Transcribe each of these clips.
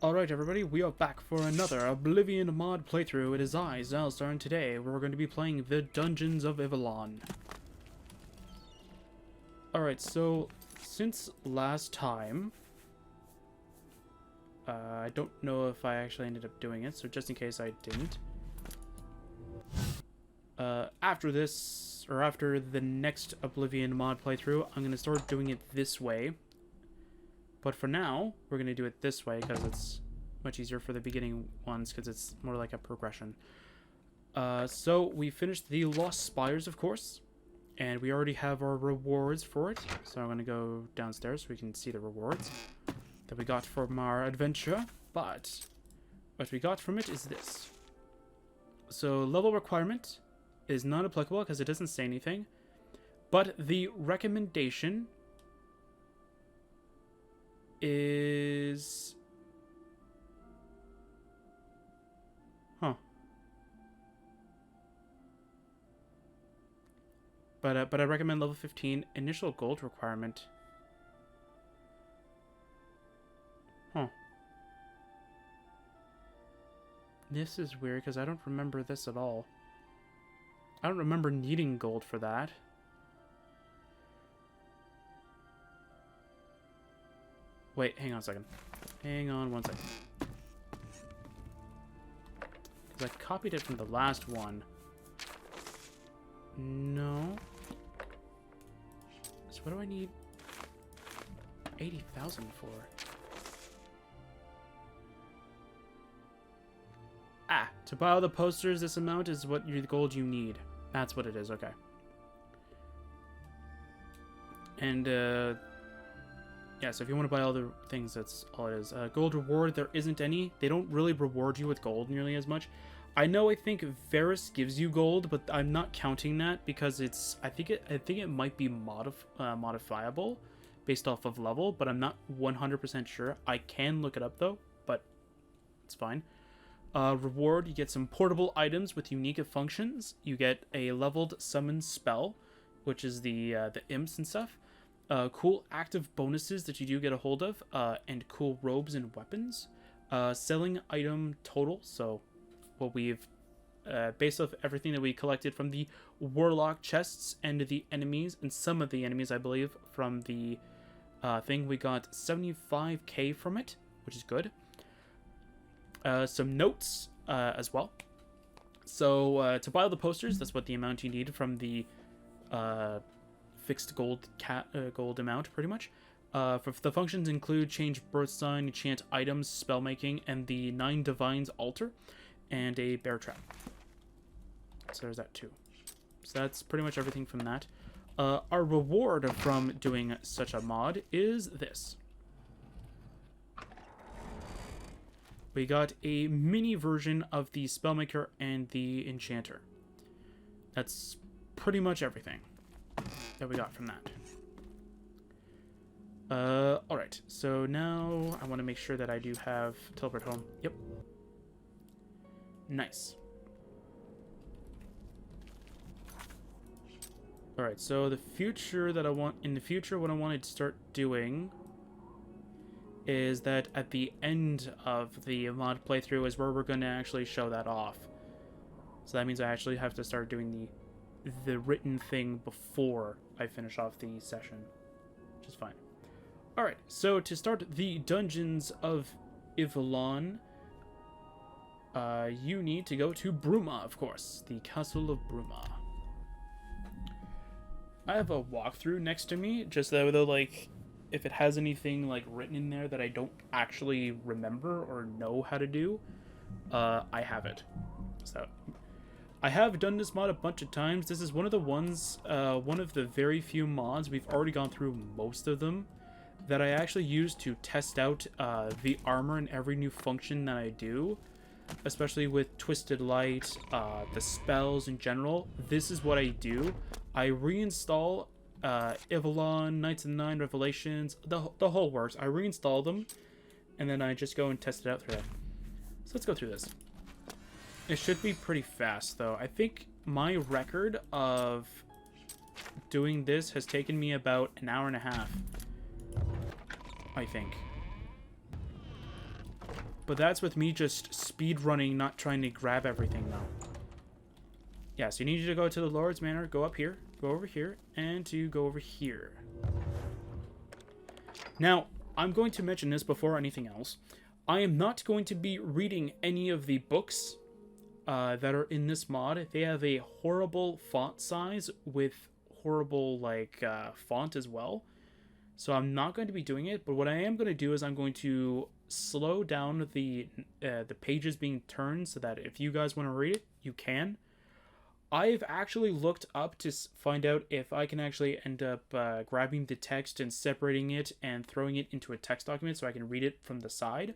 Alright everybody, we are back for another Oblivion mod playthrough. It is I, Xilestar, and today we're going to be playing the Dungeons of Ivellon. Alright, so since last time, I don't know if I actually ended up doing it, so just in case I didn't. After this, or after the next Oblivion mod playthrough, I'm going to start doing it this way. But for now, we're going to do it this way because it's much easier for the beginning ones because it's more like a progression. So we finished the Lost Spires, of course, and we already have our rewards for it. So I'm going to go downstairs so we can see the rewards that we got from our adventure. But what we got from it is this. So level requirement is not applicable because it doesn't say anything. But the recommendation is... But I recommend level 15 initial gold requirement. This is weird because I don't remember this at all. I don't remember needing gold for that. Wait, hang on a second. Hang on one second. Because I copied it from the last one. No. So what do I need 80,000 for? Ah, to buy all the posters, this amount is what the gold you need. That's what it is, okay. And, yeah, so if you want to buy all the things, that's all it is. Gold reward, there isn't any. They don't really reward you with gold nearly as much. I think Varus gives you gold, but I'm not counting that because it's... I think it might be modifiable based off of level, but I'm not 100% sure. I can look it up though, but it's fine. Reward, you get some portable items with unique functions. You get a leveled summon spell, which is the imps and stuff. Cool active bonuses that you do get a hold of, and cool robes and weapons. Selling item total, so what we've based off everything that we collected from the warlock chests and the enemies, and some of the enemies I believe from the thing, we got 75k from it, which is good. Some notes as well. So to buy all the posters, that's what the amount you need from the fixed gold amount, pretty much. For the functions include change birth sign, enchant items, spell making, and the 9 divines altar, and a bear trap. So there's that too. So that's pretty much everything from that. Our reward from doing such a mod is this. We got a mini version of the spellmaker and the enchanter. That's pretty much everything that we got from that. Alright, so now I want to make sure that I do have teleport home. Yep. Nice. Alright, so in the future, what I wanted to start doing is that at the end of the mod playthrough is where we're going to actually show that off. So that means I actually have to start doing the written thing before I finish off the session, which is fine. Alright, so to start the Dungeons of Ivellon, you need to go to Bruma, of course, the Castle of Bruma. I have a walkthrough next to me, just though, like, if it has anything, like, written in there that I don't actually remember or know how to do, I have it. So, I have done this mod a bunch of times. This is one of the ones, one of the very few mods, we've already gone through most of them, that I actually use to test out the armor and every new function that I do, especially with Twisted Light, the spells in general. This is what I do. I reinstall Ivellon, Knights of the Nine, Revelations, the whole works. I reinstall them, and then I just go and test it out through that. So let's go through this. It should be pretty fast, though. I think my record of doing this has taken me about an hour and a half. I think. But that's with me just speed running, not trying to grab everything though. Yeah, so you need to go to the Lord's Manor, go up here, go over here, and to go over here. Now, I'm going to mention this before anything else. I am not going to be reading any of the books that are in this mod. They have a horrible font size with horrible, like, font as well. So I'm not going to be doing it, but what I am going to do is I'm going to slow down the pages being turned so that if you guys want to read it, you can. I've actually looked up to find out if I can actually end up grabbing the text and separating it and throwing it into a text document so I can read it from the side.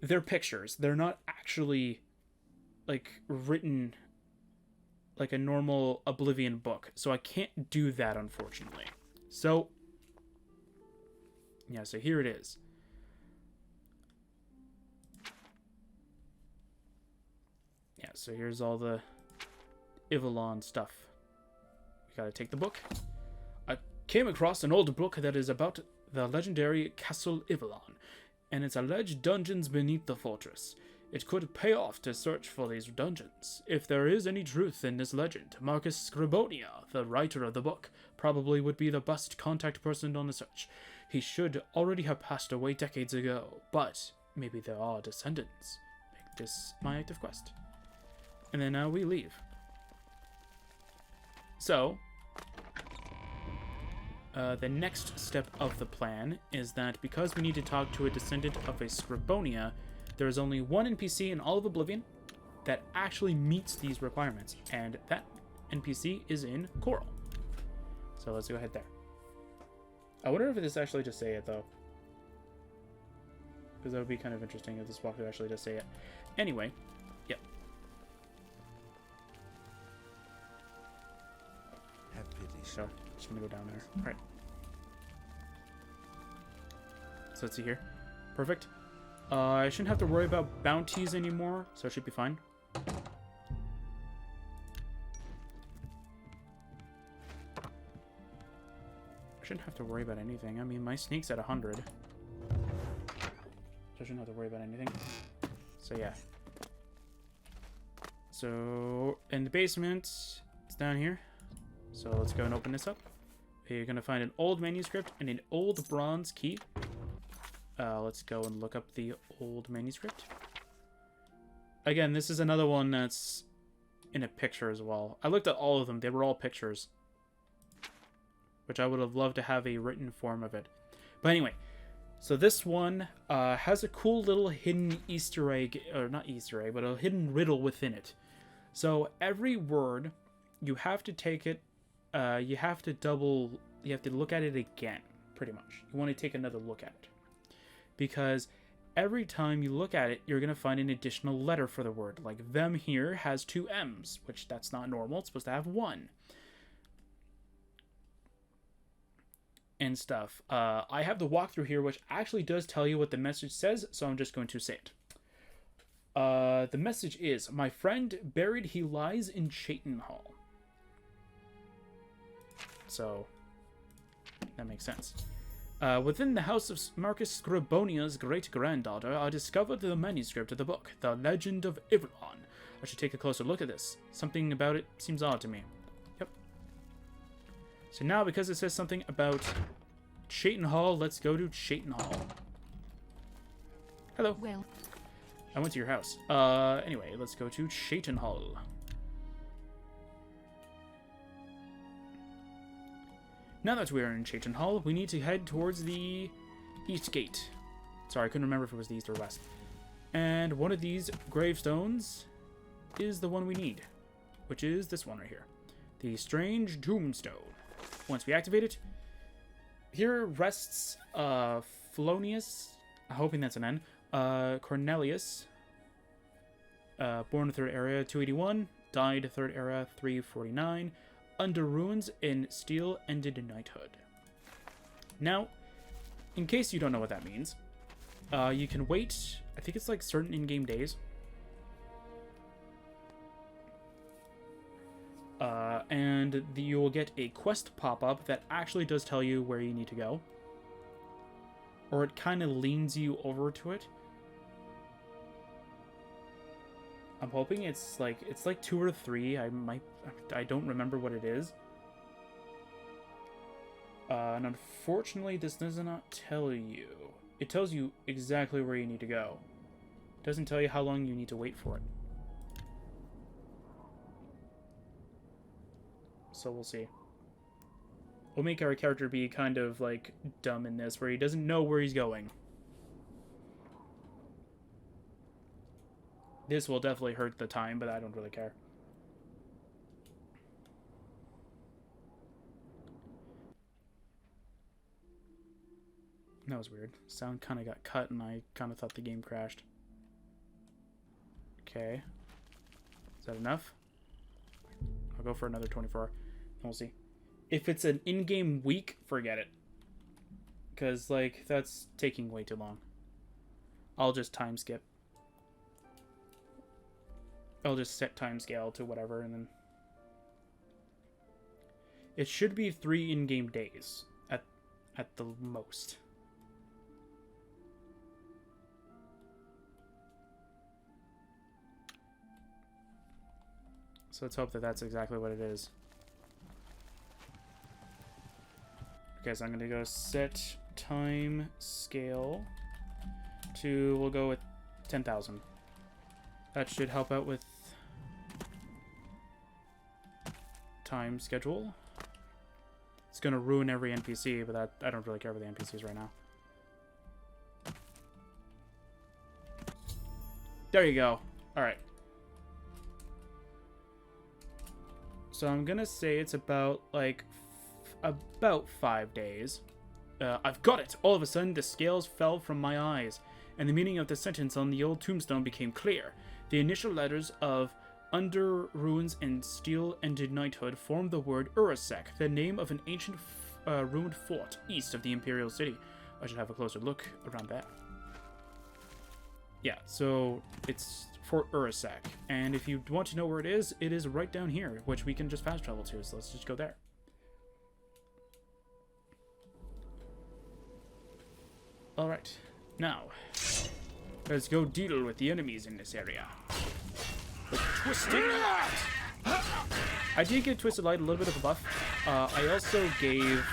They're pictures. They're not actually, like, written like a normal Oblivion book. So I can't do that, unfortunately. So, yeah, so here it is. Yeah, so here's all the Ivellon stuff. We gotta take the book. I came across an old book that is about the legendary Castle Ivellon, and its alleged dungeons beneath the fortress. It could pay off to search for these dungeons. If there is any truth in this legend, Marcus Scribonia, the writer of the book, probably would be the best contact person on the search. He should already have passed away decades ago, but maybe there are descendants. Make this my active quest. And then now we leave. So, the next step of the plan is that because we need to talk to a descendant of a Scribonia, there is only one NPC in all of Oblivion that actually meets these requirements, and that NPC is in Coral. So let's go ahead there. I wonder if this actually just say it, though. Because that would be kind of interesting if this walkthrough actually does say it. Anyway, yep. Have pity. So, just gonna go down there. Alright. So let's see here. Perfect. I shouldn't have to worry about bounties anymore, so it should be fine. I shouldn't have to worry about anything. I mean, my sneak's at 100. So I shouldn't have to worry about anything. So yeah. So, in the basement, it's down here. So let's go and open this up. You're going to find an old manuscript and an old bronze key. Let's go and look up the old manuscript. Again, this is another one that's in a picture as well. I looked at all of them. They were all pictures. Which I would have loved to have a written form of it. But anyway, so this one has a cool little hidden Easter egg, or not Easter egg, but a hidden riddle within it. So every word, you have to take it, you have to look at it again, pretty much. You want to take another look at it. Because every time you look at it, you're going to find an additional letter for the word. Like them here has 2 M's, which that's not normal. It's supposed to have 1. And stuff. I have the walkthrough here, which actually does tell you what the message says, so I'm just going to say it. The message is, my friend, buried he lies in Chayton Hall. So, that makes sense. Within the house of Marcus Scribonia's great-granddaughter, I discovered the manuscript of the book, The Legend of Ivellon. I should take a closer look at this. Something about it seems odd to me. Yep. So now, because it says something about Chayton Hall, let's go to Chayton Hall. Hello. Well, I went to your house. Anyway, let's go to Chayton Hall. Now that we're in Chayton Hall, we need to head towards the east gate. Sorry, I couldn't remember if it was the east or west. And one of these gravestones is the one we need, which is this one right here. The Strange Tombstone. Once we activate it, here rests Flonius, I'm hoping that's an N, Cornelius, born 3rd Era 281, died 3rd Era 349, under ruins in steel-ended knighthood. Now, in case you don't know what that means, you can wait, I think it's like certain in-game days, and you will get a quest pop-up that actually does tell you where you need to go. Or it kind of leans you over to it. I'm hoping it's like 2 or 3. I don't remember what it is. And unfortunately, this does not tell you. It tells you exactly where you need to go. It doesn't tell you how long you need to wait for it. So we'll see. We'll make our character be kind of like dumb in this, where he doesn't know where he's going. This will definitely hurt the time, but I don't really care. That was weird. Sound kind of got cut, and I kind of thought the game crashed. Okay. Is that enough? I'll go for another 24. We'll see. If it's an in-game week, forget it. Because, like, that's taking way too long. I'll just time skip. I'll just set time scale to whatever, and then... It should be 3 in-game days, at the most. So let's hope that that's exactly what it is. Okay, so I'm going to go set time scale to, we'll go with 10,000. That should help out with time schedule. It's going to ruin every NPC, but I don't really care about the NPCs right now. There you go. All right. So I'm going to say it's about, like, about 5 days. I've got it! All of a sudden, the scales fell from my eyes, and the meaning of the sentence on the old tombstone became clear. The initial letters of Under Ruins and Steel-Ended Knighthood formed the word Urasek, the name of an ancient ruined fort east of the Imperial City. I should have a closer look around that. Yeah, so it's Fort Urasek, and if you want to know where it is right down here, which we can just fast travel to, so let's just go there. Alright, now, let's go deal with the enemies in this area. The Twisted Light! I did give Twisted Light a little bit of a buff. I also gave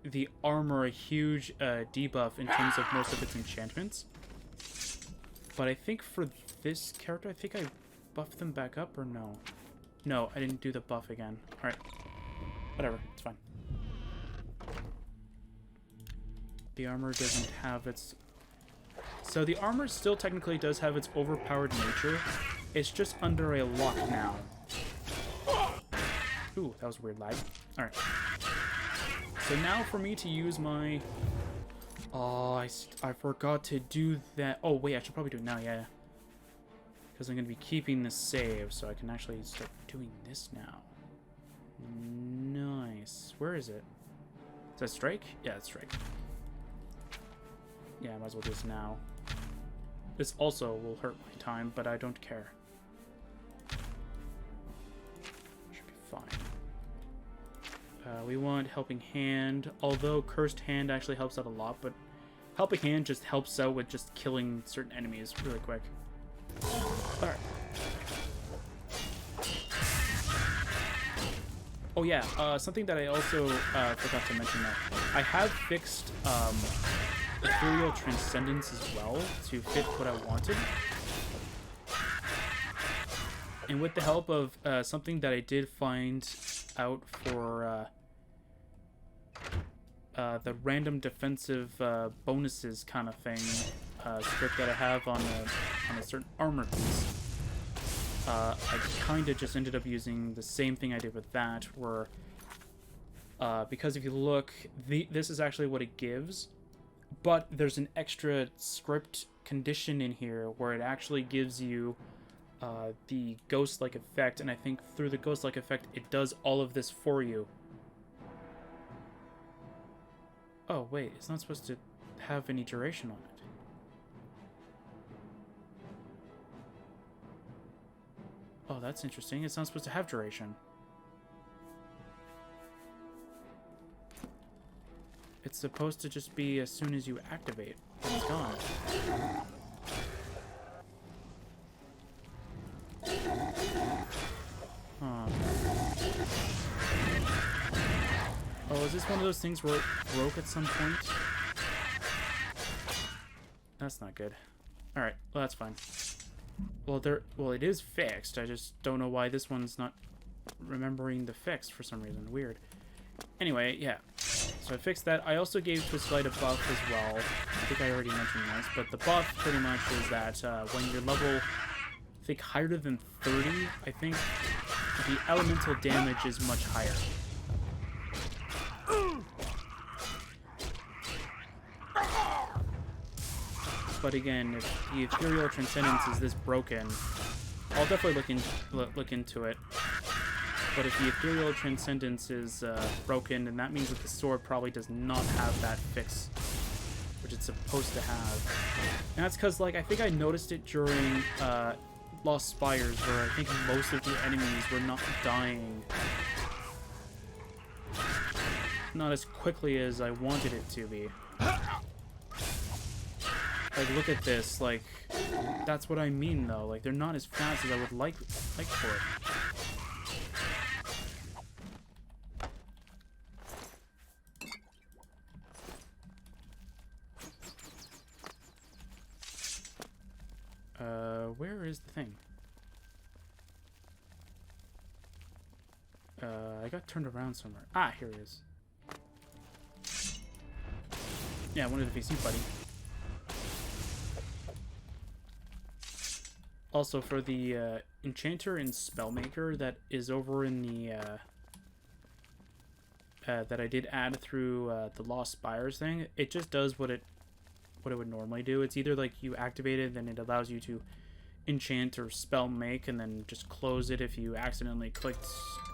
the armor a huge debuff in terms of most of its enchantments. But I think for this character, I think I buffed them back up, or no? No, I didn't do the buff again. Alright. Whatever, it's fine. The armor doesn't have its... So the armor still technically does have its overpowered nature. It's just under a lock now. Ooh, that was a weird lag. Alright. So now for me to use my... Oh, I forgot to do that. Oh, wait, I should probably do it now, yeah. Because I'm going to be keeping this save, so I can actually start doing this now. Nice. Where is it? Is that strike? Yeah, it's strike. Yeah, I might as well do this now. This also will hurt my time, but I don't care. Should be fine. We want Helping Hand, although Cursed Hand actually helps out a lot, but Helping Hand just helps out with just killing certain enemies really quick. Alright. Oh yeah, something that I also forgot to mention there. I have fixed Ethereal Transcendence as well to fit what I wanted. And with the help of something that I did find out for the random defensive bonuses kind of thing script that I have on a certain armor piece, I kind of just ended up using the same thing I did with that, where because if you look, this is actually what it gives, but there's an extra script condition in here where it actually gives you the ghost-like effect, and I think through the ghost-like effect it does all of this for you. Oh wait, it's not supposed to have any duration on it. Oh, that's interesting. It's not supposed to have duration. It's supposed to just be as soon as you activate, it's gone. this one of those things where it broke at some point? That's not good. Alright, well that's fine. Well, it is fixed. I just don't know why this one's not remembering the fix for some reason. Weird. Anyway, yeah. So I fixed that. I also gave Twistlight a buff as well. I think I already mentioned this, but the buff pretty much is that when you're level, I think, higher than 30, I think the elemental damage is much higher. But again, if the Ethereal Transcendence is this broken, I'll definitely look into it. But if the Ethereal Transcendence is broken, then that means that the sword probably does not have that fix, which it's supposed to have. And that's because, like, I think I noticed it during Lost Spires, where I think most of the enemies were not dying. Not as quickly as I wanted it to be. Like, look at this, like, that's what I mean, though. Like, they're not as fast as I would like for it. Where is the thing? I got turned around somewhere. Ah, here it is. Yeah, I wanted to face you, buddy. Also, for the Enchanter and Spellmaker that is over in the that I did add through the Lost Spires thing, it just does what it would normally do. It's either like you activate it, then it allows you to enchant or spell make, and then just close it if you accidentally clicked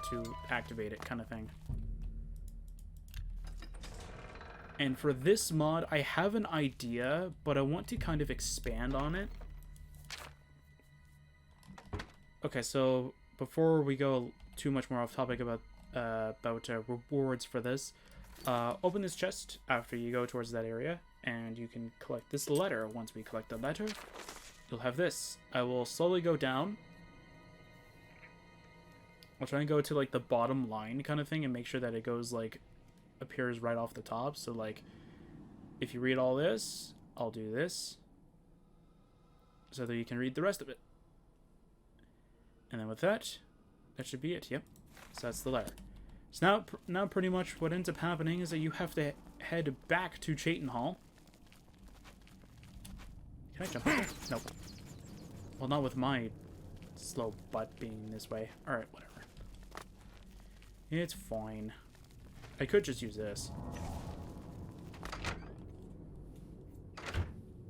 to activate it, kind of thing. And for this mod, I have an idea, but I want to kind of expand on it. Okay, so before we go too much more off topic about rewards for this, open this chest after you go towards that area, and you can collect this letter. Once we collect the letter, you'll have this. I will slowly go down. I'll try and go to like the bottom line kind of thing and make sure that it goes like appears right off the top. So like if you read all this, I'll do this so that you can read the rest of it. And then with that, that should be it. Yep. So that's the letter. So now pretty much what ends up happening is that you have to head back to Chaiton Hall. Can I jump over? Nope. Well, not with my slow butt being this way. Alright, whatever. It's fine. I could just use this.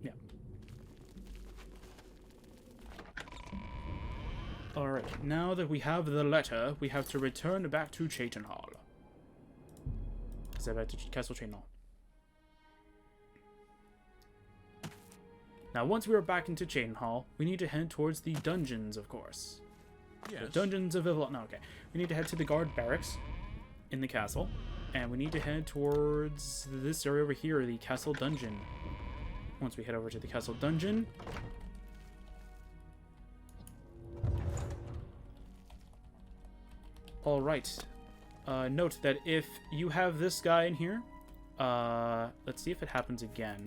Yeah. Alright, now that we have the letter, we have to return back to Chaiton Hall. Back to Castle Chaiton Hall. Now, once we are back into Chaiton Hall, we need to head towards the dungeons, of course. Yes. The dungeons of Ivellon. No, okay. We need to head to the guard barracks in the castle, and we need to head towards this area over here, the castle dungeon. Once we head over to the castle dungeon, all right. Note that if you have this guy in here, let's see if it happens again.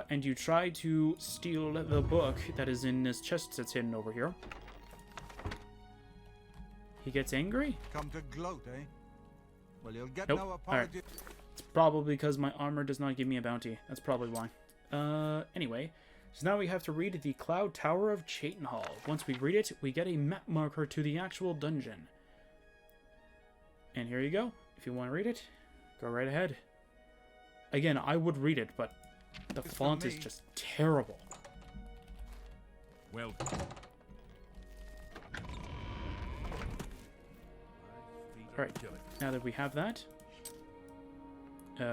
And you try to steal the book that is in this chest that's hidden over here. He gets angry? Come to gloat, eh? Well, you'll get nope. no apology. Right. It's probably because my armor does not give me a bounty. That's probably why. Anyway, so now we have to read the Cloud Tower of Chaiton Hall. Once we read it, we get a map marker to the actual dungeon. And here you go. If you want to read it, go right ahead. Again, I would read it, but the font is just terrible. Well. Alright, now that we have that,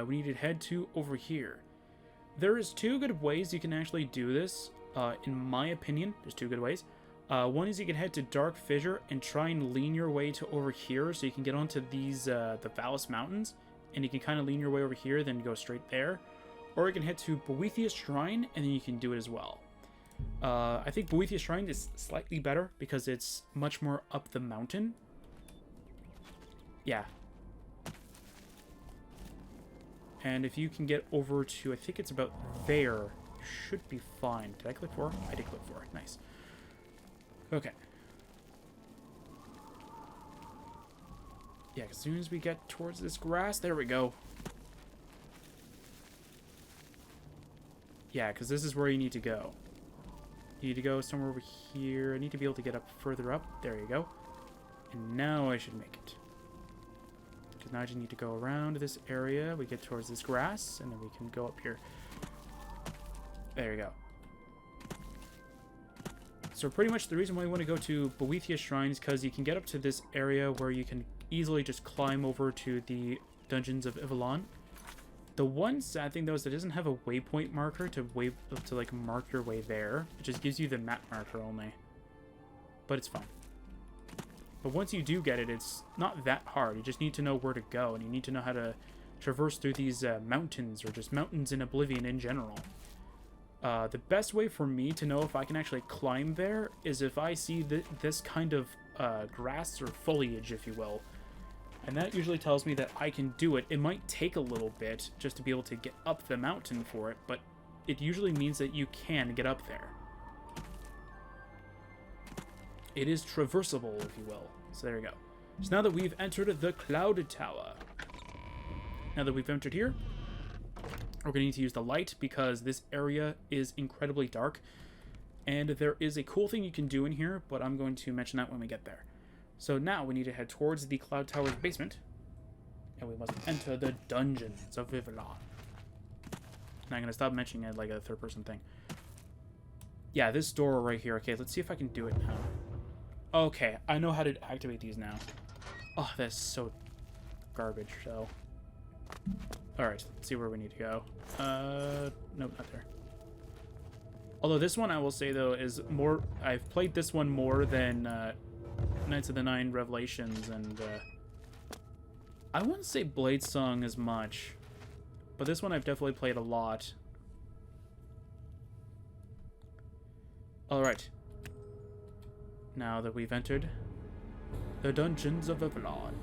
we need to head to over here. There is two good ways you can actually do this. In my opinion, there's two good ways. One is you can head to Dark Fissure and try and lean your way to over here so you can get onto these, the Vallis Mountains. And you can kind of lean your way over here, then go straight there. Or you can head to Boethius Shrine, and then you can do it as well. I think Boethius Shrine is slightly better because it's much more up the mountain. Yeah. And if you can get over to, I think it's about there, you should be fine. Did I click 4? I did click 4. Nice. Okay. Yeah, as soon as we get towards this grass, there we go. Yeah, because this is where you need to go. You need to go somewhere over here. I need to be able to get up further up. There you go. And now I should make it. Because now I just need to go around this area. We get towards this grass, and then we can go up here. There you go. So pretty much the reason why you want to go to Boethia Shrine is because you can get up to this area where you can easily just climb over to the dungeons of Ivellon. The one sad thing though is that it doesn't have a waypoint marker to like mark your way there. It just gives you the map marker only. But it's fine. But once you do get it, it's not that hard. You just need to know where to go, and you need to know how to traverse through these mountains, or just mountains in Oblivion in general. The best way for me to know if I can actually climb there is if I see this kind of grass or foliage, if you will. And that usually tells me that I can do it. It might take a little bit just to be able to get up the mountain for it, but it usually means that you can get up there. It is traversable, if you will. So there you go. So now that we've entered the Cloud Tower. Now that we've entered here, we're going to need to use the light because this area is incredibly dark. And there is a cool thing you can do in here, but I'm going to mention that when we get there. So now we need to head towards the Cloud Tower's basement. And we must enter the dungeons of Ivellon. And I'm going to stop mentioning it like a third-person thing. Yeah, this door right here. Okay, let's see if I can do it now. Okay, I know how to activate these now. Oh, that's so garbage, so... Alright, let's see where we need to go. Nope, not there. Although this one, I will say, though, is more... I've played this one more than Knights of the Nine Revelations, and I wouldn't say Blade Song as much. But this one I've definitely played a lot. Alright. Now that we've entered the dungeons of Ivellon.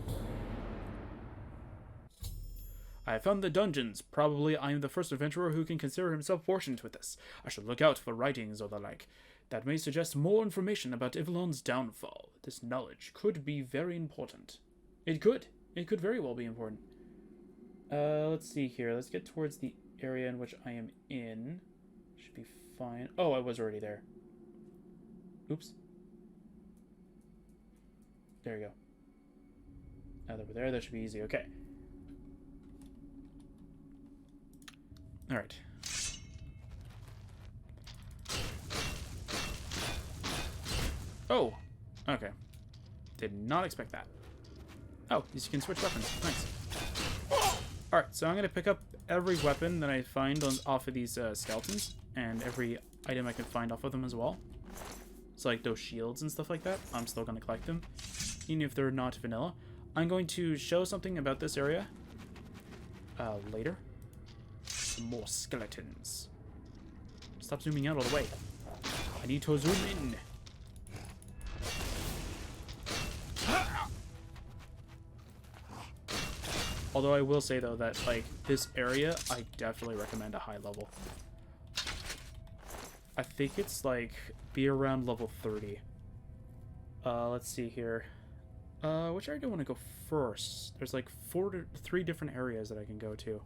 I have found the dungeons. Probably I am the first adventurer who can consider himself fortunate with this. I should look out for writings or the like that may suggest more information about Ivellon's downfall. This knowledge could be very important. It could. It could very well be important. Let's see here. Let's get towards the area in which I am in. Should be fine. Oh, I was already there. Oops. There you go. Now that we're there, that should be easy. Okay. Alright. Oh! Okay. Did not expect that. Oh, you can switch weapons. Nice. Alright, so I'm going to pick up every weapon that I find off of these skeletons, and every item I can find off of them as well. So like those shields and stuff like that, I'm still going to collect them, even if they're not vanilla. I'm going to show something about this area later. Some more skeletons. Stop zooming out all the way. I need to zoom in. Although I will say, though, that, like, this area, I definitely recommend a high level. I think it's, like, be around level 30. Let's see here. Which area do I want to go first? There's, like, 3 different areas that I can go to.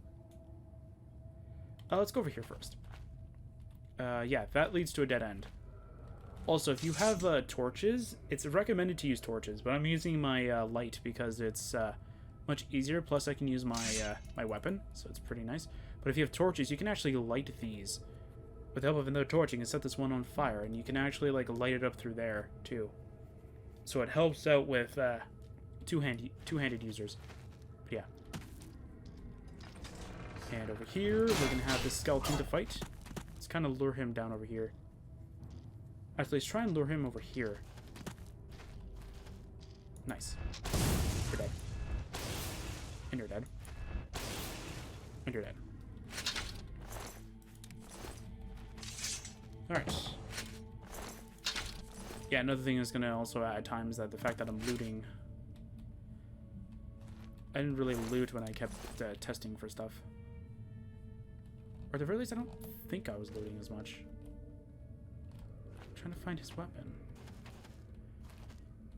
Let's go over here first. Yeah, that leads to a dead end. Also, if you have torches, it's recommended to use torches, but I'm using my light because it's much easier. Plus, I can use my my weapon, so it's pretty nice. But if you have torches, you can actually light these. With the help of another torch, you can set this one on fire, and you can actually like light it up through there too. So it helps out with two-handed users. But yeah. And over here, we're gonna have this skeleton to fight. Let's kind of lure him down over here. Actually, let's try and lure him over here. Nice. You're dead. And you're dead. And you're dead. Alright. Yeah, another thing that's going to also add time is that the fact that I'm looting I didn't really loot when I kept testing for stuff. Or at the very least, I don't think I was looting as much. I'm trying to find his weapon.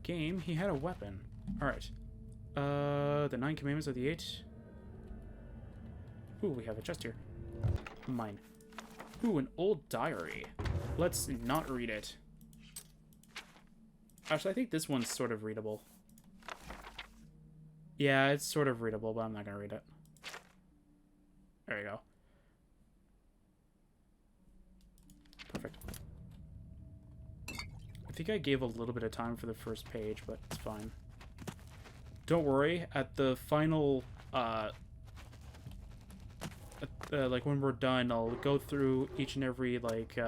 Game, he had a weapon. Alright. The 9 commandments of the 8. Ooh, we have a chest here. Mine. Ooh, an old diary. Let's not read it. Actually, I think this one's sort of readable. Yeah, it's sort of readable, but I'm not gonna read it. There you go. Perfect. I think I gave a little bit of time for the first page, but it's fine. Don't worry, at the final, like when we're done, I'll go through each and every, like,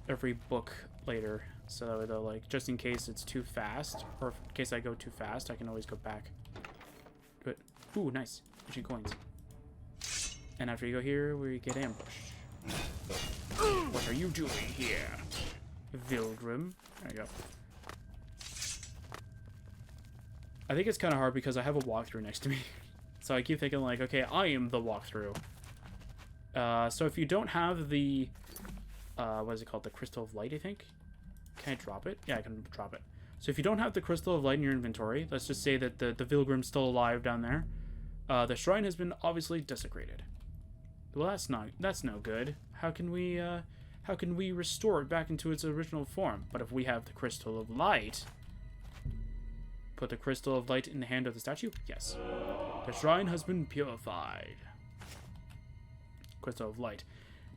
every book later. So that, like, just in case it's too fast, or in case I go too fast, I can always go back. But, ooh, nice. Ancient coins. And after you go here, we get ambushed. What are you doing here, Vilgrim? There you go. I think it's kind of hard because I have a walkthrough next to me. So I keep thinking, like, okay, I am the walkthrough. So if you don't have the, what is it called? The Crystal of Light, I think? Can I drop it? Yeah, I can drop it. So if you don't have the Crystal of Light in your inventory, let's just say that the Vilgrim's still alive down there. The shrine has been obviously desecrated. Well, that's no good. How can we restore it back into its original form? But if we have the Crystal of Light, put the Crystal of Light in the hand of the statue? Yes. The shrine has been purified. Crystal of Light.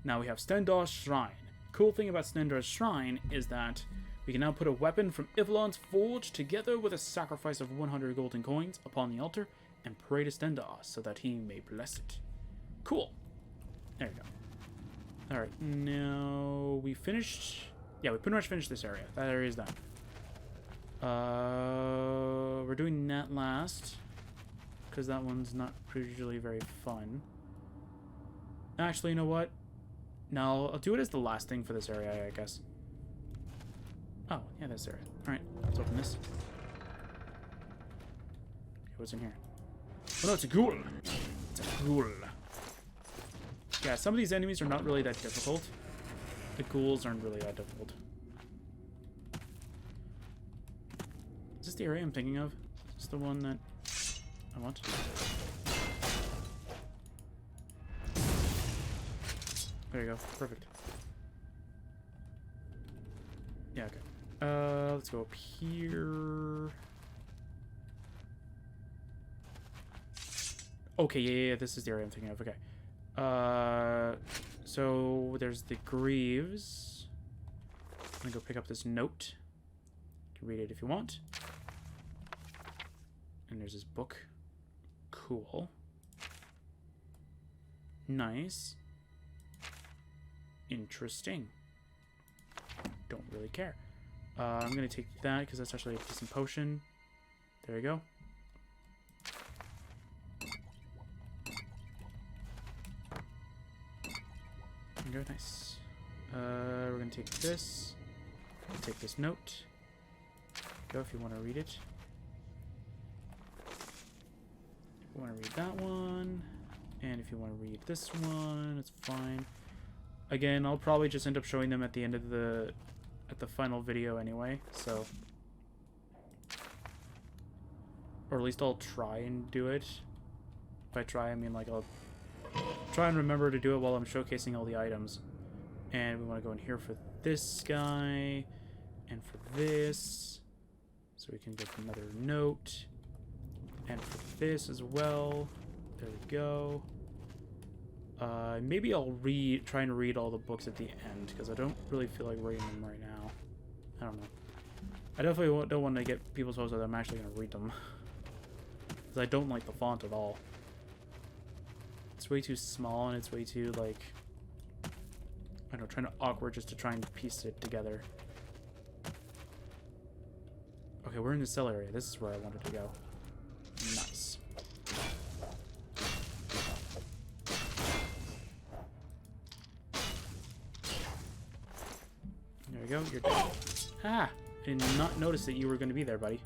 Now we have Stendar's Shrine. Cool thing about Stendar's Shrine is that we can now put a weapon from Ivellon's forge together with a sacrifice of 100 golden coins upon the altar and pray to Stendar so that he may bless it. Cool. There we go. Alright, now we finished... Yeah, we pretty much finished this area. That area is done. We're doing that last, because that one's not usually very fun. Actually, you know what? No, I'll do it as the last thing for this area, I guess. Oh, yeah, this area. Alright, let's open this. Okay, what's in here? Oh no, it's a ghoul! It's a ghoul. Yeah, some of these enemies are not really that difficult. The ghouls aren't really that difficult. Is this the area I'm thinking of? Is this the one that I want? There you go. Perfect. Yeah, okay. Let's go up here. Okay, yeah, this is the area I'm thinking of. Okay. So there's the Greaves. I'm gonna go pick up this note. You can read it if you want. And there's this book. Cool. Nice. Interesting. Don't really care. I'm gonna take that because that's actually a decent potion. There you go. There you go, nice. We're gonna take this. Take this note. Go if you want to read it. If you want to read that one, and if you want to read this one, it's fine. Again, I'll probably just end up showing them at the end of the final video anyway, so, or at least I'll try and do it. If I try, I mean like I'll try and remember to do it while I'm showcasing all the items. And we want to go in here for this guy and for this, so we can get another note, and for this as well. There we go. Maybe I'll try and read all the books at the end, because I don't really feel like reading them right now. I don't know. I definitely don't want to get people's hopes that I'm actually going to read them, because I don't like the font at all. It's way too small, and it's way too, like, I don't know, trying to awkward just to try and piece it together. Okay, we're in the cell area. This is where I wanted to go. Nice. There we go. You're dead. Ah! I did not notice that you were going to be there, buddy.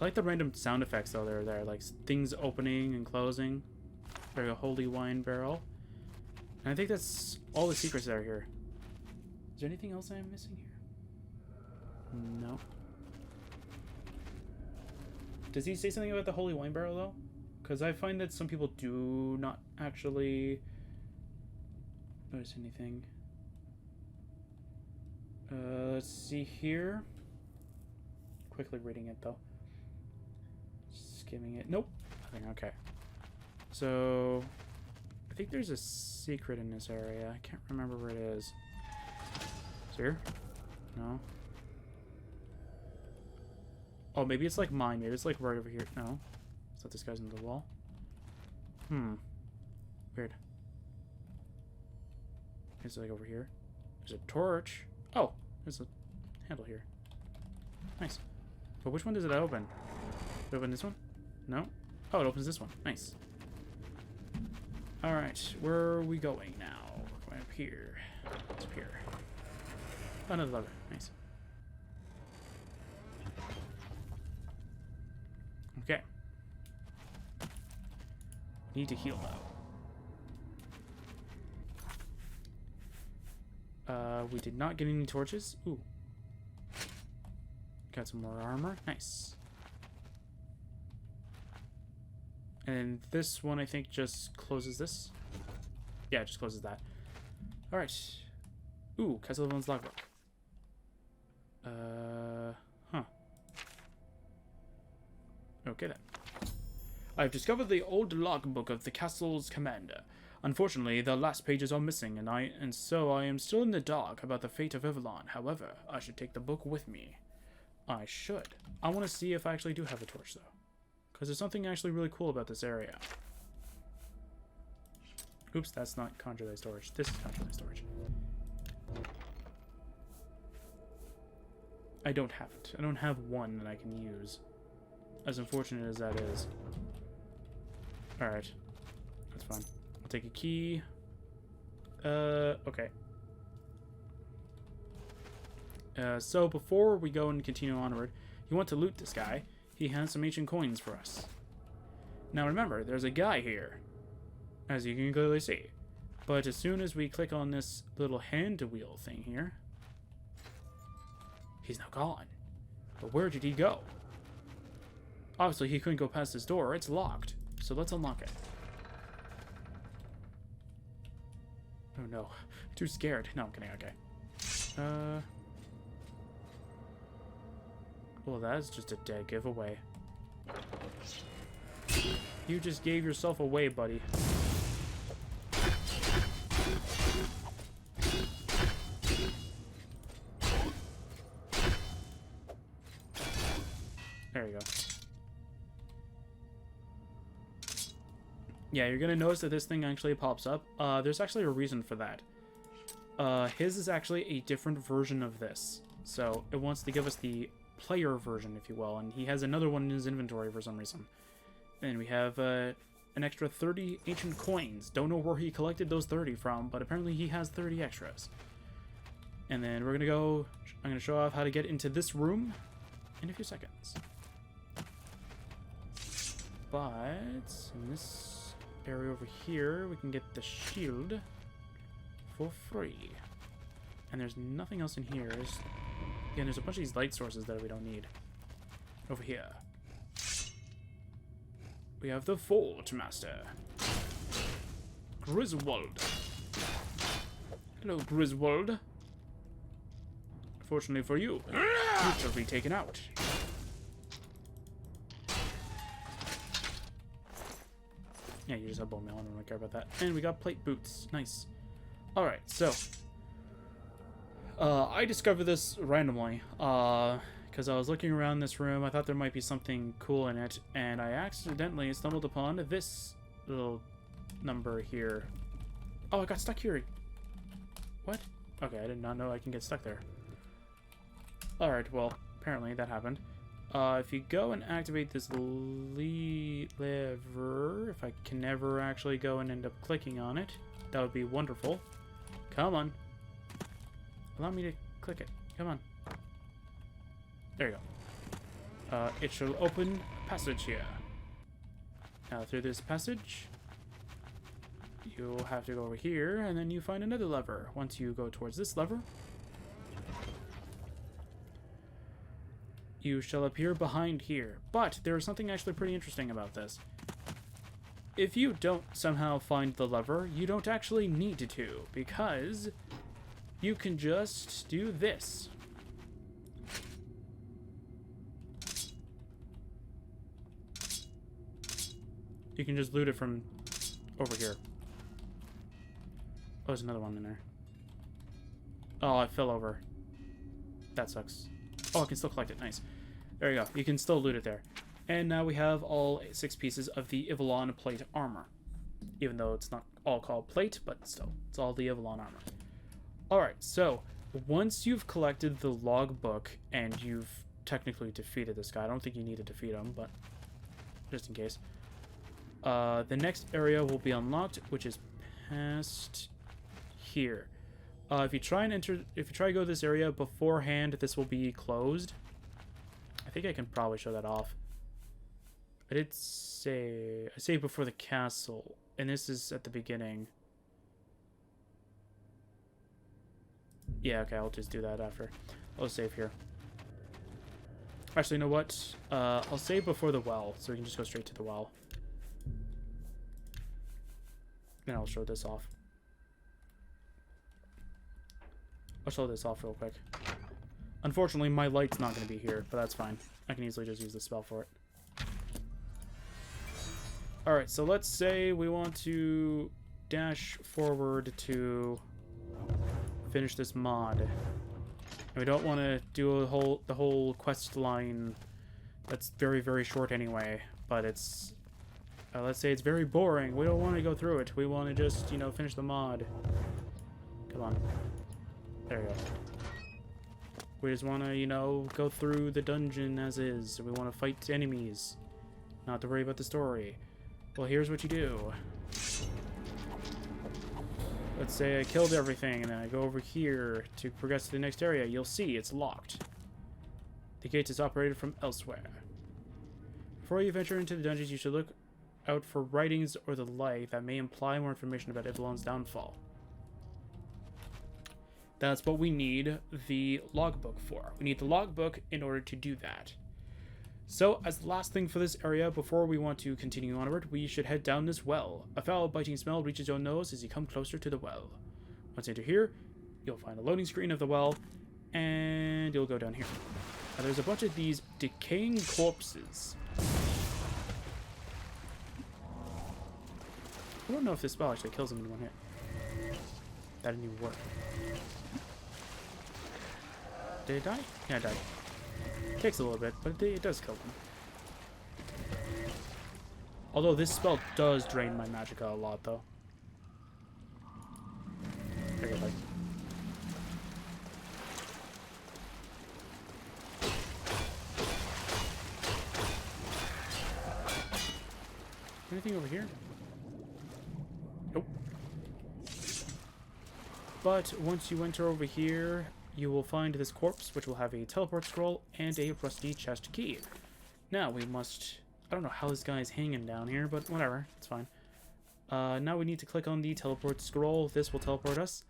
I like the random sound effects though that are there, like things opening and closing. There's a holy wine barrel. And I think that's all the secrets that are here. Is there anything else I'm missing here? No. Does he say something about the holy wine barrel though? Because I find that some people do not actually notice anything. Let's see here. Quickly reading it though. Skimming it. Nope. Nothing. Okay. So I think there's a secret in this area. I can't remember where it is. Is here? No. Oh, maybe it's like mine. Maybe it's like right over here. No. Is that this guy's into the wall? Weird. It's like over here. There's a torch. Oh, there's a handle here. Nice. But which one does it open? Does it open this one? No? Oh, it opens this one. Nice. Alright, where are we going now? We're going up here. It's up here. Oh, another lever. Nice. Okay. Need to heal now. We did not get any torches. Ooh. Got some more armor. Nice. And this one, I think, just closes this. Yeah, it just closes that. Alright. Ooh, Castlevon's logbook. Huh. Okay then. I've discovered the old logbook of the castle's commander. Unfortunately, the last pages are missing, and so I am still in the dark about the fate of Ivellon. However, I should take the book with me. I should. I want to see if I actually do have a torch, though. Because there's something actually really cool about this area. Oops, that's not Conjure Thy Storage. This is Conjure Thy Storage. I don't have it. I don't have one that I can use. As unfortunate as that is. Alright. That's fine. I'll take a key. Okay. So before we go and continue onward, you want to loot this guy. He has some ancient coins for us. Now remember, there's a guy here, as you can clearly see. But as soon as we click on this little hand wheel thing here, he's now gone. But where did he go? Obviously, he couldn't go past this door. It's locked. So let's unlock it. Oh no. Too scared. No, I'm kidding. Okay. Well, that's just a dead giveaway. You just gave yourself away, buddy. There you go. Yeah, you're gonna notice that this thing actually pops up. There's actually a reason for that. His is actually a different version of this. So it wants to give us the player version, if you will, and he has another one in his inventory for some reason. And we have an extra 30 ancient coins. Don't know where he collected those 30 from, but apparently he has 30 extras. And then we're gonna go. I'm gonna show off how to get into this room in a few seconds. But in this area over here, we can get the shield for free. And there's nothing else in here. Again, there's a bunch of these light sources that we don't need. Over here. We have the Forge Master. Griswold. Hello, Griswold. Fortunately for you, you shall be taken out. Yeah, you just have bone mail. I don't really care about that. And we got plate boots. Nice. Alright, so I discovered this randomly, because I was looking around this room. I thought there might be something cool in it, and I accidentally stumbled upon this little number here. Oh, I got stuck here. What? Okay, I did not know I can get stuck there. Alright, well, apparently that happened. If you go and activate this lever, if I can never actually go and end up clicking on it, that would be wonderful. Come on. Allow me to click it. Come on. There you go. it shall open a passage here. Now, through this passage, you'll have to go over here, and then you find another lever. Once you go towards this lever, you shall appear behind here. But there is something actually pretty interesting about this. If you don't somehow find the lever, you don't actually need to, because you can just do this. You can just loot it from over here. Oh, there's another one in there. Oh, I fell over. That sucks. Oh, I can still collect it. Nice. There you go. You can still loot it there. And now we have all 6 pieces of the Ivellon plate armor. Even though it's not all called plate, but still. It's all the Ivellon armor. Alright, so once you've collected the logbook and you've technically defeated this guy, I don't think you need to defeat him, but just in case. The next area will be unlocked, which is past here. If you try to go to this area beforehand, this will be closed. I think I can probably show that off. I say before the castle, and this is at the beginning. Yeah, okay, I'll just do that after. I'll save here. Actually, you know what? I'll save before the well, so we can just go straight to the well. And I'll show this off. I'll show this off real quick. Unfortunately, my light's not going to be here, but that's fine. I can easily just use the spell for it. Alright, so let's say we want to dash forward to finish this mod. And we don't want to do the whole quest line that's very, very short anyway, but it's... let's say it's very boring. We don't want to go through it. We want to just, you know, finish the mod. Come on. There we go. We just want to, you know, go through the dungeon as is. We want to fight enemies. Not to worry about the story. Well, here's what you do. Let's say I killed everything, and then I go over here to progress to the next area. You'll see it's locked. The gate is operated from elsewhere. Before you venture into the dungeons, you should look out for writings or the like that may imply more information about Ivellon's downfall. That's what we need the logbook for. We need the logbook in order to do that. So, as the last thing for this area, before we want to continue onward, we should head down this well. A foul, biting smell reaches your nose as you come closer to the well. Once you enter here, you'll find a loading screen of the well, and you'll go down here. Now, there's a bunch of these decaying corpses. I don't know if this spell actually kills them in one hit. That didn't even work. Did it die? Yeah, it died. Takes a little bit, but it does kill them. Although this spell does drain my magicka a lot, though. There you go, buddy. Anything over here? Nope. But once you enter over here, you will find this corpse, which will have a teleport scroll and a rusty chest key. Now we must... I don't know how this guy is hanging down here, but whatever. It's fine. Now we need to click on the teleport scroll. This will teleport us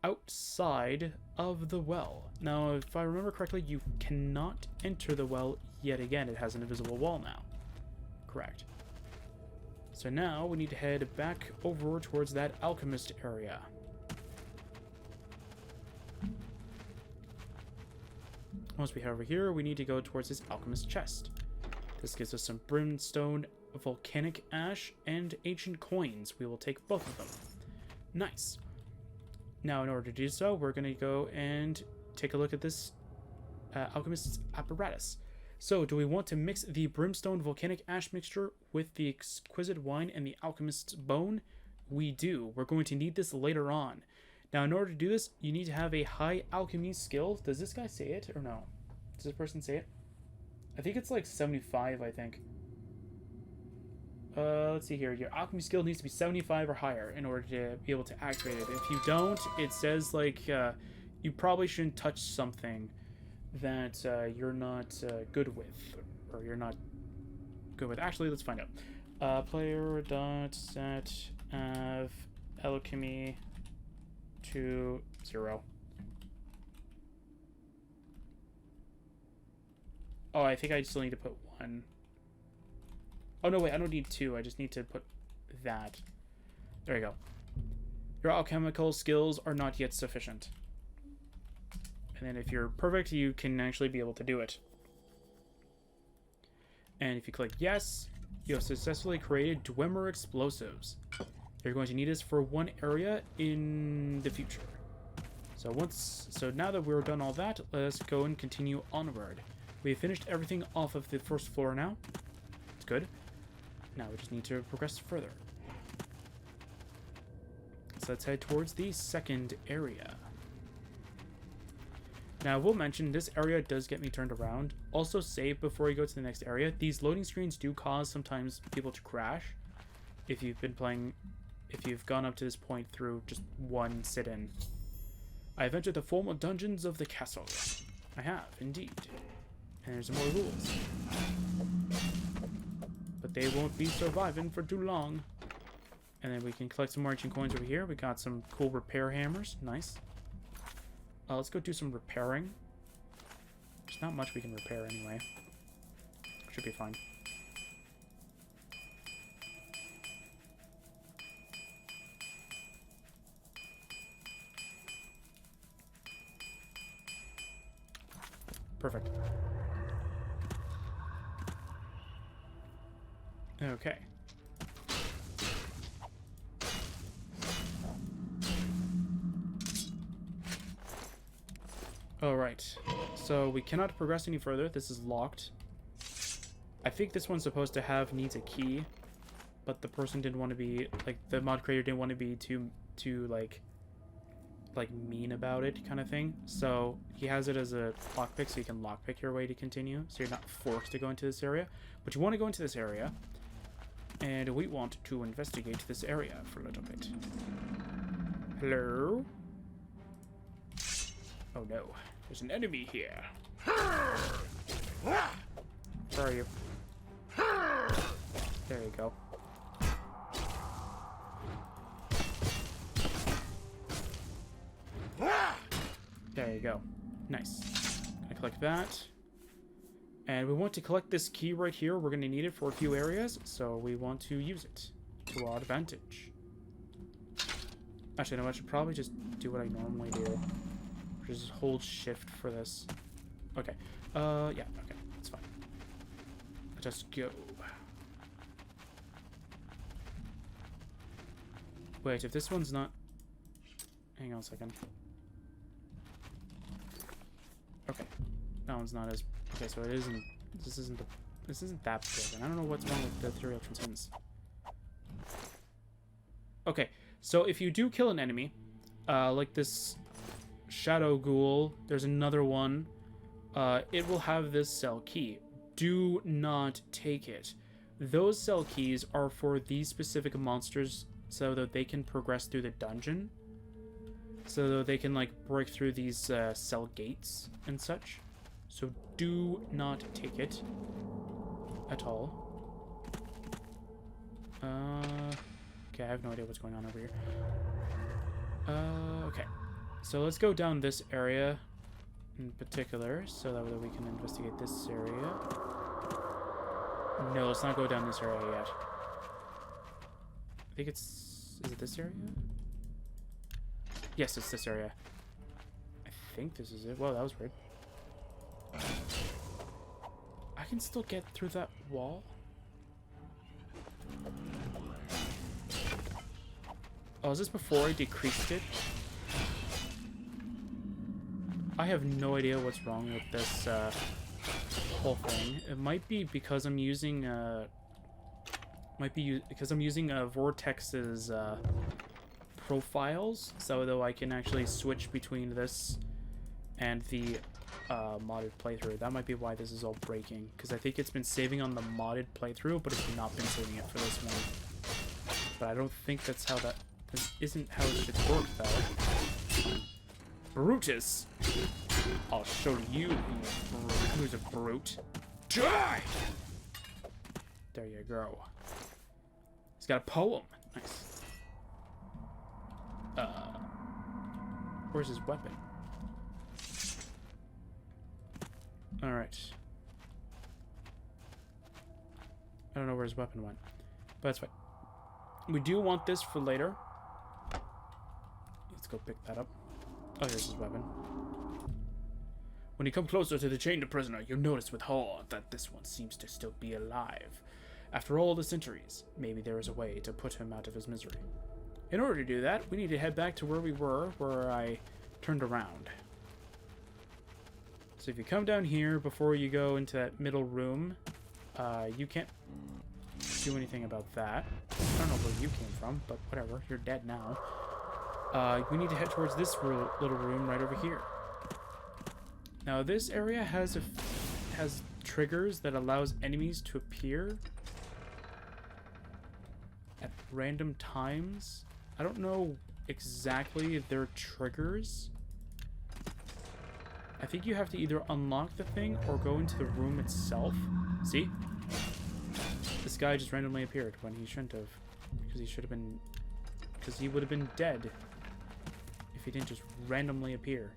outside of the well. Now, if I remember correctly, you cannot enter the well yet again. It has an invisible wall now. Correct. So now we need to head back over towards that alchemist area. Once we head over here, we need to go towards this alchemist chest. This gives us some brimstone, volcanic ash, and ancient coins. We will take both of them. Nice. Now, in order to do so, we're going to go and take a look at this alchemist's apparatus. So, do we want to mix the brimstone volcanic ash mixture with the exquisite wine and the alchemist's bone? We do. We're going to need this later on. Now, in order to do this, you need to have a high alchemy skill. Does this guy say it or no? Does this person say it? I think it's like 75, I think. Let's see here. Your alchemy skill needs to be 75 or higher in order to be able to activate it. If you don't, it says like you probably shouldn't touch something. that you're not good with, or you're not good with. Actually, let's find out. Player dot set av alchemy to 0. Oh, I think I still need to put 1. Oh no, wait, I don't need 2. I just need to put that. There you go. Your alchemical skills are not yet sufficient. And then if you're perfect, you can actually be able to do it. And if you click yes, you have successfully created Dwemer explosives. You're going to need this for one area in the future. So now that we're done all that, let's go and continue onward. We've finished everything off of the first floor now. It's good. Now we just need to progress further. So let's head towards the second area. Now, we'll mention this area does get me turned around. Also, save before you go to the next area. These loading screens do cause sometimes people to crash. If you've gone up to this point through just one sit-in. I have entered the formal dungeons of the castle. I have, indeed. And there's more rules. But they won't be surviving for too long. And then we can collect some more ancient coins over here. We got some cool repair hammers. Nice. Let's go do some repairing. There's not much we can repair anyway. Should be fine. Perfect. Okay. Alright, so we cannot progress any further. This is locked. I think this one's supposed to needs a key, but the person didn't want to be, like, the mod creator didn't want to be too like mean about it kind of thing. So he has it as a lockpick, so you can lockpick your way to continue, so you're not forced to go into this area. But you want to go into this area, and we want to investigate this area for a little bit. Hello? Oh no. There's an enemy here. Where are you? There you go. There you go. Nice. Gonna collect that. And we want to collect this key right here. We're gonna need it for a few areas, so we want to use it to our advantage. Actually, no, I should probably just do what I normally do. Just hold shift for this. Okay. Yeah, okay. That's fine. Just go. Wait, if this one's not... Hang on a second. Okay. That one's not as... Okay, so it isn't... This isn't that big, and I don't know what's wrong with the ethereal transcendence. Okay, so if you do kill an enemy, like this... Shadow Ghoul, there's another one. It will have this cell key. Do not take it. Those cell keys are for these specific monsters so that they can progress through the dungeon. So that they can, like, break through these cell gates and such. So do not take it at all. Okay, I have no idea what's going on over here. Okay. So let's go down this area in particular, so that way we can investigate this area. No, let's not go down this area yet. I think it's... Is it this area? Yes, it's this area. I think this is it. Whoa, that was weird. I can still get through that wall? Oh, is this before I decreased it? I have no idea what's wrong with this whole thing. It might be because I'm using Vortex's profiles, so though I can actually switch between this and the modded playthrough. That might be why this is all breaking, because I think it's been saving on the modded playthrough, but it's not been saving it for this one. But I don't think that's how that... This isn't how it should work, though. Brutus! I'll show you who's a brute. Die! There you go. He's got a poem. Nice. Where's his weapon? Alright. I don't know where his weapon went. But that's fine. We do want this for later. Let's go pick that up. Oh, here's his weapon. When you come closer to the chained prisoner, you'll notice with horror that this one seems to still be alive. After all the centuries, maybe there is a way to put him out of his misery. In order to do that, we need to head back to where we were, where I turned around. So if you come down here before you go into that middle room, you can't do anything about that. I don't know where you came from, but whatever. You're dead now. We need to head towards this little room right over here. Now this area has triggers that allows enemies to appear at random times. I don't know exactly their triggers. I think you have to either unlock the thing or go into the room itself. See? This guy just randomly appeared when he shouldn't have. Because he should have been... Because he would have been dead if he didn't just randomly appear.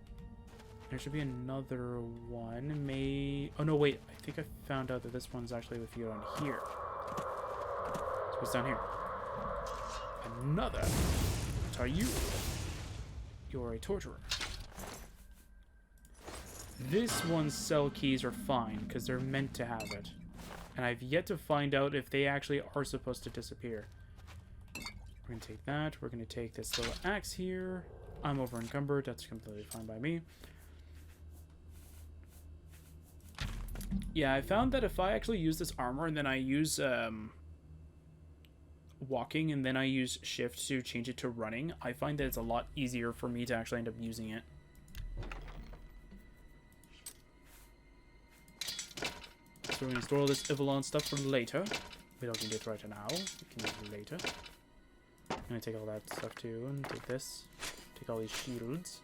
There should be another one. Oh no, wait. I think I found out that this one's actually with you down here. So what's down here? Another. What are you? You're a torturer. This one's cell keys are fine because they're meant to have it. And I've yet to find out if they actually are supposed to disappear. We're going to take that. We're going to take this little axe here. I'm over encumbered. That's completely fine by me. Yeah, I found that if I actually use this armor and then I use walking and then I use shift to change it to running, I find that it's a lot easier for me to actually end up using it. So we're going to store all this Ivellon stuff for later. We don't need it right now. We can use it later. I'm going to take all that stuff too and take this. Take all these shields.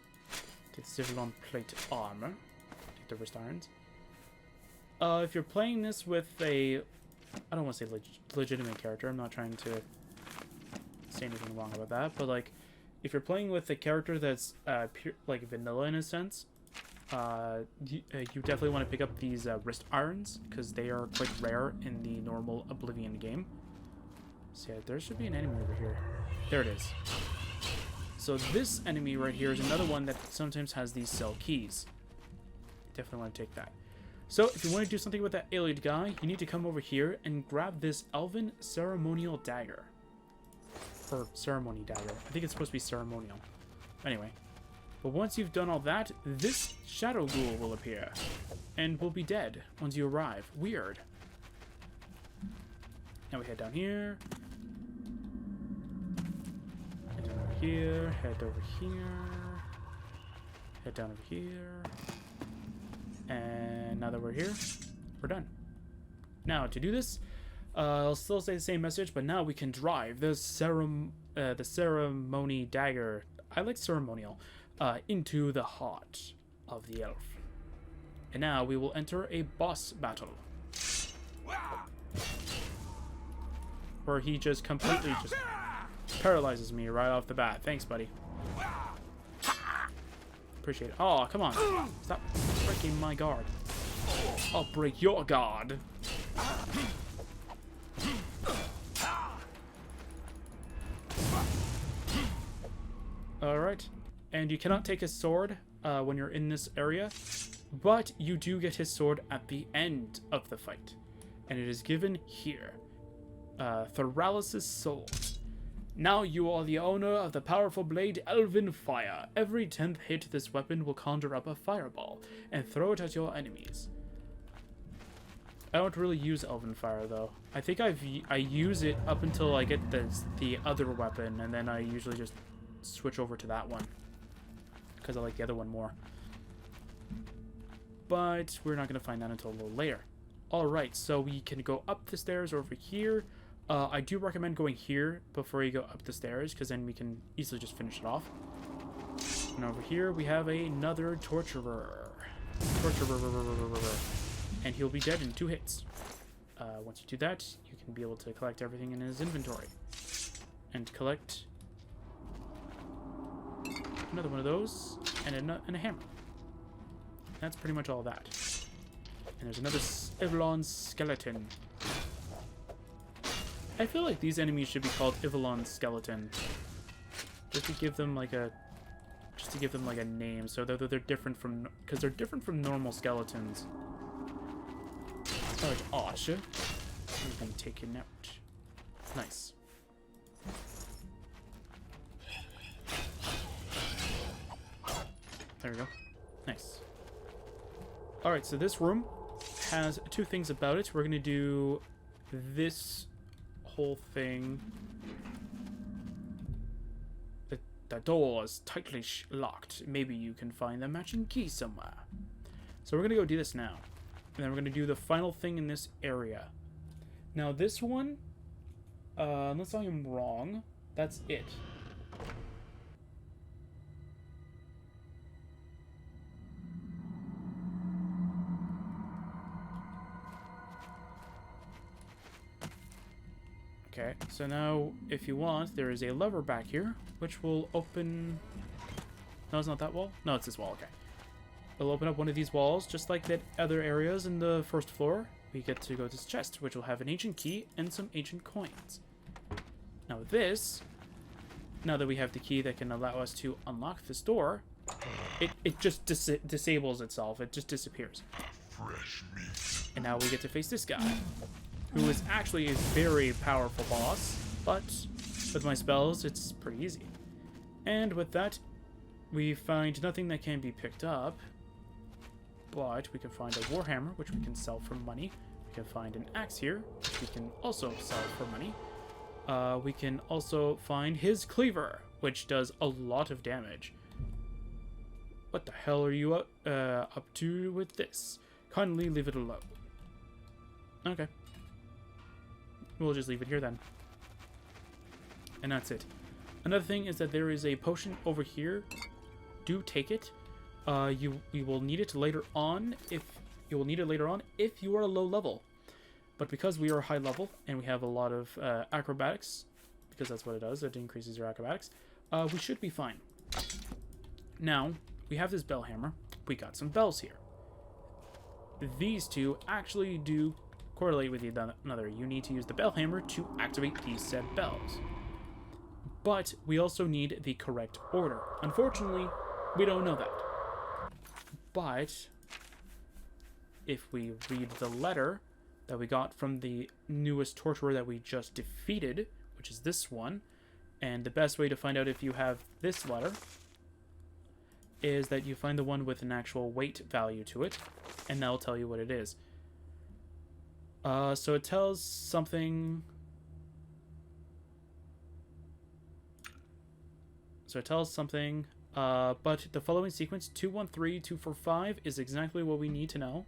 Take the Ivellon plate armor. Take the wrist irons. If you're playing this with a... I don't want to say legitimate character. I'm not trying to say anything wrong about that. But, like, if you're playing with a character that's pure, like vanilla in a sense, you definitely want to pick up these wrist irons, because they are quite rare in the normal Oblivion game. So yeah, there should be an enemy over here. There it is. So this enemy right here is another one that sometimes has these cell keys. Definitely want to take that. So if you want to do something with that alien guy, you need to come over here and grab this elven ceremonial dagger. Or ceremony dagger. I think it's supposed to be ceremonial. Anyway. But once you've done all that, this shadow ghoul will appear. And will be dead once you arrive. Weird. Now we head down here. Head down over here. Head over here. Head down over here. And now that we're here, we're done. Now, to do this, I'll still say the same message, but now we can drive the ceremony dagger, I like ceremonial, into the heart of the elf. And now we will enter a boss battle. Where he just completely just paralyzes me right off the bat. Thanks, buddy. Appreciate it. Oh, come on. Stop breaking my guard. I'll break your guard. Alright. And you cannot take his sword when you're in this area, but you do get his sword at the end of the fight. And it is given here. Thoralis' Soul. Now you are the owner of the powerful blade Elven Fire. Every 10th hit this weapon will conjure up a fireball and throw it at your enemies. I don't really use Elven Fire though. I think I use it up until I get the other weapon, and then I usually just switch over to that one because I like the other one more. But we're not going to find that until a little later. Alright, so we can go up the stairs over here. I do recommend going here before you go up the stairs, because then we can easily just finish it off. And over here we have another torturer. and he'll be dead in 2 hits. Once you do that, you can be able to collect everything in his inventory. And collect another one of those, and a hammer. That's pretty much all that. And there's another Ivellon skeleton. I feel like these enemies should be called Ivellon skeleton. Just to give them like a name, so that they're different from, because they're different from normal skeletons. Like Archer. He's gonna take your note. Nice. There we go. Nice. Alright, so this room has 2 things about it. We're gonna do this whole thing. The door is tightly locked. Maybe you can find the matching key somewhere. So we're gonna go do this now. And then we're gonna do the final thing in this area. Now this one, unless I am wrong, that's it. Okay, so now, if you want, there is a lever back here, which will open... No, it's not that wall? No, it's this wall, okay. It'll open up one of these walls, just like that other areas in the first floor. We get to go to this chest, which will have an ancient key and some ancient coins. Now this, now that we have the key that can allow us to unlock this door, it just disables itself. It just disappears. Fresh meat. And now we get to face this guy, who is actually a very powerful boss, but with my spells, it's pretty easy. And with that, we find nothing that can be picked up, but we can find a warhammer, which we can sell for money. We can find an axe here, which we can also sell for money. We can also find his cleaver, which does a lot of damage. What the hell are you up to with this? Kindly leave it alone. Okay. We'll just leave it here then. And that's it. Another thing is that there is a potion over here. Do take it. You will need it later on if you are a low level. But because we are high level and we have a lot of acrobatics, because that's what it does, it increases your acrobatics, we should be fine. Now, we have this bell hammer. We got some bells here. These two actually do correlate with another. You need to use the bell hammer to activate these said bells. But we also need the correct order. Unfortunately, we don't know that. But if we read the letter that we got from the newest torturer that we just defeated, which is this one, and the best way to find out if you have this letter is that you find the one with an actual weight value to it, and that'll tell you what it is. So it tells something... but the following sequence, 213245, is exactly what we need to know.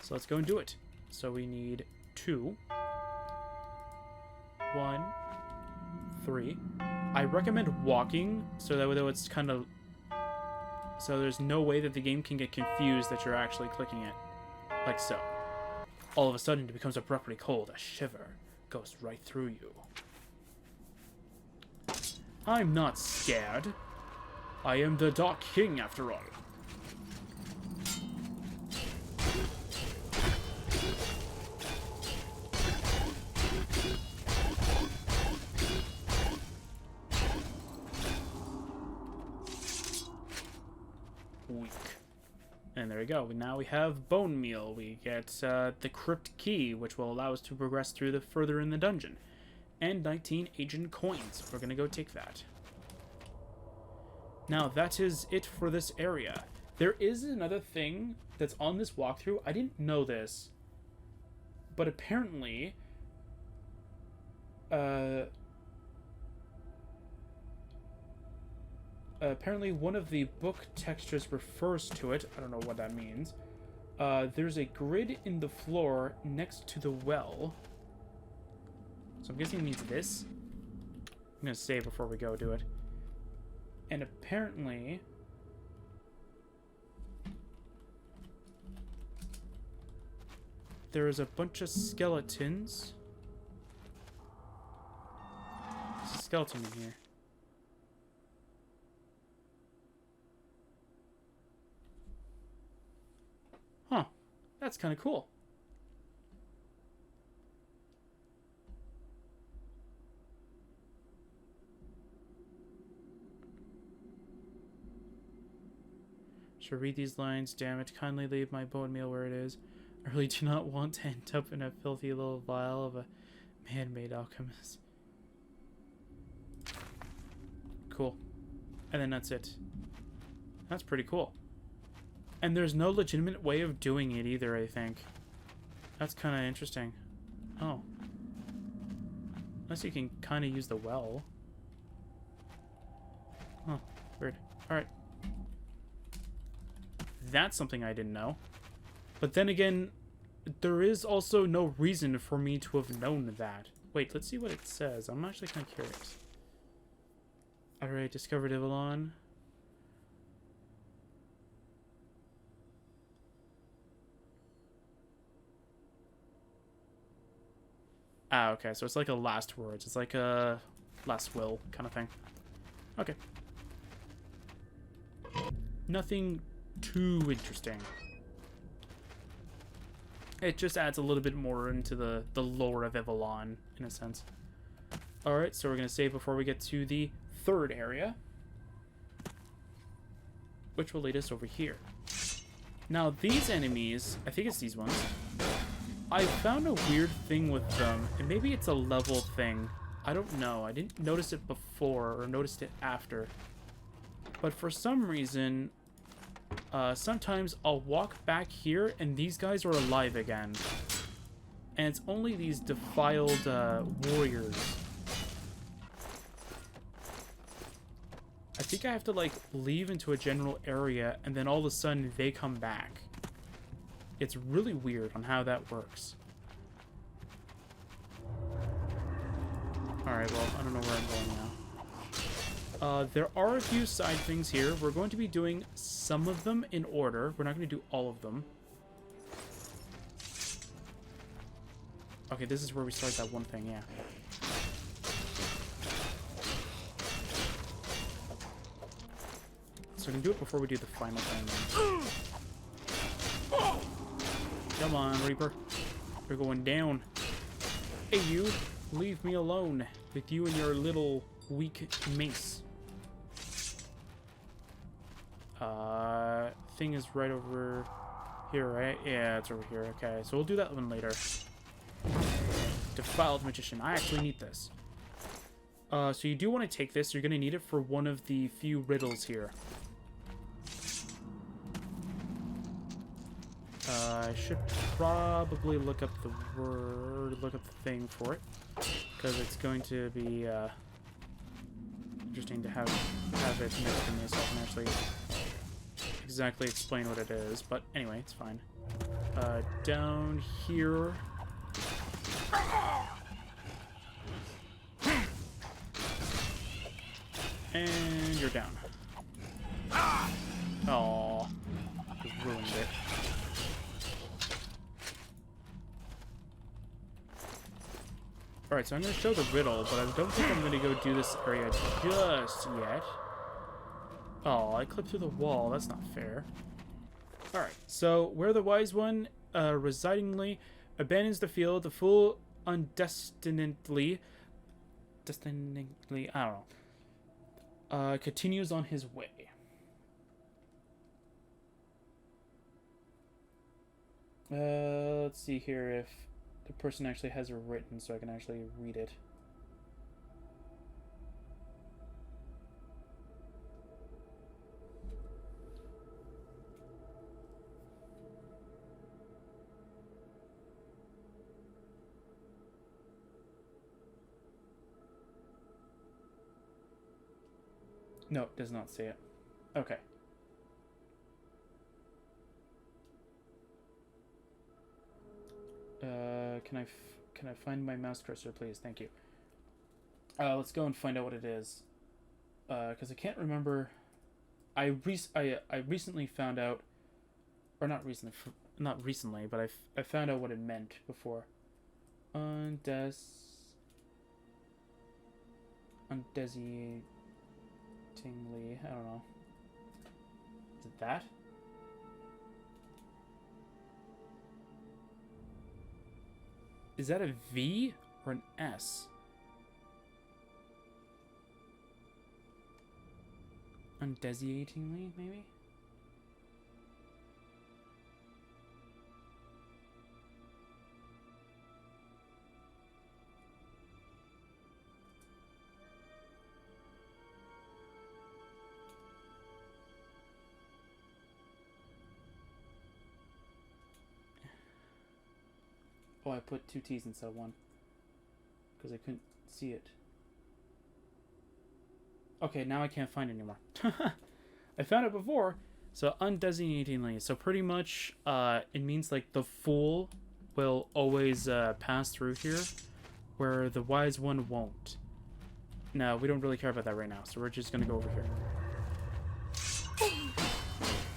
So let's go and do it. So we need 2, 1, 3. I recommend walking, so that way it's kind of... So there's no way that the game can get confused that you're actually clicking it. Like so. All of a sudden it becomes abruptly cold. A shiver goes right through you. I'm not scared. I am the Dark King, after all. Weak. And there we go. Now we have bone meal. We get the crypt key, which will allow us to progress through the further in the dungeon. And 19 agent coins. We're gonna go take that. Now, that is it for this area. There is another thing that's on this walkthrough. I didn't know this, but apparently, one of the book textures refers to it. I don't know what that means. There's a grid in the floor next to the well. So I'm guessing it means this. I'm going to save before we go do it. And apparently... there's a bunch of skeletons. There's a skeleton in here. Huh. That's kind of cool. Should read these lines. Damn it. Kindly leave my bone meal where it is. I really do not want to end up in a filthy little vial of a man-made alchemist. Cool. And then that's it. That's pretty cool. And there's no legitimate way of doing it either, I think. That's kind of interesting. Oh. Unless you can kind of use the well. Huh. Weird. Alright. That's something I didn't know. But then again, there is also no reason for me to have known that. Wait, let's see what it says. I'm actually kind of curious. Alright, discovered Ivellon. Ah, okay, so it's like a last words. It's like a last will kind of thing. Okay. Nothing too interesting. It just adds a little bit more into the lore of Ivellon, in a sense. Alright, so we're going to save before we get to the third area, which will lead us over here. Now, these enemies, I think it's these ones, I found a weird thing with them, and maybe it's a level thing. I don't know. I didn't notice it before, or noticed it after. But for some reason, sometimes I'll walk back here, and these guys are alive again. And it's only these defiled warriors. I think I have to, like, leave into a general area, and then all of a sudden they come back. It's really weird on how that works. Alright, well, I don't know where I'm going now. There are a few side things here. We're going to be doing some of them in order. We're not going to do all of them. Okay, this is where we start that one thing, yeah. So we can do it before we do the final thing. Come on, Reaper. We're going down. Hey, you. Leave me alone with you and your little weak mace. Thing is right over here, right? Yeah, it's over here. Okay, so we'll do that one later. Defiled Magician. I actually need this. So you do want to take this. You're going to need it for one of the few riddles here. I should probably look up the word, look up the thing for it, because it's going to be interesting to have it next to me so I can actually exactly explain what it is. But anyway, it's fine. Down here. And you're down. Aww. Just ruined it. Alright, so I'm going to show the riddle, but I don't think I'm going to go do this area just yet. Oh, I clipped through the wall. That's not fair. Alright, so where the wise one residingly abandons the field, the fool undestinedly, I don't know, continues on his way. Let's see here if the person actually has it written so I can actually read it. No, it does not say it. Okay. Can I find my mouse cursor, please? Thank you. Let's go and find out what it is. Because I can't remember. I recently found out, or not recently, not recently, but I found out what it meant before. Undesiatingly, I don't know. Is it that? Is that a V or an S? Undesiatingly, maybe? Oh, I put 2 T's instead of 1. Because I couldn't see it. Okay, now I can't find it anymore. I found it before. So, undesignatingly. So, pretty much, it means, like, the fool will always pass through here, where the wise one won't. No, we don't really care about that right now, so we're just gonna go over here.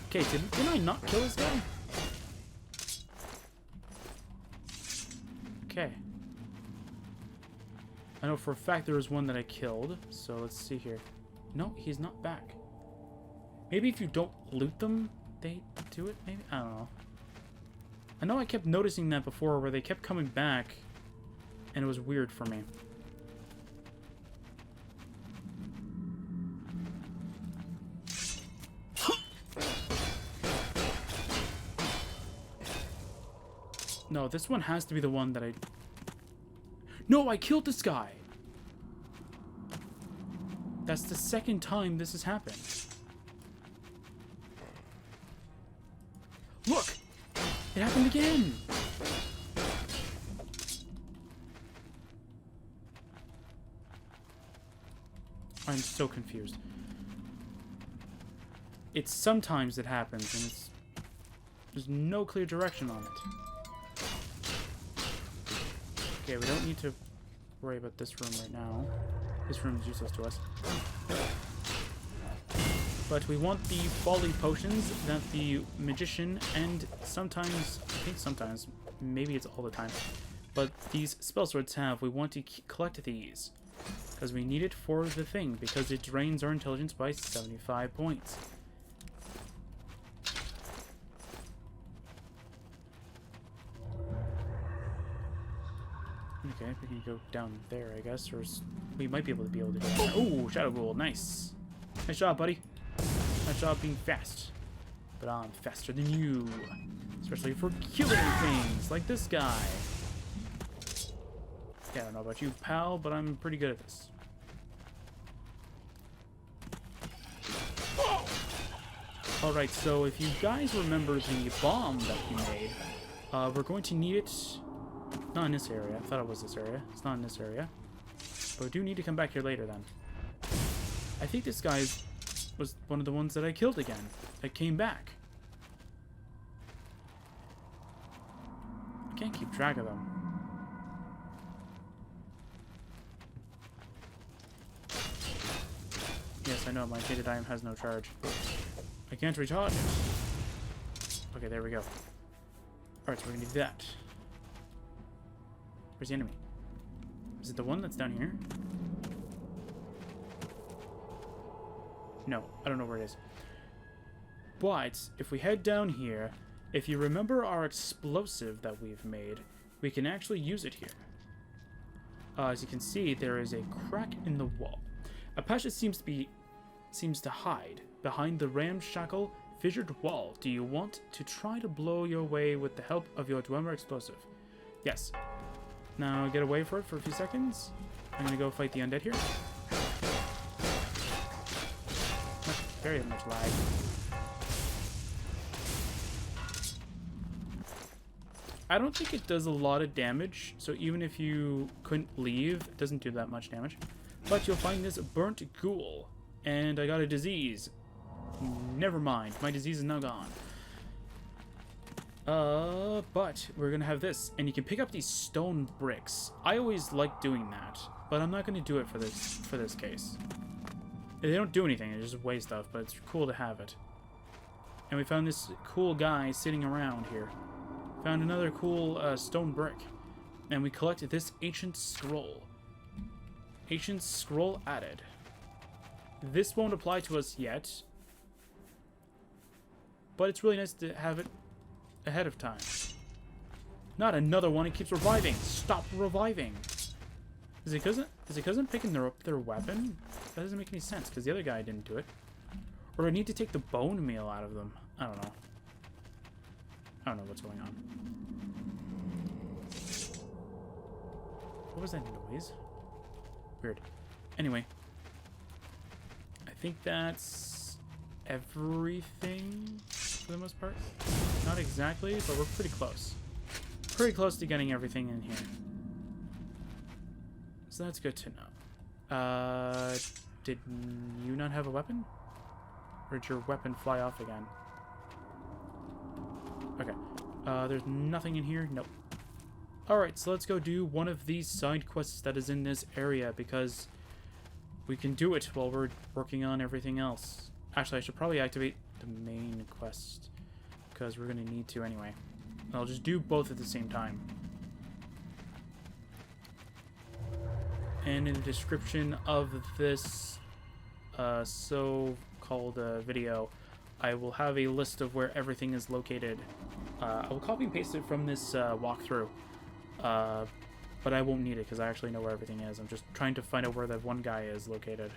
Okay, didn't I not kill this guy? Okay. I know for a fact there was one that I killed, so let's see here. No, he's not back. Maybe if you don't loot them, they do it, maybe? I don't know. I know I kept noticing that before, where they kept coming back, and it was weird for me. No, this one has to be the one that I... No, I killed this guy! That's the second time this has happened. Look! It happened again! I'm so confused. It's sometimes it happens, and there's no clear direction on it. Okay, we don't need to worry about this room right now. This room is useless to us. But we want the folly potions that the magician and sometimes, I think sometimes, maybe it's all the time, but these spell swords have. We want to collect these because we need it for the thing, because it drains our intelligence by 75 points. Okay, we can go down there, I guess, or we might be able to go down there. Oh, Shadow Ghoul, nice. Nice job, buddy. Nice job being fast. But I'm faster than you. Especially for killing things, like this guy. Yeah, I don't know about you, pal, but I'm pretty good at this. Alright, so if you guys remember the bomb that we made, we're going to need it... Not in this area. I thought it was this area. It's not in this area. But we do need to come back here later then. I think this guy was one of the ones that I killed again. That came back. I can't keep track of them. Yes, I know. My jaded item has no charge. I can't recharge it. Okay, there we go. Alright, so we're gonna do that. Where's the enemy? Is it the one that's down here? No, I don't know where it is. But, if we head down here, if you remember our explosive that we've made, we can actually use it here. As you can see, there is a crack in the wall. A passage seems to hide behind the ramshackle, fissured wall. Do you want to try to blow your way with the help of your Dwemer explosive? Yes. Now get away for it for a few seconds. I'm gonna go fight the undead here. Not very much lag. I don't think it does a lot of damage, so even if you couldn't leave, it doesn't do that much damage. But you'll find this burnt ghoul. And I got a disease. Never mind, my disease is now gone. But we're gonna have this, and you can pick up these stone bricks. I always like doing that, but I'm not gonna do it for this case. They don't do anything; they just weigh stuff, but it's cool to have it. And we found this cool guy sitting around here. Found another cool stone brick. And we collected this ancient scroll. Ancient scroll added. This won't apply to us yet. But it's really nice to have it ahead of time. Not another one, it keeps reviving. Stop reviving. Is it because I'm picking up their weapon? That doesn't make any sense, because the other guy didn't do it. Or I need to take the bone meal out of them. I don't know. I don't know what's going on. What was that noise? Weird. Anyway. I think that's everything for the most part. Not exactly, but we're pretty close. Pretty close to getting everything in here. So that's good to know. Did you not have a weapon? Or did your weapon fly off again? Okay. There's nothing in here? Nope. Alright, so let's go do one of these side quests that is in this area, because we can do it while we're working on everything else. Actually, I should probably activate the main quest, because we're going to need to anyway. I'll just do both at the same time. And in the description of this so-called video, I will have a list of where everything is located. I will copy and paste it from this walkthrough, but I won't need it because I actually know where everything is. I'm just trying to find out where that one guy is located.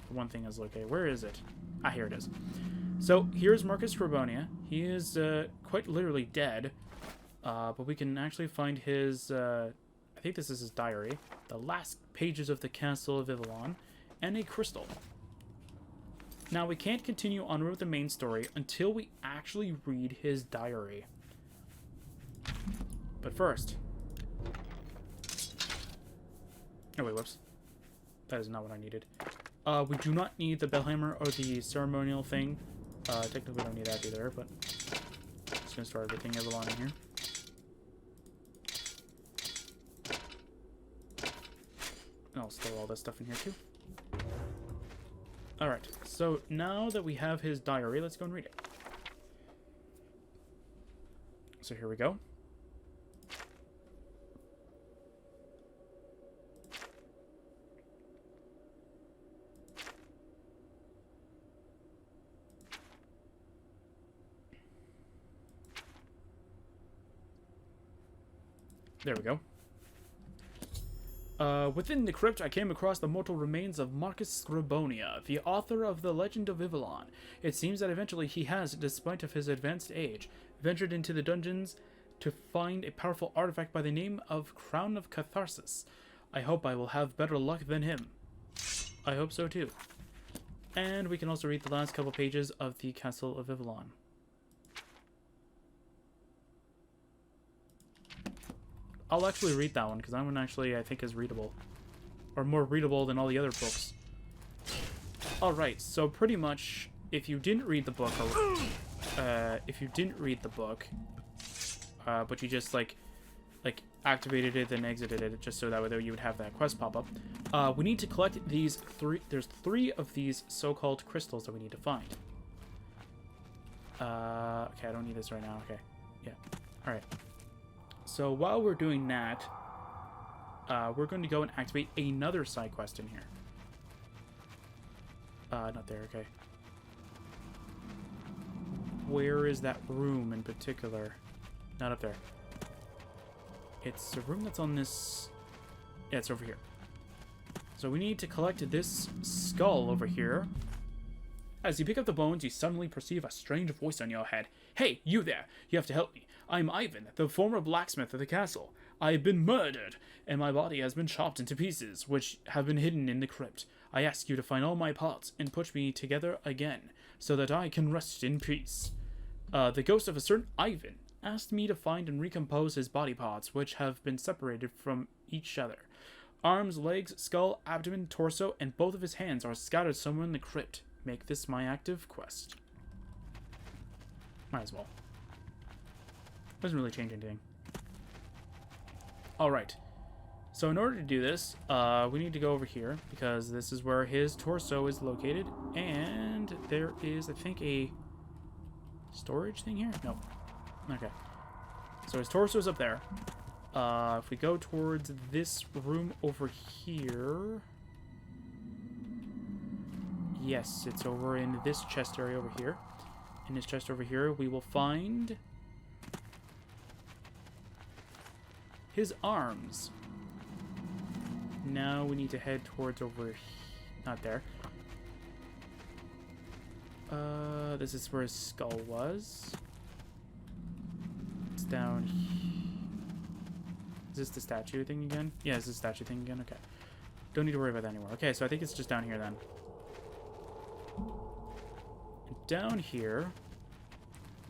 The one thing is located. Where is it? Ah, here it is. So here's Marcus Scribonia. He is quite literally dead, but we can actually find his, I think this is his diary, the last pages of the Castle of Ivellon, and a crystal. Now we can't continue onward with the main story until we actually read his diary. But first... Oh wait, whoops. That is not what I needed. We do not need the bellhammer or the ceremonial thing. Technically we don't need that either, but... I'm just gonna store everything Ivellon in here. And I'll store all this stuff in here too. Alright, so now that we have his diary, let's go and read it. So here we go. There we go. Within the crypt, I came across the mortal remains of Marcus Scribonia, the author of the Legend of Ivellon. It seems that eventually he has, despite of his advanced age, ventured into the dungeons to find a powerful artifact by the name of Crown of Catharsis. I hope I will have better luck than him. I hope so too. And we can also read the last couple pages of the Castle of Ivellon. I'll actually read that one, because that one actually, I think, is readable. Or more readable than all the other books. Alright, so pretty much, if you didn't read the book, but you just, like activated it and exited it, just so that way you would have that quest pop up, we need to collect these there's 3 of these so-called crystals that we need to find. Okay, I don't need this right now, okay. Yeah, alright. So while we're doing that, we're going to go and activate another side quest in here. Not there, okay. Where is that room in particular? Not up there. It's a room that's on this... Yeah, it's over here. So we need to collect this skull over here. As you pick up the bones, you suddenly perceive a strange voice on your head. Hey, you there! You have to help me. I'm Ivan, the former blacksmith of the castle. I have been murdered, and my body has been chopped into pieces, which have been hidden in the crypt. I ask you to find all my parts and put me together again, so that I can rest in peace. The ghost of a certain Ivan asked me to find and recompose his body parts, which have been separated from each other. Arms, legs, skull, abdomen, torso, and both of his hands are scattered somewhere in the crypt. Make this my active quest. Might as well. Doesn't really change anything. Alright. So in order to do this, we need to go over here, because this is where his torso is located, and there is, I think, a storage thing here? No. Okay. So his torso's up there. If we go towards this room over here... Yes, it's over in this chest area over here. In this chest over here, we will find... his arms. Now we need to head towards over... Not there. This is where his skull was. It's down here. Is this the statue thing again? Yeah, is this the statue thing again? Okay. Don't need to worry about that anymore. Okay, so I think it's just down here then. And down here,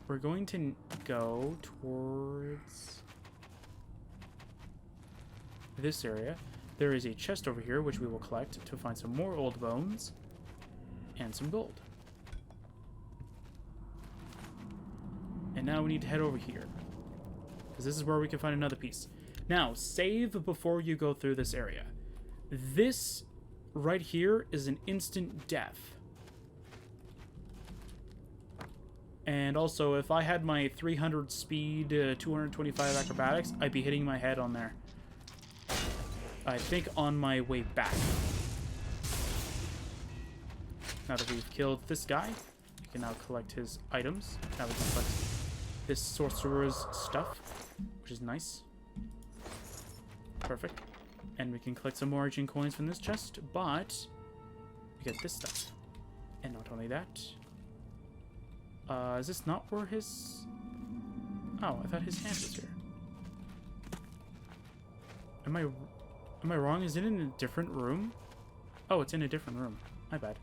we're going to go towards this area. There is a chest over here, which we will collect to find some more old bones and some gold. And now we need to head over here, because this is where we can find another piece. Now, save before you go through this area. This right here is an instant death. And also, if I had my 300 speed, 225 acrobatics, I'd be hitting my head on there. I think on my way back. Now that we've killed this guy, we can now collect his items. Now we can collect this sorcerer's stuff, which is nice. Perfect. And we can collect some more ancient coins from this chest, but we get this stuff. And not only that, is this not where his... Oh, I thought his hand was here. Am I wrong? Is it in a different room? Oh, it's in a different room. My bad.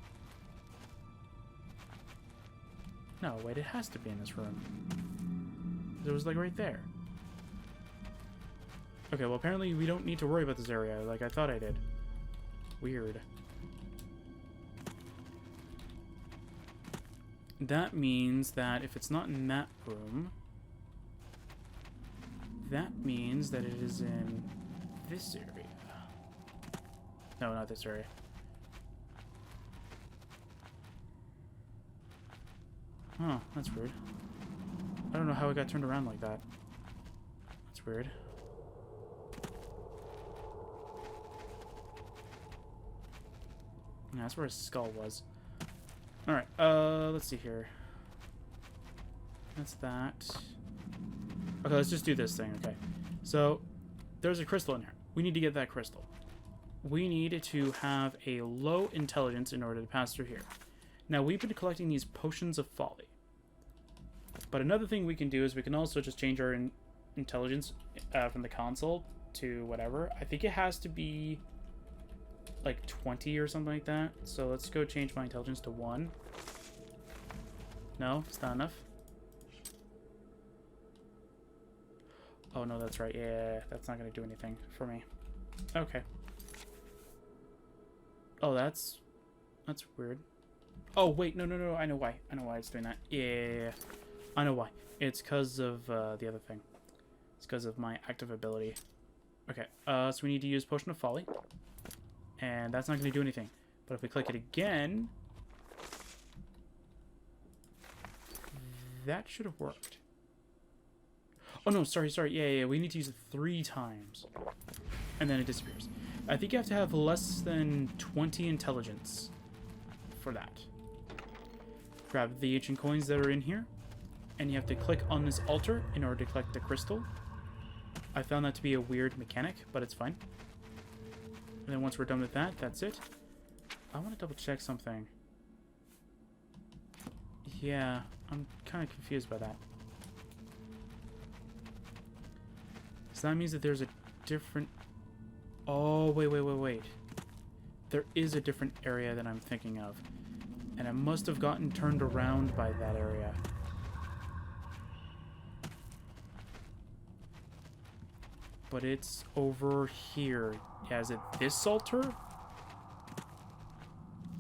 No, wait, it has to be in this room. It was like right there. Okay, well apparently we don't need to worry about this area like I thought I did. Weird. That means that if it's not in that room, that means that it is in this area. No, not this area. Oh, that's weird. I don't know how it got turned around like that. That's weird. Yeah, that's where his skull was. Alright, let's see here. That's that. Okay, let's just do this thing, okay. So, there's a crystal in here. We need to get that crystal. We need to have a low intelligence in order to pass through here. Now, we've been collecting these potions of folly. But another thing we can do is we can also just change our intelligence from the console to whatever. I think it has to be like 20 or something like that. So let's go change my intelligence to 1. No, it's not enough. Oh, no, that's right. Yeah, that's not going to do anything for me. Okay. Oh, that's weird. Oh, wait, no. I know why. I know why it's doing that. Yeah. I know why. It's because of the other thing. It's because of my active ability. Okay, so we need to use Potion of Folly. And that's not going to do anything. But if we click it again... That should have worked. Oh, no, sorry. Yeah. We need to use it 3 times. And then it disappears. I think you have to have less than 20 intelligence for that. Grab the ancient coins that are in here. And you have to click on this altar in order to collect the crystal. I found that to be a weird mechanic, but it's fine. And then once we're done with that, that's it. I want to double check something. Yeah, I'm kind of confused by that. So that means that there's a different... Oh, wait. There is a different area that I'm thinking of. And I must have gotten turned around by that area. But it's over here. Yeah, is it this altar?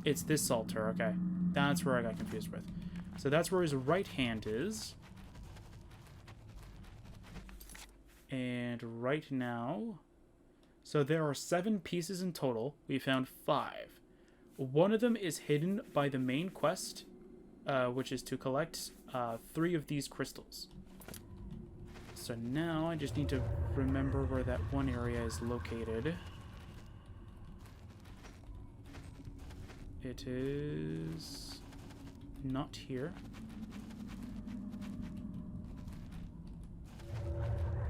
It's this altar, okay. That's where I got confused with. So that's where his right hand is. And right now... So there are 7 pieces in total. We found 5. One of them is hidden by the main quest which is to collect 3 of these crystals. So now I just need to remember where that one area is located. It is not here.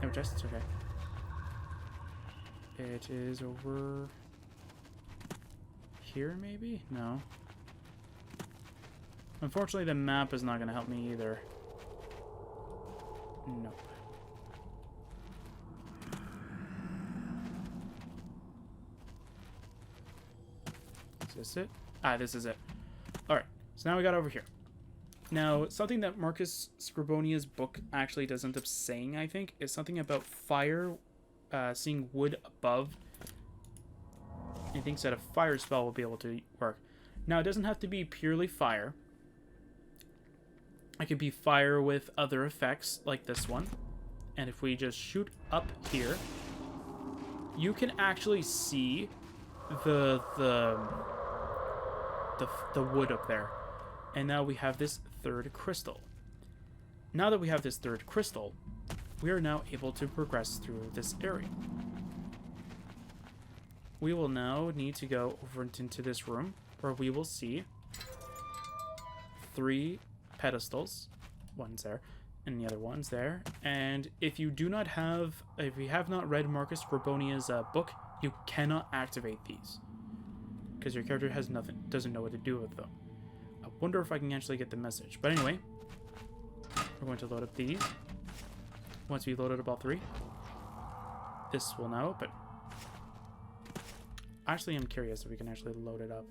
No, just it's okay. It is over here, maybe? No. Unfortunately, the map is not going to help me either. Nope. Is this it? Ah, this is it. Alright, so now we got over here. Now, something that Marcus Scribonia's book actually does end up saying, I think, is something about fire, seeing wood above. He thinks that a fire spell will be able to work. Now, it doesn't have to be purely fire. It could be fire with other effects, like this one. And if we just shoot up here, you can actually see the wood up there. And now we have this 3rd crystal. Now that we have this 3rd crystal, we are now able to progress through this area. We will now need to go over into this room where we will see 3 pedestals. One's there, and the other one's there. And if you have not read Marcus Scribonia's book, you cannot activate these because your character doesn't know what to do with them. I wonder if I can actually get the message. But anyway, we're going to load up these. Once we loaded up all 3, this will now open. Actually, I'm curious if we can actually load it up.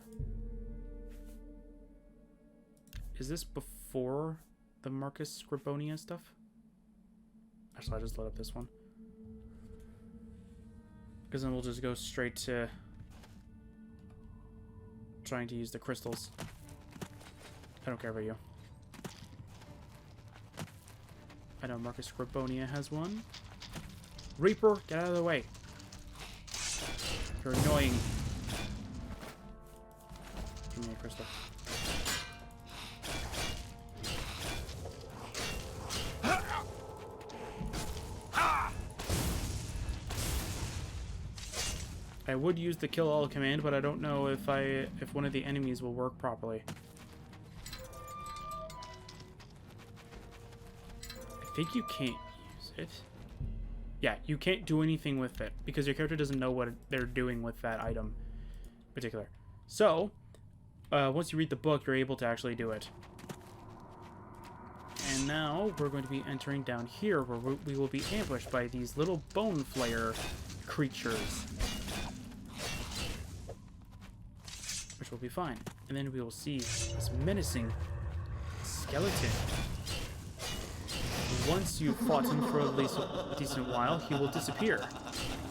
Is this before the Marcus Scribonia stuff? Actually, I'll just load up this one. Because then we'll just go straight to trying to use the crystals. I don't care about you. I know Marcus Scribonia has one. Reaper, get out of the way. You're annoying. Give me a crystal. I would use the kill all command, but I don't know if one of the enemies will work properly. I think you can't use it. Yeah, you can't do anything with it because your character doesn't know what they're doing with that item in particular. So, once you read the book, you're able to actually do it. And now we're going to be entering down here where we will be ambushed by these little bone flayer creatures. Which will be fine. And then we will see this menacing skeleton. Once you've fought him for at least a decent while, he will disappear.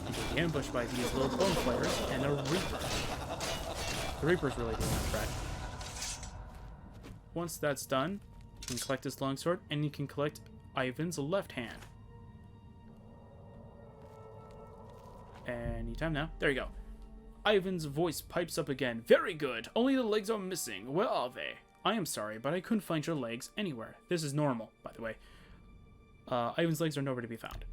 You'll be ambushed by these little bone flayers and a Reaper. The Reaper's really doing that threat. Once that's done, you can collect this longsword, and you can collect Ivan's left hand. Anytime now. There you go. Ivan's voice pipes up again. Very good. Only the legs are missing. Where are they? I am sorry, but I couldn't find your legs anywhere. This is normal, by the way. Ivan's legs are nowhere to be found.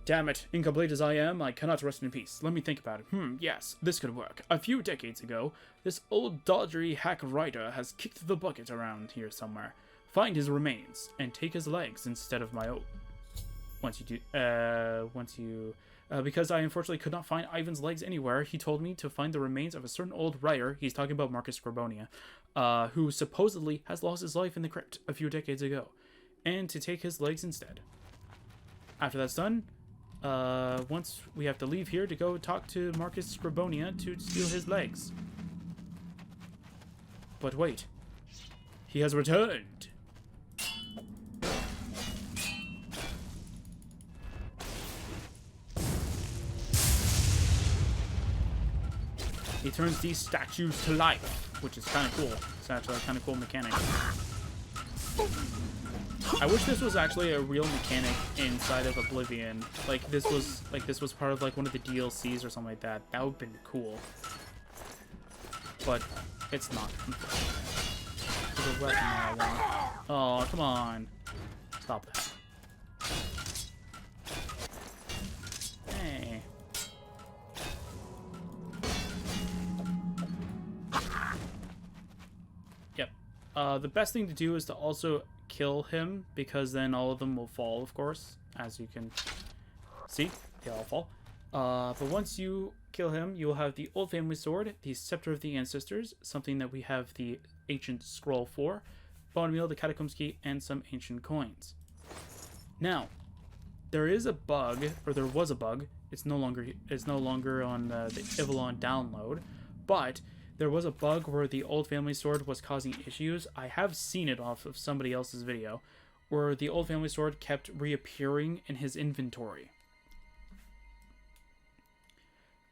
Damn it. Incomplete as I am, I cannot rest in peace. Let me think about it. Yes, this could work. A few decades ago, this old dodgy hack writer has kicked the bucket around here somewhere. Find his remains, and take his legs instead of my own. Because I unfortunately could not find Ivan's legs anywhere, he told me to find the remains of a certain old writer, he's talking about Marcus Scribonia, who supposedly has lost his life in the crypt a few decades ago, and to take his legs instead. After that's done, once we have to leave here to go talk to Marcus Scribonia to steal his legs. But wait, he has returned. He turns these statues to life, which is kind of cool. It's actually a kind of cool mechanic. I wish this was actually a real mechanic inside of Oblivion. Like this was part of like one of the DLCs or something like that. That would have been cool. But it's not. There's a weapon there, I want. Oh, come on. Stop that. Hey. Yep. The best thing to do is to also kill him, because then all of them will fall, of course. As you can see, they all fall. But once you kill him, you will have the Old Family Sword, the Scepter of the Ancestors, something that we have the Ancient Scroll for, Bone Meal, the Catacombs Key, and some ancient coins. Now, there is a bug, or there was a bug. It's no longer on the Ivellon download, but there was a bug where the Old Family Sword was causing issues. I have seen it off of somebody else's video, where the Old Family Sword kept reappearing in his inventory.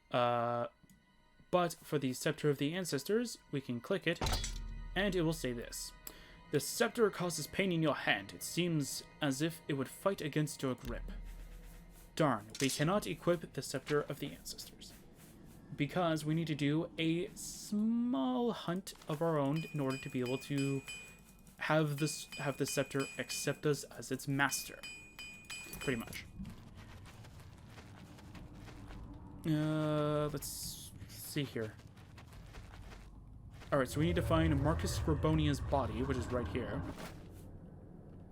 But for the Scepter of the Ancestors, we can click it, and it will say this. The scepter causes pain in your hand. It seems as if it would fight against your grip. Darn, we cannot equip the Scepter of the Ancestors, because we need to do a small hunt of our own in order to be able to have the scepter accept us as its master. Pretty much. Let's see here. Alright, so we need to find Marcus Scribonia's body, which is right here.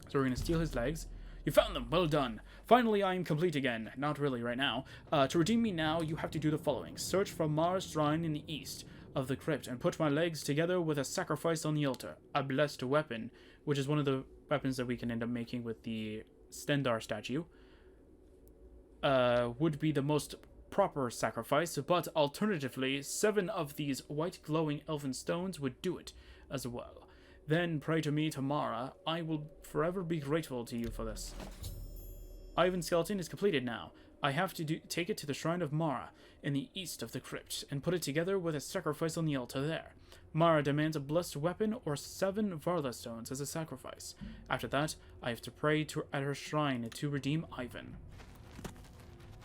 So we're going to steal his legs. You found them! Well done! Finally, I am complete again. Not really right now. To redeem me now, you have to do the following. Search for Mara's shrine in the east of the crypt, and put my legs together with a sacrifice on the altar. A blessed weapon, which is one of the weapons that we can end up making with the Xilestar statue, would be the most proper sacrifice, but alternatively, 7 of these white glowing elven stones would do it as well. Then pray to me to Mara. I will forever be grateful to you for this. Ivan's skeleton is completed now. I have to take it to the shrine of Mara in the east of the crypt and put it together with a sacrifice on the altar there. Mara demands a blessed weapon or 7 Varla stones as a sacrifice. After that, I have to pray at her shrine to redeem Ivan.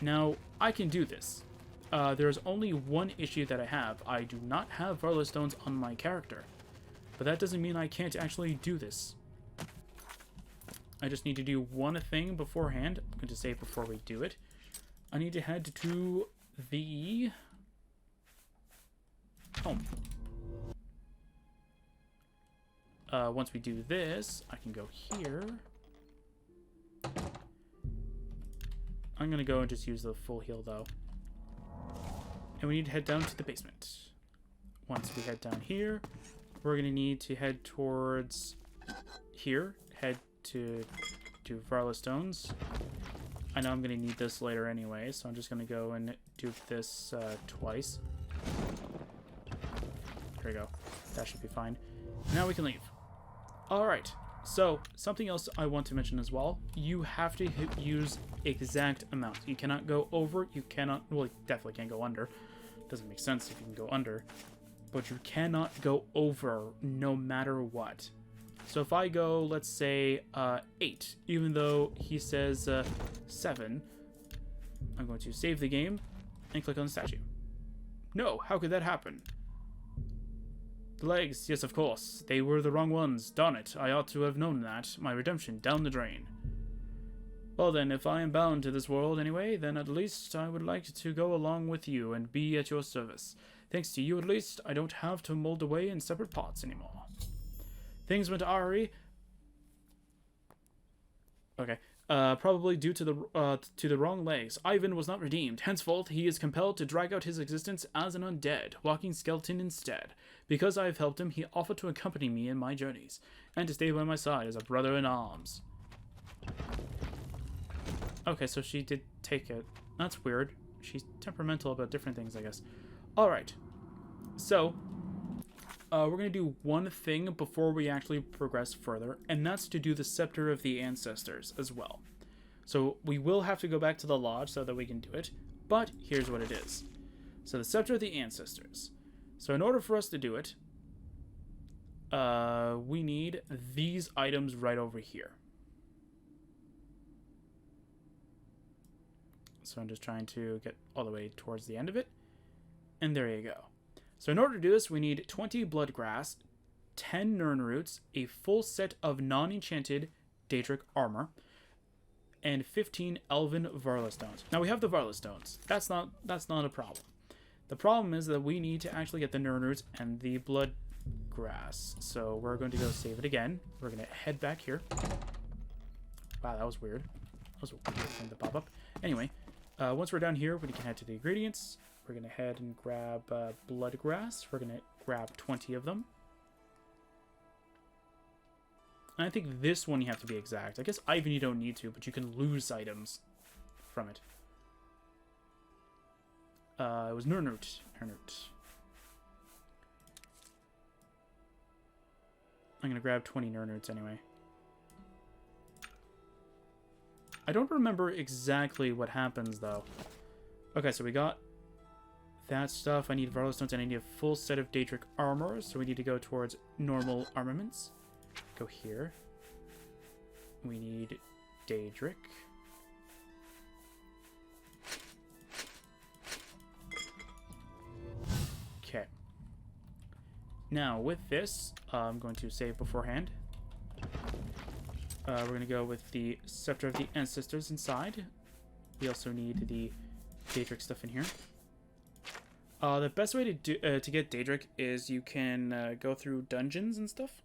Now, I can do this. There's only one issue that I have. I do not have Varla stones on my character. But that doesn't mean I can't actually do this. I just need to do one thing beforehand. I'm going to save before we do it. I need to head to the home. Once we do this, I can go here. I'm going to go and just use the full heal, though. And we need to head down to the basement. Once we head down here, we're going to need to head towards here. Head to Varla stones. I know I'm going to need this later anyway, so I'm just going to go and do this twice. There we go. That should be fine. Now we can leave. Alright, so something else I want to mention as well. You have to use exact amount. You cannot go over, you cannot, well, you definitely can't go under. Doesn't make sense if you can go under. But you cannot go over no matter what. So if I go, let's say, 8, even though he says 7, I'm going to save the game and click on the statue. No, how could that happen? The legs, yes, of course. They were the wrong ones. Darn it, I ought to have known that. My redemption down the drain. Well then, if I am bound to this world anyway, then at least I would like to go along with you and be at your service. Thanks to you, at least, I don't have to mold away in separate pots anymore. Things went awry. Okay. Probably due to the wrong legs. Ivan was not redeemed. Henceforth, he is compelled to drag out his existence as an undead, walking skeleton instead. Because I have helped him, he offered to accompany me in my journeys, and to stay by my side as a brother in arms. Okay, so she did take it. That's weird. She's temperamental about different things, I guess. Alright. So, we're going to do one thing before we actually progress further, and that's to do the Scepter of the Ancestors as well. So we will have to go back to the lodge so that we can do it, but here's what it is. So the Scepter of the Ancestors. So in order for us to do it, we need these items right over here. So I'm just trying to get all the way towards the end of it, and there you go. So in order to do this, we need 20 blood grass, 10 Nern Roots, a full set of non-enchanted Daedric armor, and 15 Elven Varla Stones. Now we have the Varla Stones. That's not a problem. The problem is that we need to actually get the Nern Roots and the Blood Grass. So we're going to go save it again. We're going to head back here. Wow, that was weird. That was a weird thing to pop up. Anyway, once we're down here, we can head to the ingredients. We're going to head and grab Blood Grass. We're going to grab 20 of them. And I think this one you have to be exact. I guess Ivern you don't need to, but you can lose items from it. It was Nernert. I'm going to grab 20 Nernerts anyway. I don't remember exactly what happens, though. Okay, so we got that stuff. I need Varla Stones, and I need a full set of Daedric armor, so we need to go towards normal armaments. Go here. We need Daedric. Okay. Now, with this, I'm going to save beforehand. We're going to go with the Scepter of the Ancestors inside. We also need the Daedric stuff in here. The best way to get Daedric is you can go through dungeons and stuff.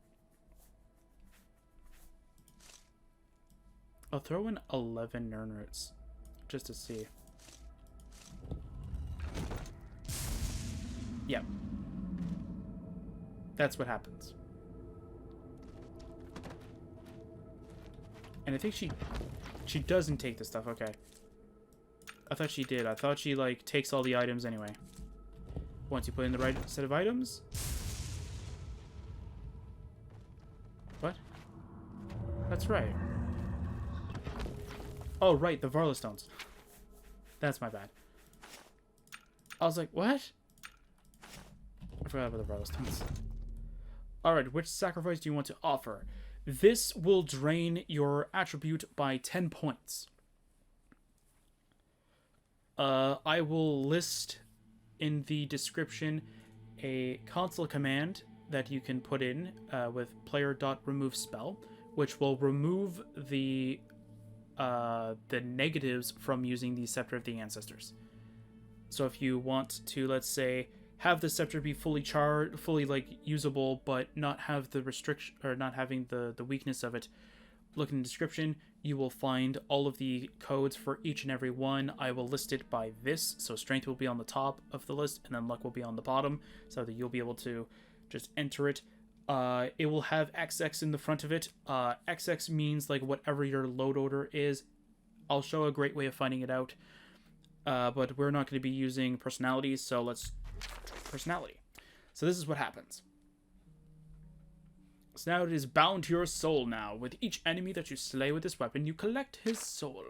I'll throw in 11 Nernerts just to see. Yeah. That's what happens. And I think she doesn't take this stuff. Okay. I thought she did. I thought she, like, takes all the items anyway. Once you put in the right set of items. What? That's right. Oh, right. The Varla Stones. That's my bad. I was like, what? I forgot about the Varla Stones. Alright, which sacrifice do you want to offer? This will drain your attribute by 10 points. I will list in the description a console command that you can put in with player.remove spell, which will remove the negatives from using the Scepter of the Ancestors. So if you want to, let's say, have the scepter be fully like usable, but not have the restriction or not having the weakness of it, look in the description. You will find all of the codes for each and every one. I will list it by this, so strength will be on the top of the list, and then luck will be on the bottom, so that you'll be able to just enter it. It will have XX in the front of it. XX means like whatever your load order is. I'll show a great way of finding it out, but we're not going to be using personalities, so let's personality. So this is what happens. So now it is bound to your soul now. With each enemy that you slay with this weapon, you collect his soul.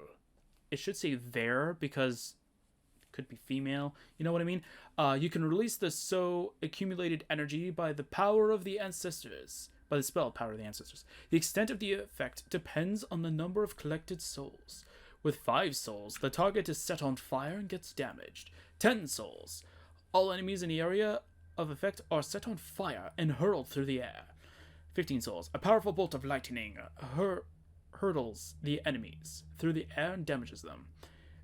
It should say there because it could be female. You know what I mean? You can release the accumulated energy by the power of the ancestors. By the spell Power of the Ancestors. The extent of the effect depends on the number of collected souls. With 5 souls, the target is set on fire and gets damaged. 10 souls. All enemies in the area of effect are set on fire and hurled through the air. 15 souls. A powerful bolt of lightning hurtles the enemies through the air and damages them.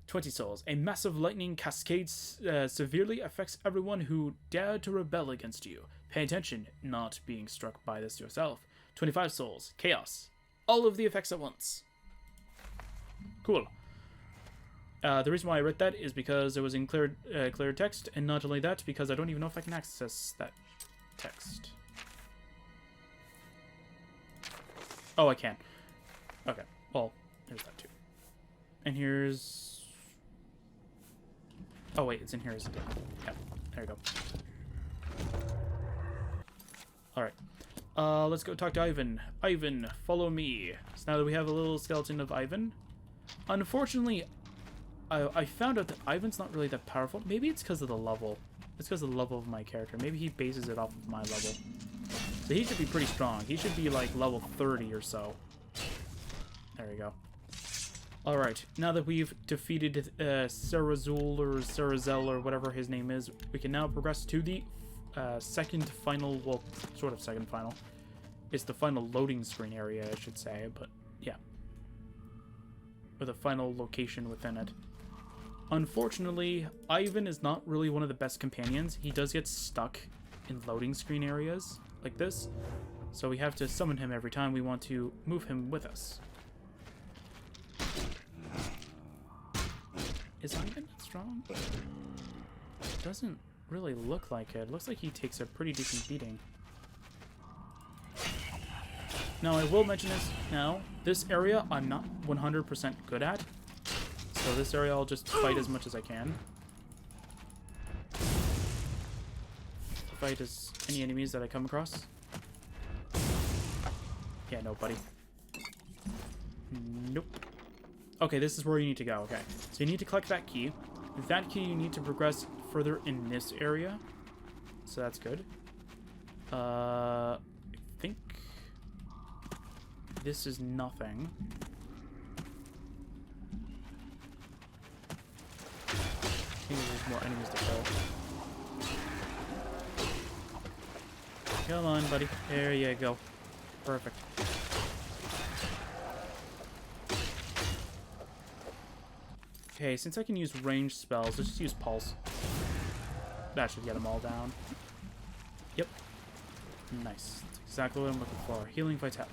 20 souls. A massive lightning cascade severely affects everyone who dared to rebel against you. Pay attention, not being struck by this yourself. 25 souls. Chaos. All of the effects at once. Cool. The reason why I wrote that is because it was in clear text, and not only that, because I don't even know if I can access that text. Oh, I can. Okay, well, there's that too. And here's... Oh, wait, it's in here, isn't it? Yeah, there you go. Alright. Let's go talk to Ivan. Ivan, follow me. So now that we have a little skeleton of Ivan. Unfortunately, I found out that Ivan's not really that powerful. Maybe it's because of the level. It's because of the level of my character. Maybe he bases it off of my level. So he should be pretty strong. He should be like level 30 or so. There we go. Alright, now that we've defeated Sarazul or Sarazel or whatever his name is, we can now progress to the second final, well, sort of second final, It's the final loading screen area, I should say, but yeah. Or the final location within it. Unfortunately, Ivan is not really one of the best companions. He does get stuck in loading screen areas like this, so we have to summon him every time we want to move him with us. Is Ivan strong? Doesn't really look like it. Looks like he takes a pretty decent beating. Now, I will mention this now. This area I'm not 100% good at. So this area I'll just fight as much as I can. Fight as any enemies that I come across. Yeah, no, buddy. Nope. Okay, this is where you need to go. Okay, so you need to collect that key. With that key, you need to progress further in this area. So that's good. I think this is nothing. I think there's more enemies to kill. Come on, buddy. There you go. Perfect. Okay, since I can use ranged spells, let's just use Pulse. That should get them all down. Yep. Nice. That's exactly what I'm looking for. Healing Vitality.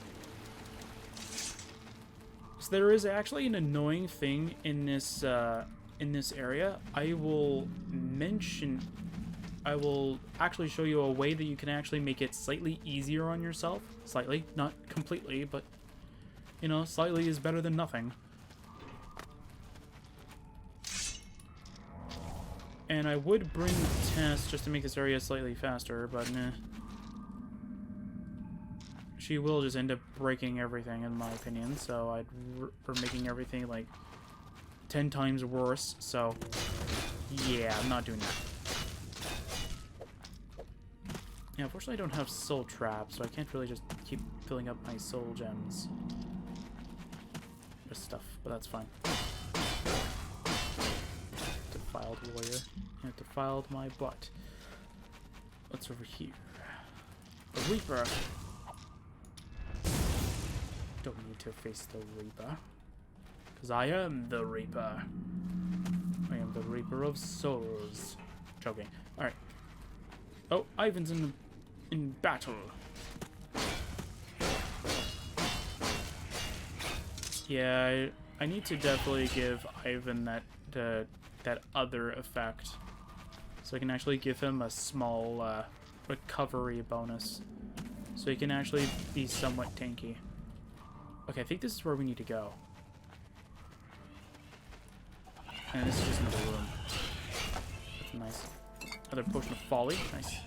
So there is actually an annoying thing in this area. I will actually show you a way that you can actually make it slightly easier on yourself. Slightly, not completely, but, you know, slightly is better than nothing. And I would bring Tess just to make this area slightly faster, but nah. She will just end up breaking everything, in my opinion, so or making everything, like, 10 times worse, so yeah, I'm not doing that. Yeah, unfortunately I don't have soul traps, so I can't really just keep filling up my soul gems. There's stuff, but that's fine. Defiled warrior. Yeah, defiled my butt. What's over here? A Reaper. Don't need to face the Reaper. Because I am the Reaper. I am the Reaper of Souls. Joking. Alright. Oh, Ivan's in battle. Yeah, I need to definitely give Ivan that other effect. So I can actually give him a small recovery bonus. So he can actually be somewhat tanky. Okay, I think this is where we need to go. And this is just another room. That's nice. Another potion of folly. Nice.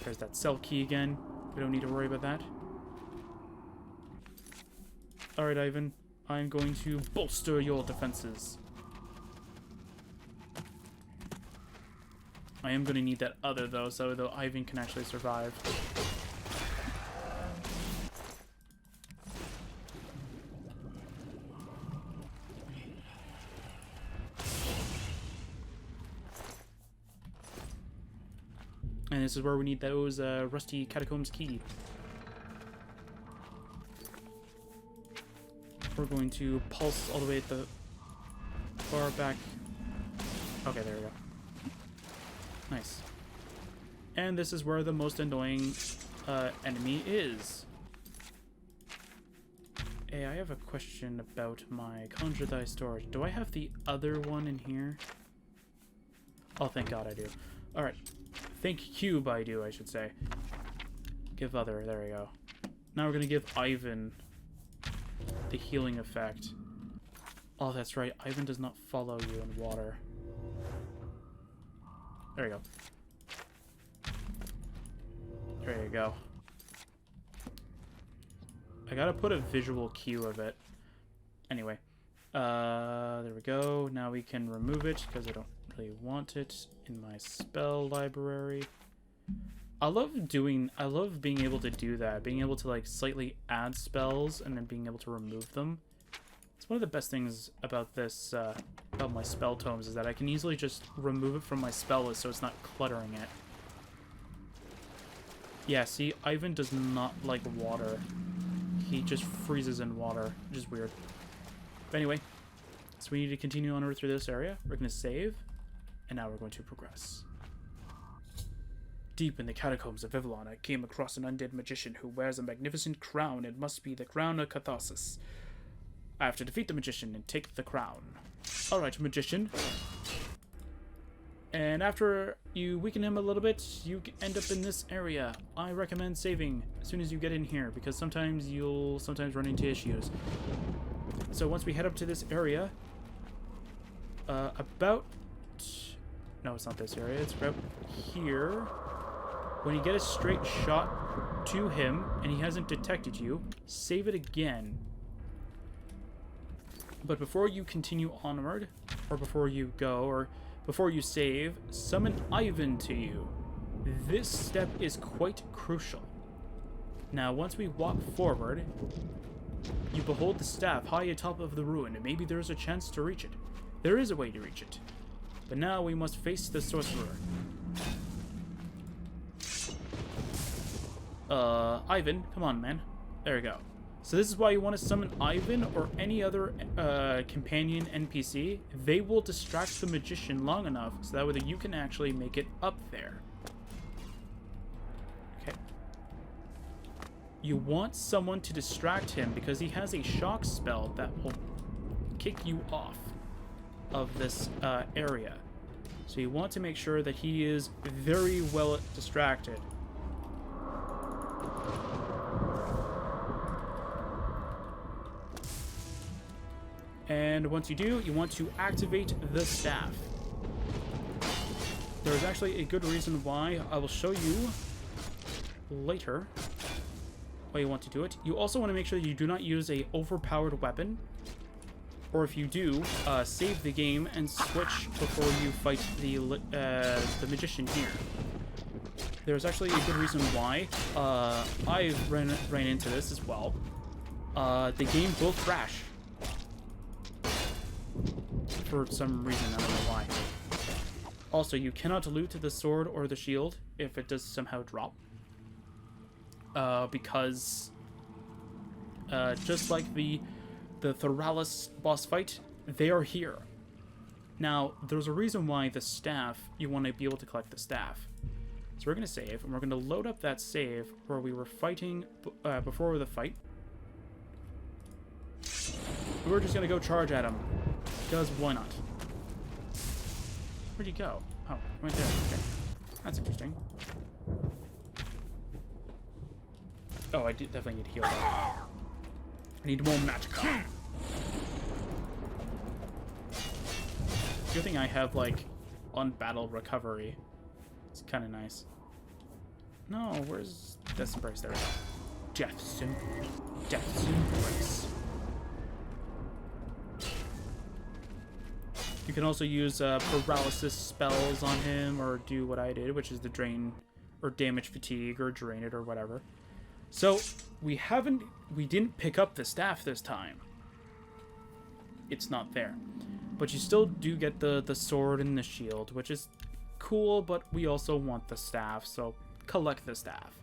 There's that cell key again. We don't need to worry about that. Alright, Ivan. I'm going to bolster your defenses. I am going to need that other, though, so that Ivan can actually survive. And this is where we need those rusty catacombs key. We're going to pulse all the way at the far back. Okay, there we go. Nice. And this is where the most annoying enemy is. Hey, I have a question about my Conjure Thy storage. Do I have the other one in here? Oh, thank God I do. Alright. Thank Cube I do, I should say. Give other. There we go. Now we're going to give Ivan the healing effect. Oh, that's right. Ivan does not follow you in water. There you go. There you go. I gotta put a visual cue of it. Anyway. There we go. Now we can remove it because I don't really want it in my spell library. I love being able to do that. Being able to, like, slightly add spells and then being able to remove them. It's one of the best things about this, about my spell tomes, is that I can easily just remove it from my spell list so it's not cluttering it. Yeah, see, Ivan does not like water. He just freezes in water, which is weird. But anyway, so we need to continue on through this area. We're going to save, and now we're going to progress. Deep in the catacombs of Ivellon, I came across an undead magician who wears a magnificent crown. It must be the crown of catharsis. I have to defeat the magician and take the crown. Alright, magician. And after you weaken him a little bit, you end up in this area. I recommend saving as soon as you get in here, because sometimes you'll run into issues. So once we head up to this area, about... No, it's not this area. It's about here. When you get a straight shot to him and he hasn't detected you, save it again. But before you continue onward, or before you go, or before you save, summon Ivan to you. This step is quite crucial. Now, once we walk forward, you behold the staff high atop of the ruin, and maybe there is a chance to reach it. There is a way to reach it. But now we must face the sorcerer. Ivan, come on, man. There we go. So this is why you want to summon Ivan or any other companion NPC. They will distract the magician long enough so that way that you can actually make it up there. Okay. You want someone to distract him because he has a shock spell that will kick you off of this area. So you want to make sure that he is very well distracted. And once you do, you want to activate the staff. There's actually a good reason why. I will show you later why you want to do it. You also want to make sure that you do not use a overpowered weapon. Or if you do, save the game and switch before you fight the magician here. There's actually a good reason why. I ran into this as well. The game will crash. For some reason, I don't know why. Also, you cannot loot the sword or the shield if it does somehow drop. Because just like the Thoralis boss fight, they are here. Now, there's a reason why the staff, you want to be able to collect the staff. So we're going to save, and we're going to load up that save where we were fighting before the fight. We're just going to go charge at him. Because why not? Where'd you go? Oh, right there. Okay. That's interesting. Oh, I definitely need to heal that. I need more magicka. Good thing I have, like, on battle recovery. It's kind of nice. No, where's Death's Embrace? There we go. Death's Embrace. You can also use paralysis spells on him, or do what I did, which is the drain, or damage fatigue, or drain it, or whatever. So, we didn't pick up the staff this time. It's not there. But you still do get the sword and the shield, which is cool, but we also want the staff, so collect the staff.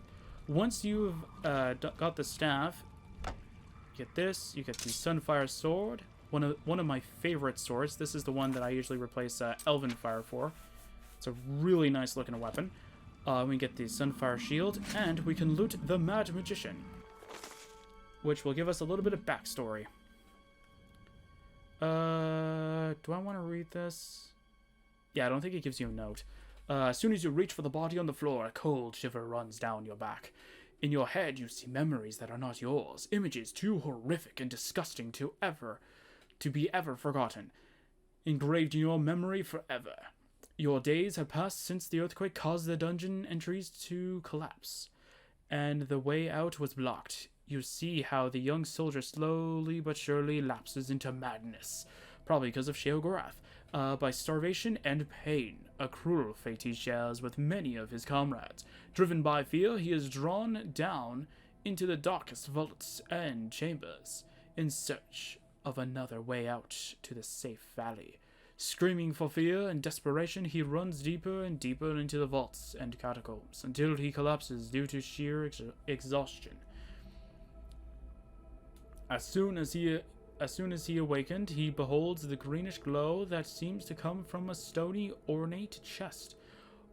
Once you've got the staff, you get this, you get the Sunfire Sword, one of my favorite swords. This is the one that I usually replace Elven Fire for. It's a really nice looking weapon. We get the Sunfire Shield, and we can loot the Mad Magician, which will give us a little bit of backstory. Do I want to read this? Yeah, I don't think it gives you a note. As soon as you reach for the body on the floor, a cold shiver runs down your back. In your head, you see memories that are not yours, images too horrific and disgusting to be ever forgotten, engraved in your memory forever. Your days have passed since the earthquake caused the dungeon entries to collapse, and the way out was blocked. You see how the young soldier slowly but surely lapses into madness, probably because of Sheogorath, by starvation and pain, a cruel fate he shares with many of his comrades. Driven by fear, he is drawn down into the darkest vaults and chambers, in search of another way out to the safe valley. Screaming for fear and desperation, he runs deeper and deeper into the vaults and catacombs until he collapses due to sheer exhaustion. As soon as he awakened, he beholds the greenish glow that seems to come from a stony, ornate chest,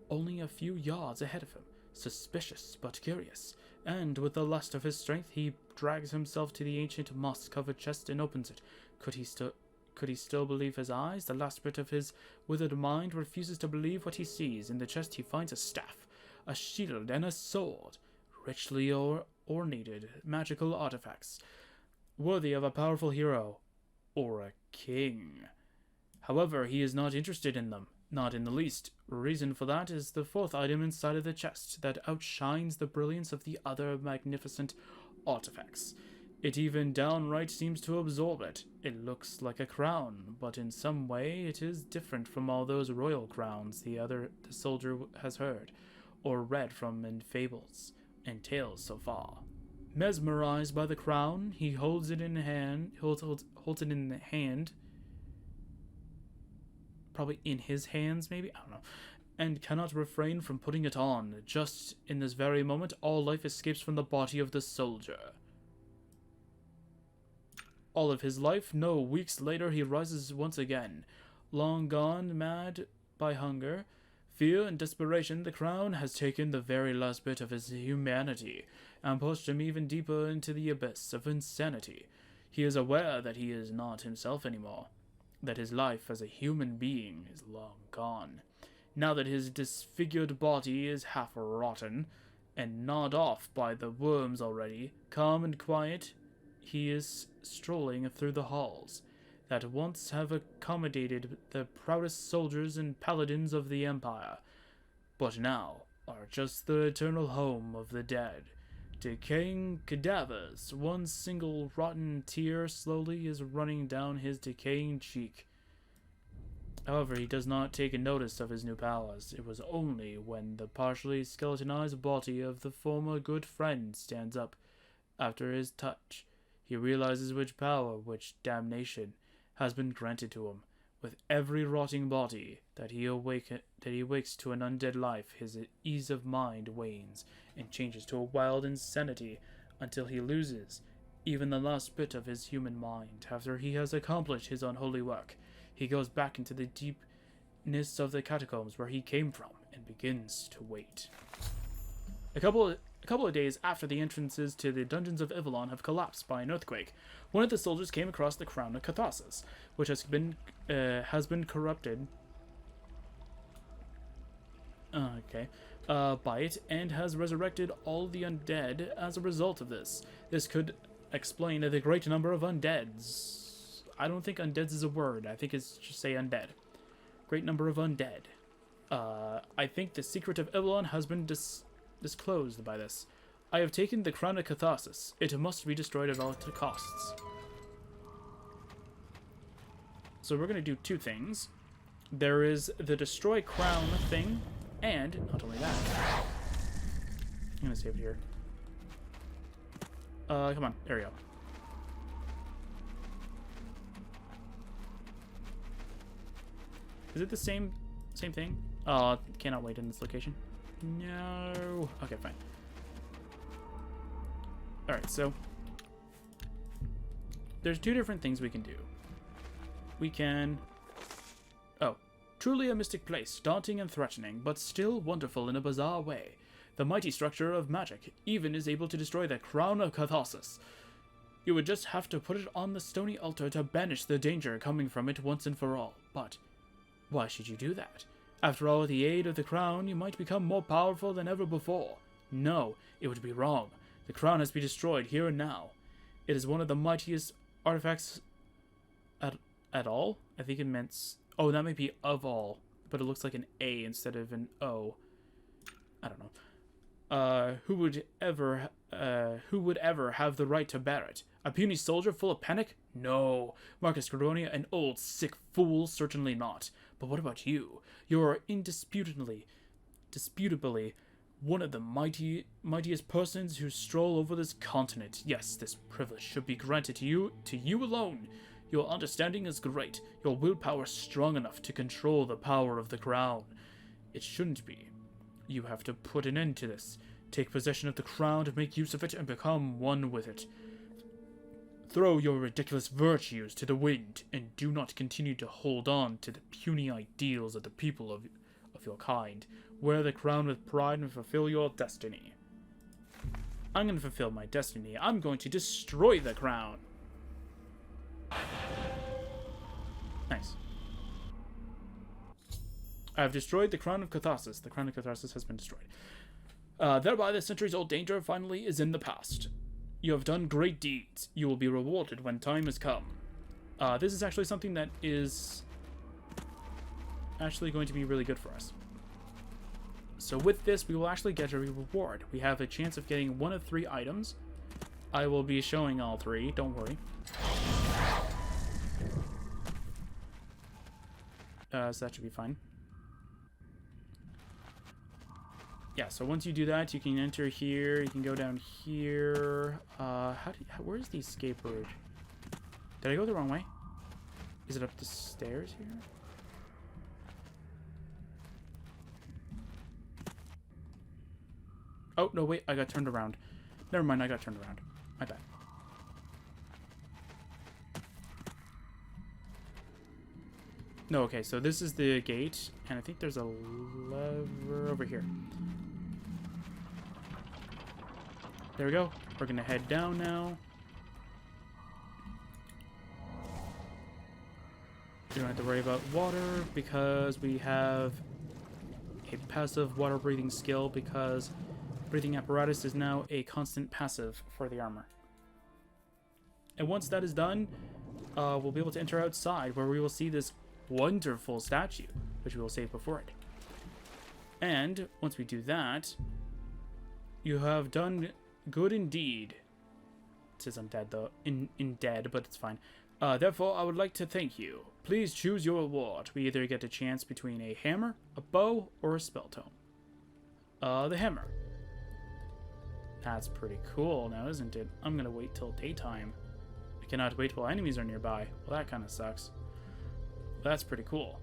only a few yards ahead of him. Suspicious but curious, and with the lust of his strength, he drags himself to the ancient moss-covered chest and opens it. Could he still believe his eyes? The last bit of his withered mind refuses to believe what he sees. In the chest, he finds a staff, a shield, and a sword, richly ornated magical artifacts, worthy of a powerful hero or a king. However, he is not interested in them. Not in the least. Reason for that is the fourth item inside of the chest that outshines the brilliance of the other magnificent artifacts. It even downright seems to absorb it. It looks like a crown, but in some way it is different from all those royal crowns the soldier has heard or read from in fables and tales so far. Mesmerized by the crown, he holds it in hand. Holds it in the hand. Probably in his hands, maybe? I don't know. And cannot refrain from putting it on. Just in this very moment, all life escapes from the body of the soldier. All of his life, no, weeks later, he rises once again. Long gone mad by hunger, fear, and desperation, the crown has taken the very last bit of his humanity and pushed him even deeper into the abyss of insanity. He is aware that he is not himself anymore, that his life as a human being is long gone. Now that his disfigured body is half rotten and gnawed off by the worms already, calm and quiet, he is strolling through the halls that once have accommodated the proudest soldiers and paladins of the Empire, but now are just the eternal home of the dead. Decaying cadavers. One single rotten tear slowly is running down his decaying cheek. However, he does not take notice of his new powers. It was only when the partially skeletonized body of the former good friend stands up after his touch, he realizes which power, which damnation, has been granted to him. With every rotting body that he wakes to an undead life, his ease of mind wanes and changes to a wild insanity until he loses even the last bit of his human mind. After he has accomplished his unholy work, he goes back into the deepness of the catacombs where he came from and begins to wait. A couple of days after the entrances to the dungeons of Ivellon have collapsed by an earthquake, one of the soldiers came across the crown of Catharsis, which has been corrupted by it and has resurrected all the undead as a result of this. This could explain the great number of undeads. I don't think undeads is a word. I think it's just say undead. Great number of undead. I think the secret of Ivellon has been disclosed by this. I have taken the crown of Catharsis. It must be destroyed at all costs. So we're going to do two things. There is the destroy crown thing, and not only that. I'm going to save it here. Come on. There we go. Is it the same thing? Oh, cannot wait in this location. No. Okay, fine. Alright, so there's two different things we can do. We can... Oh. Truly a mystic place, daunting and threatening, but still wonderful in a bizarre way. The mighty structure of magic even is able to destroy the crown of Catharsis. You would just have to put it on the stony altar to banish the danger coming from it once and for all. But why should you do that? After all, with the aid of the crown, you might become more powerful than ever before. No, it would be wrong. The crown has to be destroyed here and now. It is one of the mightiest artifacts at all. I think it meant... Oh, that might be of all, but it looks like an A instead of an O. I don't know. Who would ever have the right to bear it? A puny soldier full of panic? No. Marcus Cordonia, an old, sick fool? Certainly not. But what about you? You are indisputably one of the mightiest persons who stroll over this continent. Yes, this privilege should be granted to you alone. Your understanding is great. Your willpower strong enough to control the power of the crown. It shouldn't be. You have to put an end to this. Take possession of the crown to make use of it and become one with it. Throw your ridiculous virtues to the wind and do not continue to hold on to the puny ideals of the people of your kind. Wear the crown with pride and fulfill your destiny. I'm going to fulfill my destiny. I'm going to destroy the crown. Nice. I have destroyed the crown of Catharsis. The crown of Catharsis has been destroyed. Thereby, the centuries-old danger finally is in the past. You have done great deeds. You will be rewarded when time has come. This is actually something that is actually going to be really good for us. So with this, we will actually get a reward. We have a chance of getting 1 of 3 items. I will be showing all 3, don't worry. So that should be fine. Yeah, so once you do that, you can enter here, you can go down here. Where's the escape route? Did I go the wrong way? Is it up the stairs here? Oh, no, wait, I got turned around. Never mind, I got turned around. My bad. No, okay, so this is the gate, and I think there's a lever over here. There we go. We're gonna head down now. You don't have to worry about water, because we have a passive water breathing skill, because breathing apparatus is now a constant passive for the armor. And once that is done, we'll be able to enter outside, where we will see this wonderful statue, which we will save before it. And once we do that, you have done good indeed. It says I'm dead though, in dead, but it's fine. Therefore, I would like to thank you. Please choose your reward. We either get a chance between a hammer, a bow, or a spell tome. The hammer. That's pretty cool now, isn't it? I'm gonna wait till daytime. I cannot wait while enemies are nearby. Well, that kind of sucks. That's pretty cool.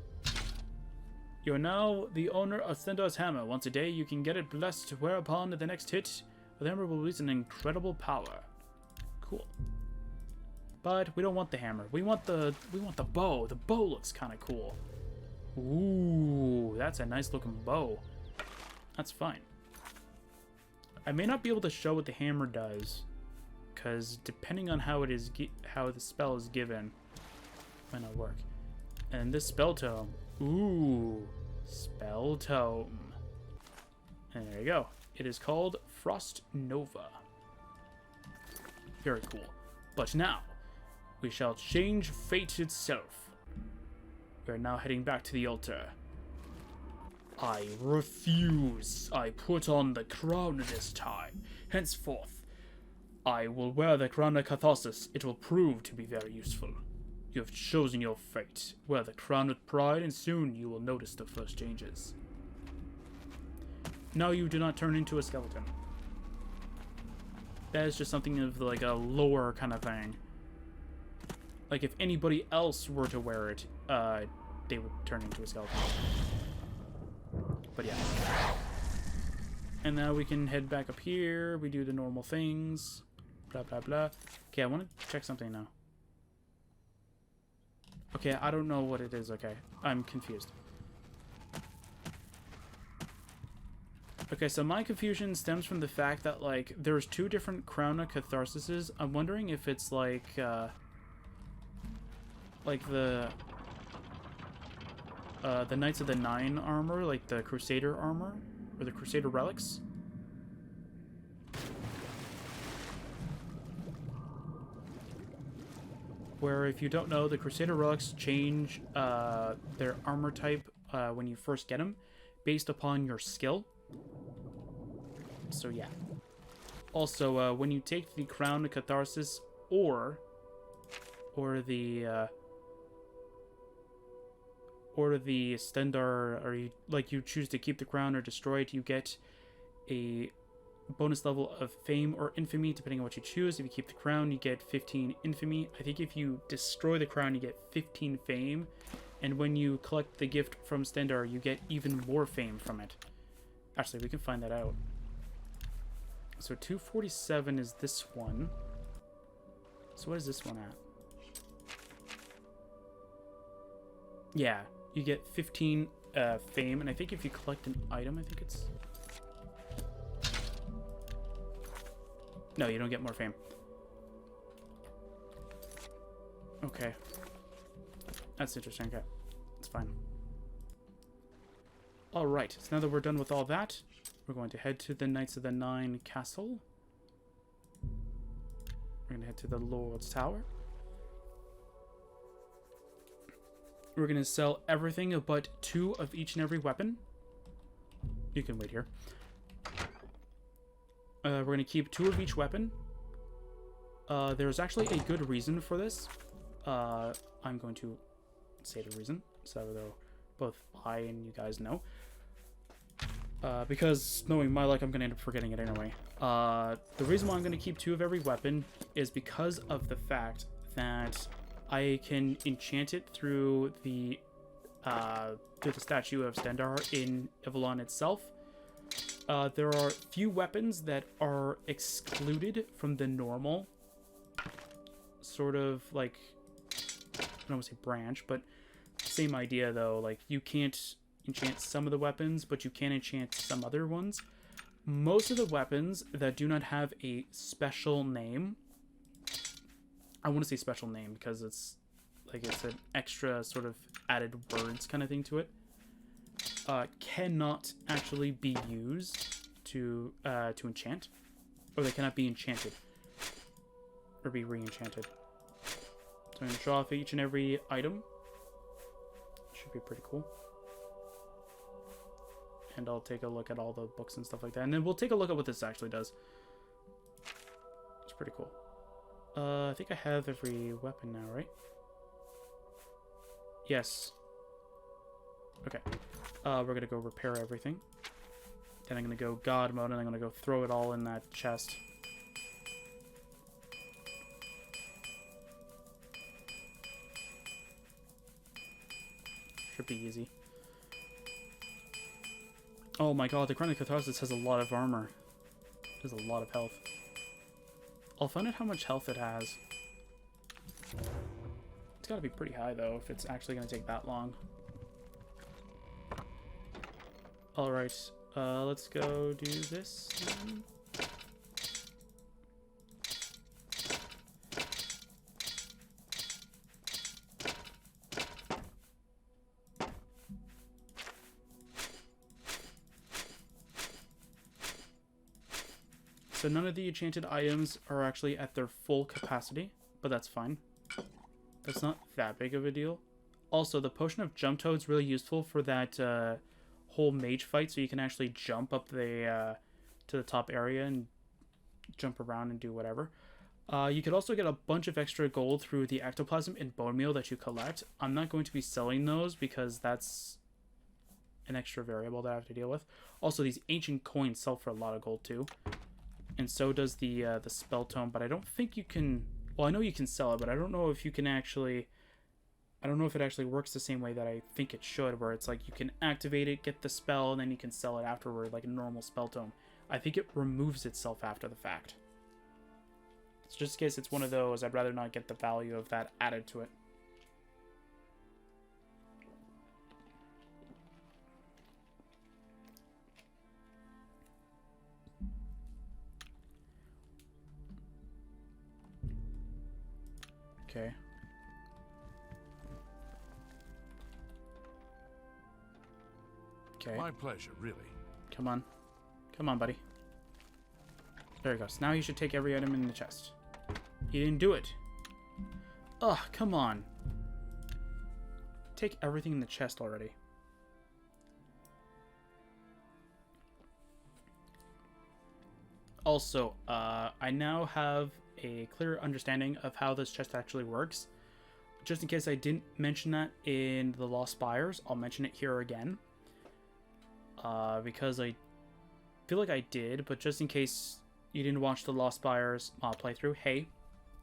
You are now the owner of Xilestar's hammer. Once a day, you can get it blessed, whereupon the next hit, the hammer will release an incredible power. Cool. But we don't want the hammer. We want the bow. The bow looks kind of cool. Ooh, that's a nice looking bow. That's fine. I may not be able to show what the hammer does, because depending on how it is, how the spell is given, it might not work. And this spell tome. Ooh, spell tome. And there you go. It is called Frost Nova. Very cool. But now, we shall change fate itself. We are now heading back to the altar. I refuse. I put on the crown this time. Henceforth, I will wear the crown of Catharsis. It will prove to be very useful. You have chosen your fate. Wear the crown with pride, and soon you will notice the first changes. Now you do not turn into a skeleton. That is just something of like a lore kind of thing. Like if anybody else were to wear it, they would turn into a skeleton. But yeah. And now we can head back up here. We do the normal things. Blah, blah, blah. Okay, I want to check something now. Okay, I don't know what it is. Okay, I'm confused. Okay, so my confusion stems from the fact that, like, there's 2 different Crown of Catharsises. I'm wondering if it's, like the Knights of the Nine armor, like the Crusader armor, or the Crusader relics. Where, if you don't know, the Crusader relics change their armor type when you first get them, based upon your skill. So yeah. Also, when you take the Crown of Catharsis or the Xilestar, or you choose to keep the crown or destroy it, you get a bonus level of fame or infamy, depending on what you choose. If you keep the crown, you get 15 infamy. I think if you destroy the crown, you get 15 fame. And when you collect the gift from Xilestar, you get even more fame from it. Actually, we can find that out. So 247 is this one. So what is this one at? Yeah, you get 15 fame, and I think if you collect an item, I think it's... No, you don't get more fame. Okay. That's interesting, okay. It's fine. Alright, so now that we're done with all that, we're going to head to the Knights of the Nine Castle. We're going to head to the Lord's Tower. We're going to sell everything but 2 of each and every weapon. You can wait here. We're going to keep 2 of each weapon. There's actually a good reason for this. I'm going to say the reason, so though both I and you guys know. Because knowing my luck, I'm going to end up forgetting it anyway. The reason why I'm going to keep 2 of every weapon is because of the fact that I can enchant it through the statue of Xilestar in Ivellon itself. There are few weapons that are excluded from the normal sort of like, I don't want to say branch, but same idea though. Like, you can't enchant some of the weapons, but you can enchant some other ones. Most of the weapons that do not have a special name, I want to say special name because it's like it's an extra sort of added words kind of thing to it, cannot actually be used to enchant, or they cannot be enchanted or be re-enchanted. So I'm going to show off each and every item. Should be pretty cool. And I'll take a look at all the books and stuff like that, and then we'll take a look at what this actually does. It's pretty cool. I think I have every weapon now, right? Yes. Okay. We're gonna go repair everything. Then I'm gonna go God mode, and I'm gonna go throw it all in that chest. Should be easy. Oh my god, the Chronic Catharsis has a lot of armor. There's a lot of health. I'll find out how much health it has. It's gotta be pretty high though, if it's actually gonna take that long. Alright, let's go do this then. So none of the enchanted items are actually at their full capacity, but that's fine. That's not that big of a deal. Also, the Potion of Jump Toe is really useful for that whole mage fight, so you can actually jump up the to the top area and jump around and do whatever. You could also get a bunch of extra gold through the ectoplasm and bone meal that you collect. I'm not going to be selling those because that's an extra variable that I have to deal with. Also, these ancient coins sell for a lot of gold too. And so does the spell tome, but I don't think you can... Well, I know you can sell it, but I don't know if you can actually... I don't know if it actually works the same way that I think it should, where it's like you can activate it, get the spell, and then you can sell it afterward like a normal spell tome. I think it removes itself after the fact. So just in case it's one of those, I'd rather not get the value of that added to it. Okay. Okay. My pleasure, really. Come on. Come on, buddy. There he goes. Now you should take every item in the chest. You didn't do it. Ugh, come on. Take everything in the chest already. Also, I now have a clear understanding of how this chest actually works. Just in case I didn't mention that in the Lost Spires, I'll mention it here again. Because I feel like I did, but just in case you didn't watch the Lost Spires mod playthrough, hey,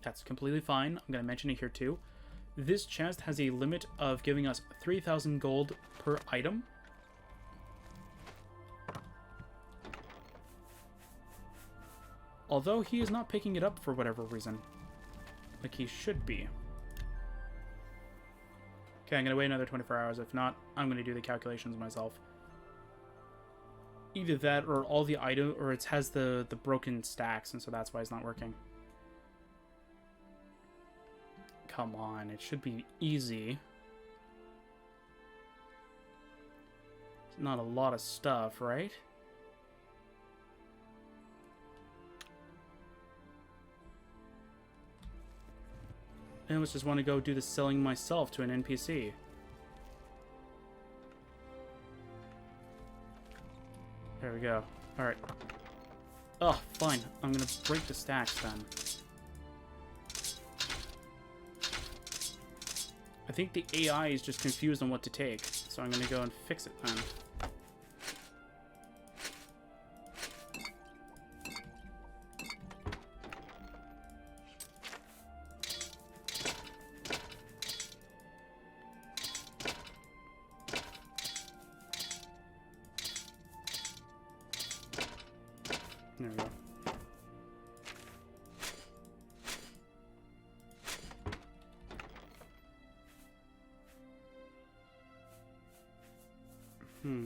that's completely fine. I'm going to mention it here too. This chest has a limit of giving us 3,000 gold per item. Although he is not picking it up for whatever reason. Like he should be. Okay, I'm going to wait another 24 hours. If not, I'm going to do the calculations myself. Either that or all the item, or it has the broken stacks, and so that's why it's not working. Come on, it should be easy. It's not a lot of stuff, right? I almost just want to go do the selling myself to an NPC. There we go. Alright. Oh, fine. I'm gonna break the stacks then. I think the AI is just confused on what to take, so I'm gonna go and fix it then. There we go.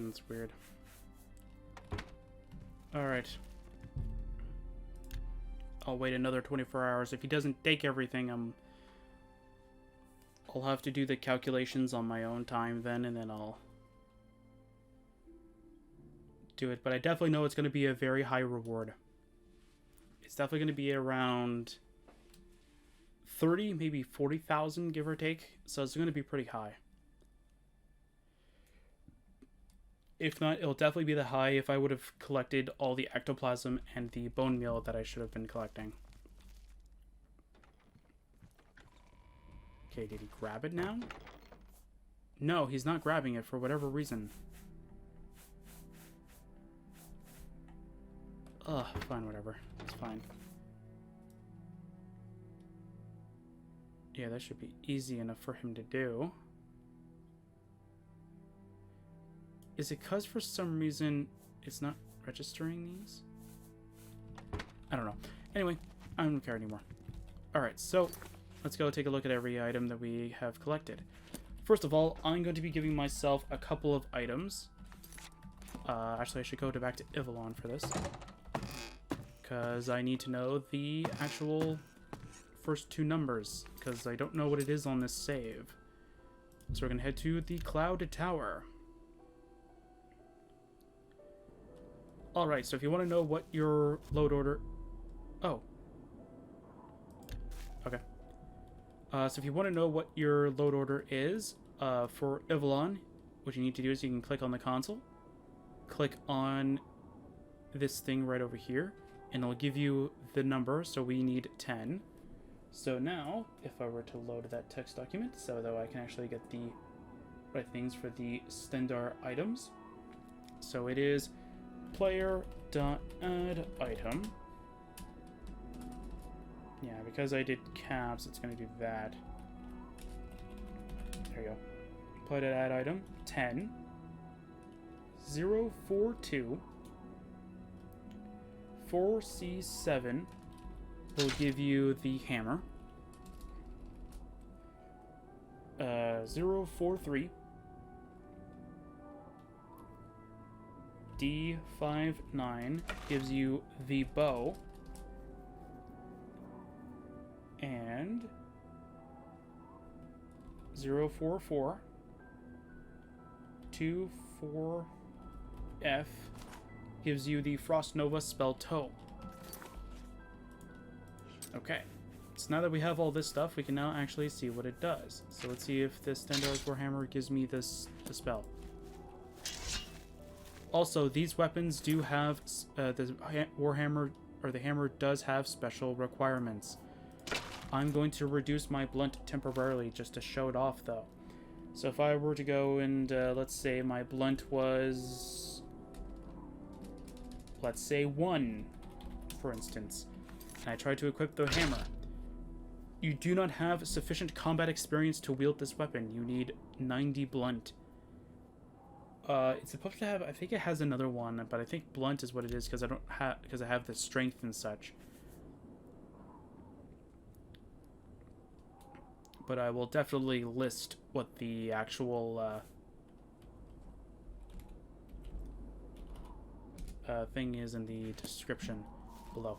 That's weird. Alright. I'll wait another 24 hours. If he doesn't take everything, I'll have to do the calculations on my own time then, and then I'll do it. But I definitely know it's going to be a very high reward. It's definitely going to be around 30, maybe 40,000, give or take. So it's going to be pretty high. If not, it'll definitely be the high if I would have collected all the ectoplasm and the bone meal that I should have been collecting. Okay, did he grab it now? No, he's not grabbing it for whatever reason. Ugh, fine, whatever. It's fine. Yeah, that should be easy enough for him to do. Is it because for some reason it's not registering these? I don't know. Anyway, I don't care anymore. Alright, so let's go take a look at every item that we have collected. First of all, I'm going to be giving myself a couple of items. Actually, I should go back to Ivellon for this. Because I need to know the actual first two numbers. Because I don't know what it is on this save. So we're going to head to the Cloud Tower. Alright, so if you want to know what your load order... Oh. Okay. So if you want to know what your load order is for Ivellon, what you need to do is you can click on the console, click on this thing right over here, and it'll give you the number, so we need 10. So now, if I were to load that text document, so that I can actually get the right things for the Xilestar items. So it is player.add item. Yeah, because I did caps, it's going to do that. There you go. Player.add item 10 042 4C7 will give you the hammer. 043 D59 gives you the bow. And 044 24F gives you the Frost Nova spell toe. Okay, so now that we have all this stuff, we can now actually see what it does. So let's see if this Xilestar's Warhammer gives me the spell. Also, these weapons do have the Warhammer, or the hammer does have special requirements. I'm going to reduce my blunt temporarily just to show it off, though. So if I were to go and let's say my blunt was let's say 1, for instance, and I try to equip the hammer. You do not have sufficient combat experience to wield this weapon. You need 90 blunt. It's supposed to have, I think it has another one, but I think blunt is what it is because I have the strength and such. But I will definitely list what the actual thing is in the description below.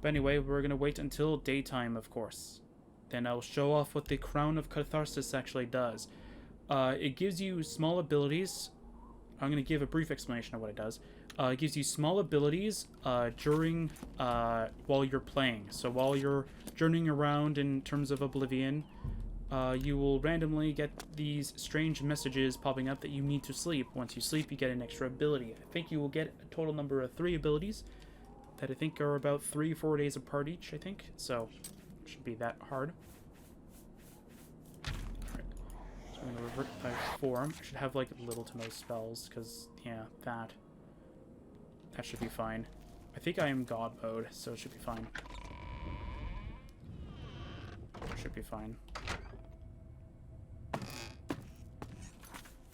But anyway, we're going to wait until daytime, of course. Then I'll show off what the Crown of Catharsis actually does. It gives you small abilities. I'm going to give a brief explanation of what it does. It gives you small abilities during while you're playing. So while you're journeying around in terms of Oblivion, you will randomly get these strange messages popping up that you need to sleep. Once you sleep, you get an extra ability. I think you will get a total number of 3 abilities that I think are about 3-4 days apart each, I think. So, it shouldn't be that hard. Alright. So I'm going to revert back to form. I should have, like, little to no spells, because, yeah, that should be fine. I think I am God mode, so it should be fine. Should be fine.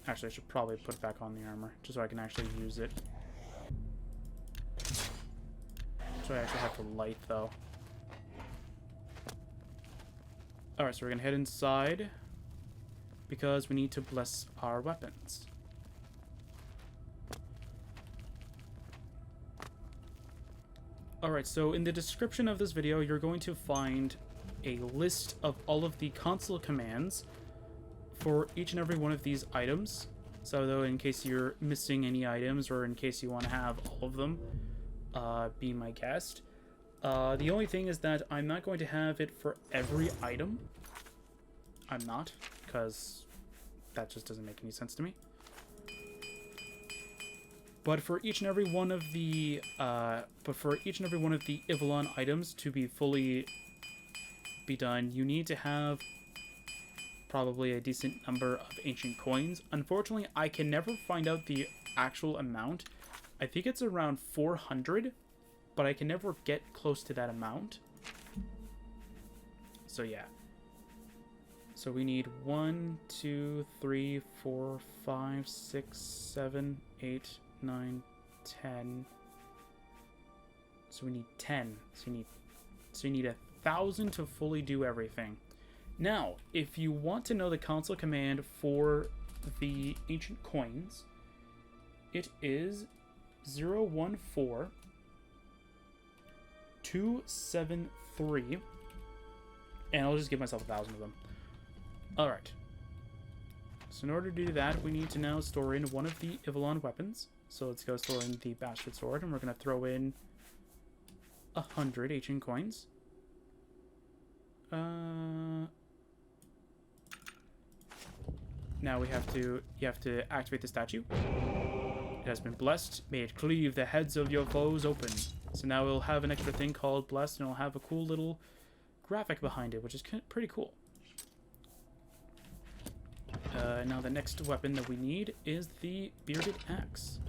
Actually, I should probably put back on the armor, just so I can actually use it. So I actually have to light, though. Alright, so we're gonna head inside, because we need to bless our weapons. Alright, so in the description of this video, you're going to find a list of all of the console commands for each and every one of these items. So though, in case you're missing any items, or in case you want to have all of them, be my guest. The only thing is that I'm not going to have it for every item. I'm not, because that just doesn't make any sense to me. But for each and every one of the Ivellon items to be fully be done, you need to have probably a decent number of ancient coins. Unfortunately, I can never find out the actual amount. I think it's around 400, but I can never get close to that amount. So yeah. So we need 1, 2, 3, 4, 5, 6, 7, 8, 9, 10. So we need 10. So you need 1,000 to fully do everything. Now, if you want to know the console command for the ancient coins, it is 014273, and I'll just give myself 1,000 of them. Alright. So in order to do that, we need to now store in one of the Ivellon weapons. So let's go store in the Bastard Sword, and we're going to throw in 100 ancient coins. Now you have to activate the statue. It has been blessed. May it cleave the heads of your foes open. So now we'll have an extra thing called blessed, and it'll have a cool little graphic behind it, which is pretty cool. Now the next weapon that we need is the bearded axe.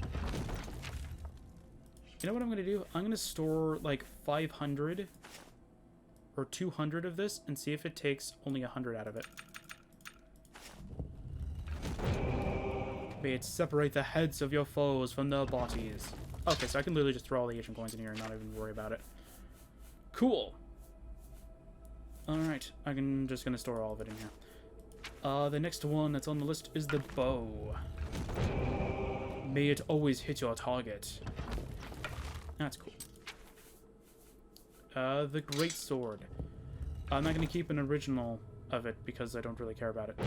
You know what I'm going to do? I'm going to store like 500 or 200 of this and see if it takes only 100 out of it. May it separate the heads of your foes from their bodies. Okay, so I can literally just throw all the ancient coins in here and not even worry about it. Cool. Alright, I'm just going to store all of it in here. The next one that's on the list is the bow. May it always hit your target. That's cool. The great sword. I'm not going to keep an original of it because I don't really care about it.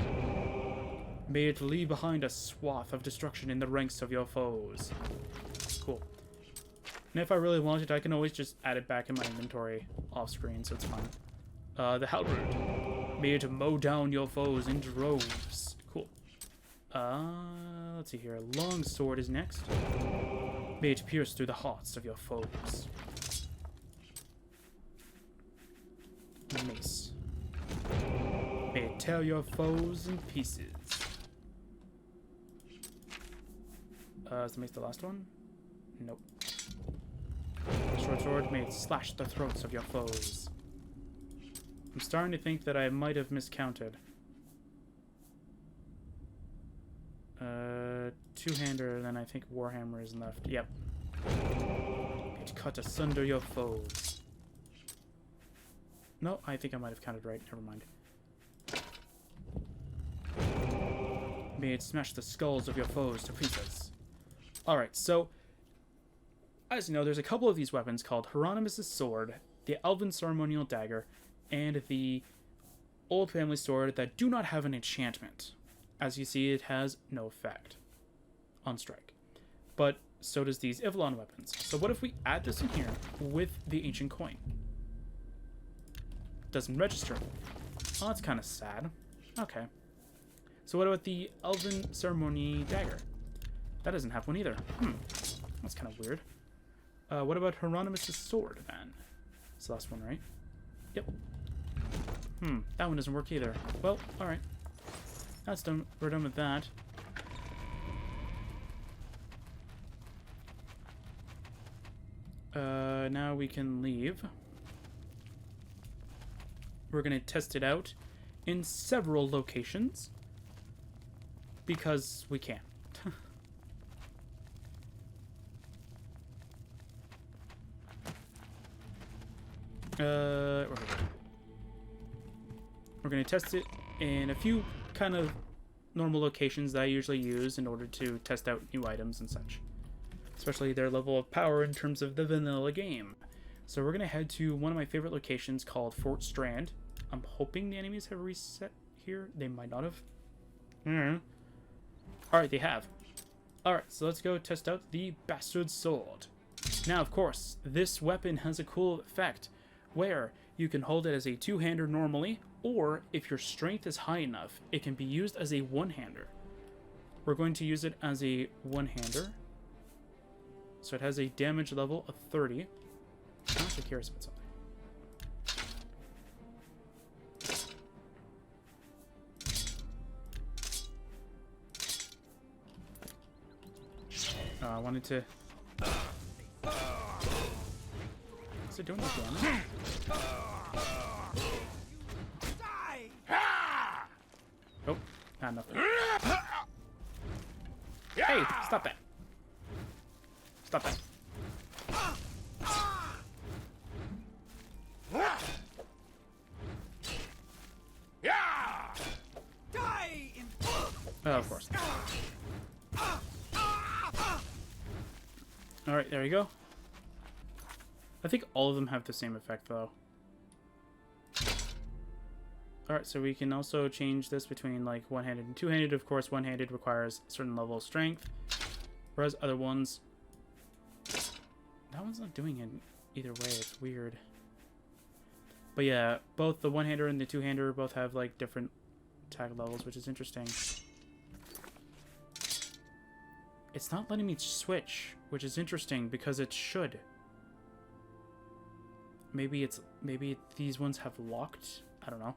May it leave behind a swath of destruction in the ranks of your foes. Cool. And if I really wanted, I can always just add it back in my inventory off screen, so it's fine. The halberd. May it mow down your foes in droves. Cool. Let's see here. Long sword is next. May it pierce through the hearts of your foes. Mace. May it tear your foes in pieces. Is the mace the last one? Nope. Short sword may slash the throats of your foes. I'm starting to think that I might have miscounted. Two-hander, then I think Warhammer is left. Yep. It cut asunder your foes. No, I think I might have counted right. Never mind. May it smash the skulls of your foes to pieces. Alright, so as you know, there's a couple of these weapons called Hieronymus' Sword, the Elven Ceremonial Dagger, and the Old Family Sword that do not have an enchantment. As you see, it has no effect on strike. But so does these Ivellon weapons. So what if we add this in here with the Ancient Coin? Doesn't register. Oh, that's kind of sad. Okay. So what about the Elven Ceremony Dagger? That doesn't have one either. That's kind of weird. What about Hieronymus' Sword, then? It's the last one, right? Yep. That one doesn't work either. Well, alright. That's done. We're done with that. Now we can leave. We're going to test it out in several locations. Because we can. We're going to test it in a few kind of normal locations that I usually use in order to test out new items and such. Especially their level of power in terms of the vanilla game. So we're going to head to one of my favorite locations called Fort Strand. I'm hoping the enemies have reset here. They might not have. Alright, they have. Alright, so let's go test out the Bastard Sword. Now, of course, this weapon has a cool effect where you can hold it as a two-hander normally, or if your strength is high enough, it can be used as a one-hander. We're going to use it as a one-hander. So it has a damage level of 30. I'm actually curious about something. I wanted to... Is it doing any damage? Oh, not nothing. Hey, stop that. Stop that. Oh, of course. Alright, there you go. I think all of them have the same effect, though. Alright, so we can also change this between, like, one-handed and two-handed. Of course, one-handed requires a certain level of strength, whereas other ones... That one's not doing it either way. It's weird. But yeah, both the one-hander and the two-hander both have, like, different attack levels, which is interesting. It's not letting me switch, which is interesting because it should. Maybe these ones have locked. I don't know.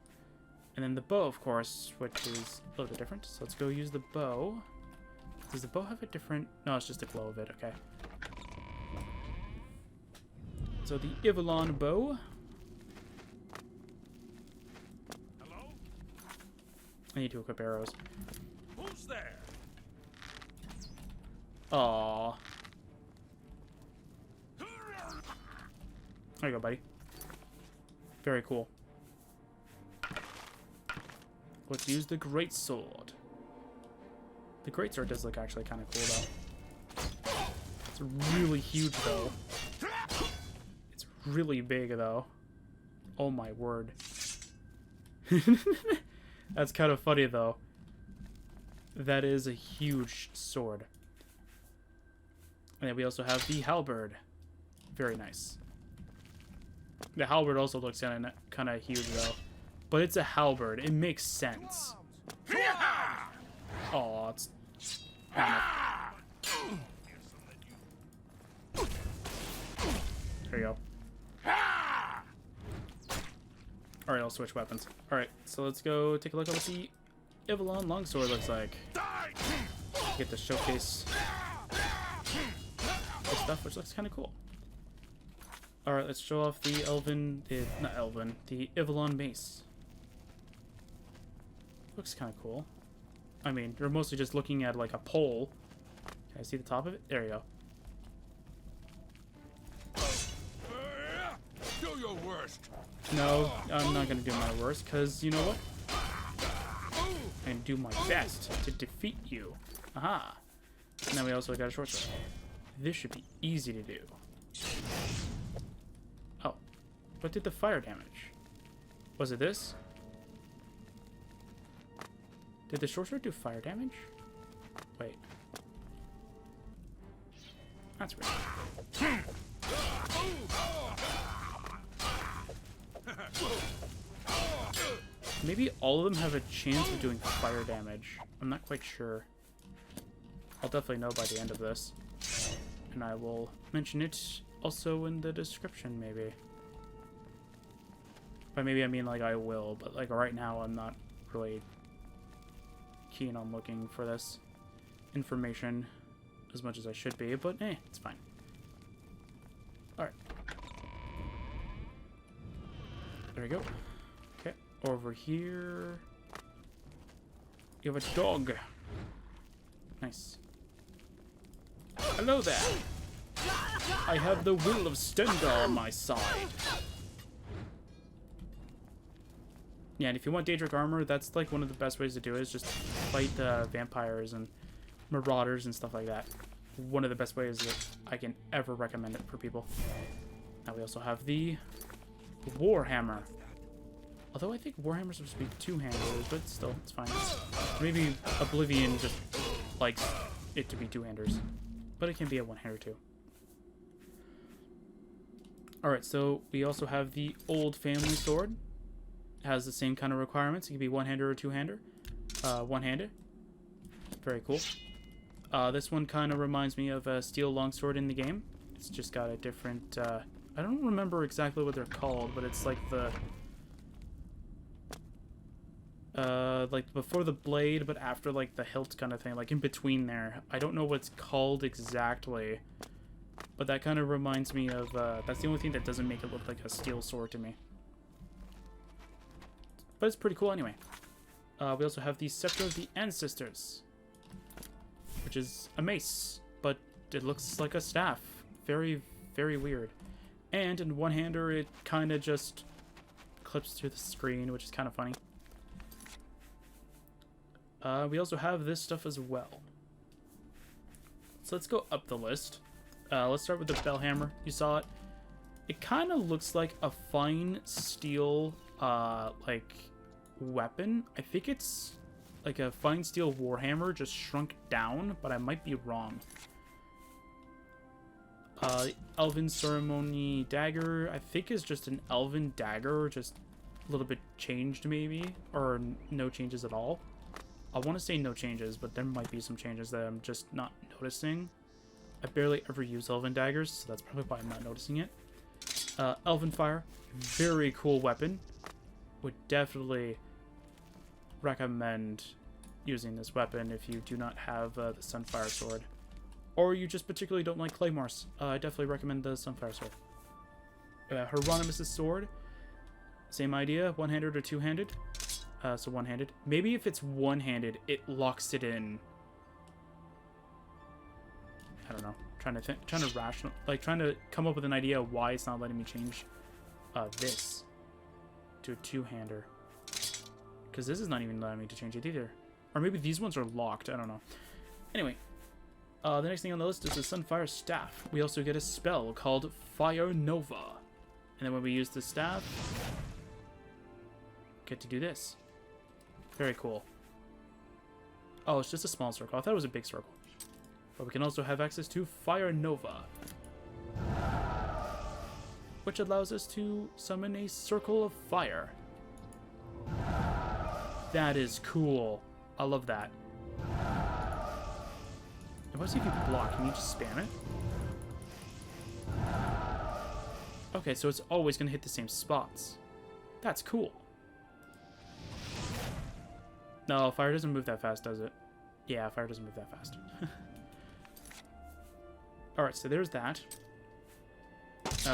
And then the bow, of course, which is a little bit different. So let's go use the bow. Does the bow have a different... No, it's just the glow of it. Okay. So the Ivellon bow. Hello? I need to equip arrows. Who's there? Aww. There you go, buddy. Very cool. Let's use the great sword. The great sword does look actually kind of cool, though. It's really huge, though. It's really big, though. Oh my word. That's kind of funny, though. That is a huge sword. And then we also have the halberd. Very nice. The halberd also looks kind of huge, though. But it's a halberd. It makes sense. Oh, it's... There you go. Alright, I'll switch weapons. Alright, so let's go take a look at what the Ivellon longsword looks like. Get the showcase this stuff, which looks kind of cool. Alright, let's show off the the Ivellon mace. Looks kind of cool. I mean, you're mostly just looking at like a pole. Can I see the top of it? There you go. Do your worst. No, I'm not going to do my worst, because you know what? I'm going to do my best to defeat you. Aha! And then we also got a short sword. This should be easy to do. Oh. What did the fire damage? Was it this? Did the short sword do fire damage? Wait. That's weird. Maybe all of them have a chance of doing fire damage. I'm not quite sure. I'll definitely know by the end of this. And I will mention it also in the description, maybe. By maybe I mean like I will, but like right now I'm not really keen on looking for this information as much as I should be, but it's fine. Alright. There we go. Okay, over here. You have a dog. Nice. Hello there. I have the will of Stendar on my side. Yeah, and if you want Daedric armor, that's like one of the best ways to do it, is just fight vampires and marauders and stuff like that. One of the best ways that I can ever recommend it for people. Now we also have the Warhammer. Although I think Warhammer's supposed to be two-handed, but still, it's fine. Maybe Oblivion just likes it to be two-handers. But it can be a one-hander too. Alright, so we also have the Old Family Sword. It has the same kind of requirements. It can be one-hander or two-hander. One-handed. Very cool. This one kind of reminds me of a steel longsword in the game. It's just got a different... I don't remember exactly what they're called, but it's like the... like before the blade, but after like the hilt kind of thing, like in between there. I don't know what it's called exactly, but that kind of reminds me of, that's the only thing that doesn't make it look like a steel sword to me. But it's pretty cool anyway. We also have the Scepter of the Ancestors, which is a mace, but it looks like a staff. Very, very weird. And in one-hander, it kind of just clips to the screen, which is kind of funny. We also have this stuff as well. So let's go up the list. Let's start with the Bellhammer. You saw it. It kind of looks like a fine steel, like, weapon. I think it's like a fine steel warhammer, just shrunk down, but I might be wrong. Elven Ceremony Dagger, I think is just an Elven Dagger, just a little bit changed maybe, or no changes at all. I want to say no changes, but there might be some changes that I'm just not noticing. I barely ever use Elven Daggers, so that's probably why I'm not noticing it. Elven Fire, very cool weapon. Would definitely recommend using this weapon if you do not have the Sunfire Sword. Or you just particularly don't like Claymores. I definitely recommend the Sunfire Sword. Hieronymus' Sword, same idea, one-handed or two-handed. So one-handed. Maybe if it's one-handed, it locks it in. I don't know. Trying to come up with an idea why it's not letting me change this to a two-hander. Because this is not even letting me to change it either. Or maybe these ones are locked. I don't know. Anyway, the next thing on the list is the Sunfire Staff. We also get a spell called Fire Nova. And then when we use the staff, get to do this. Very cool. Oh, it's just a small circle. I thought it was a big circle. But we can also have access to Fire Nova, which allows us to summon a circle of fire. That is cool. I love that. And what if you block? Can you just spam it? Okay, so it's always going to hit the same spots. That's cool. No, fire doesn't move that fast, does it? Yeah, fire doesn't move that fast. Alright, so there's that.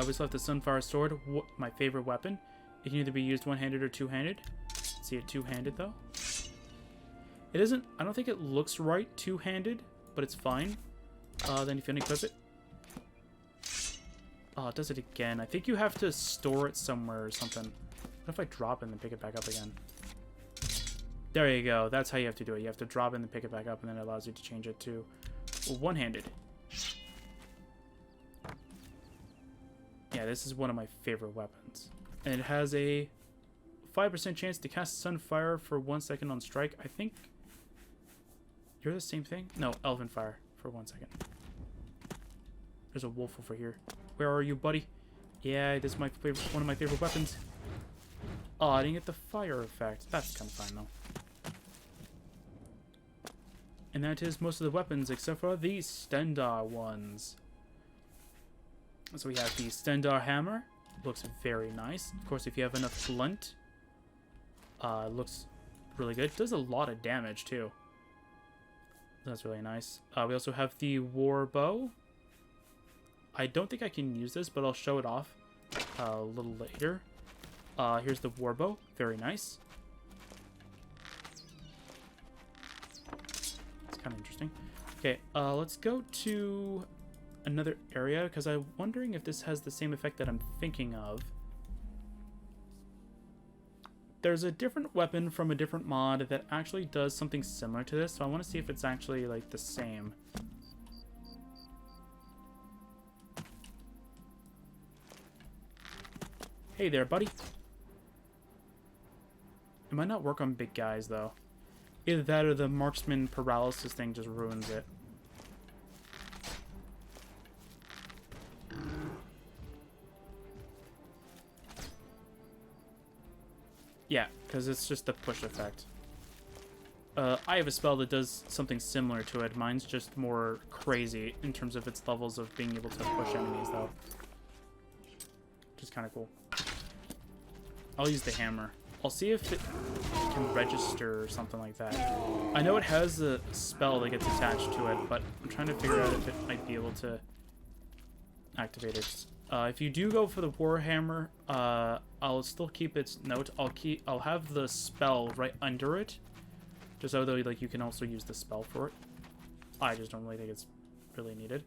We still have the Sunfire Sword, my favorite weapon. It can either be used one-handed or two-handed. See it two-handed, though. It isn't... I don't think it looks right two-handed, but it's fine. Then if you unequip it... Oh, it does it again. I think you have to store it somewhere or something. What if I drop it and then pick it back up again? There you go. That's how you have to do it. You have to drop it and then pick it back up, and then it allows you to change it to one-handed. Yeah, this is one of my favorite weapons. And it has a 5% chance to cast Sunfire for 1 second on strike. I think you're the same thing? No, Elven Fire for 1 second. There's a wolf over here. Where are you, buddy? Yeah, this is my favorite, one of my favorite weapons. Oh, I didn't get the fire effect. That's kind of fine, though. And that is most of the weapons, except for the Stendarr ones. So we have the Stendarr Hammer. Looks very nice. Of course, if you have enough blunt, it looks really good. Does a lot of damage, too. That's really nice. We also have the War Bow. I don't think I can use this, but I'll show it off a little later. Here's the War Bow. Very nice. It's kind of interesting. Okay, let's go to another area, because I'm wondering if this has the same effect that I'm thinking of. There's a different weapon from a different mod that actually does something similar to this, so I want to see if it's actually, like, the same. Hey there, buddy. It might not work on big guys, though. Either that or the marksman paralysis thing just ruins it. Yeah, because it's just the push effect. I have a spell that does something similar to it. Mine's just more crazy in terms of its levels of being able to push enemies, though. Which is kind of cool. I'll use the hammer. I'll see if it can register or something like that. I know it has a spell that gets attached to it, but I'm trying to figure out if it might be able to activate it. If you do go for the Warhammer, I'll still keep its note. I'll have the spell right under it, just so that, like, you can also use the spell for it. I just don't really think it's really needed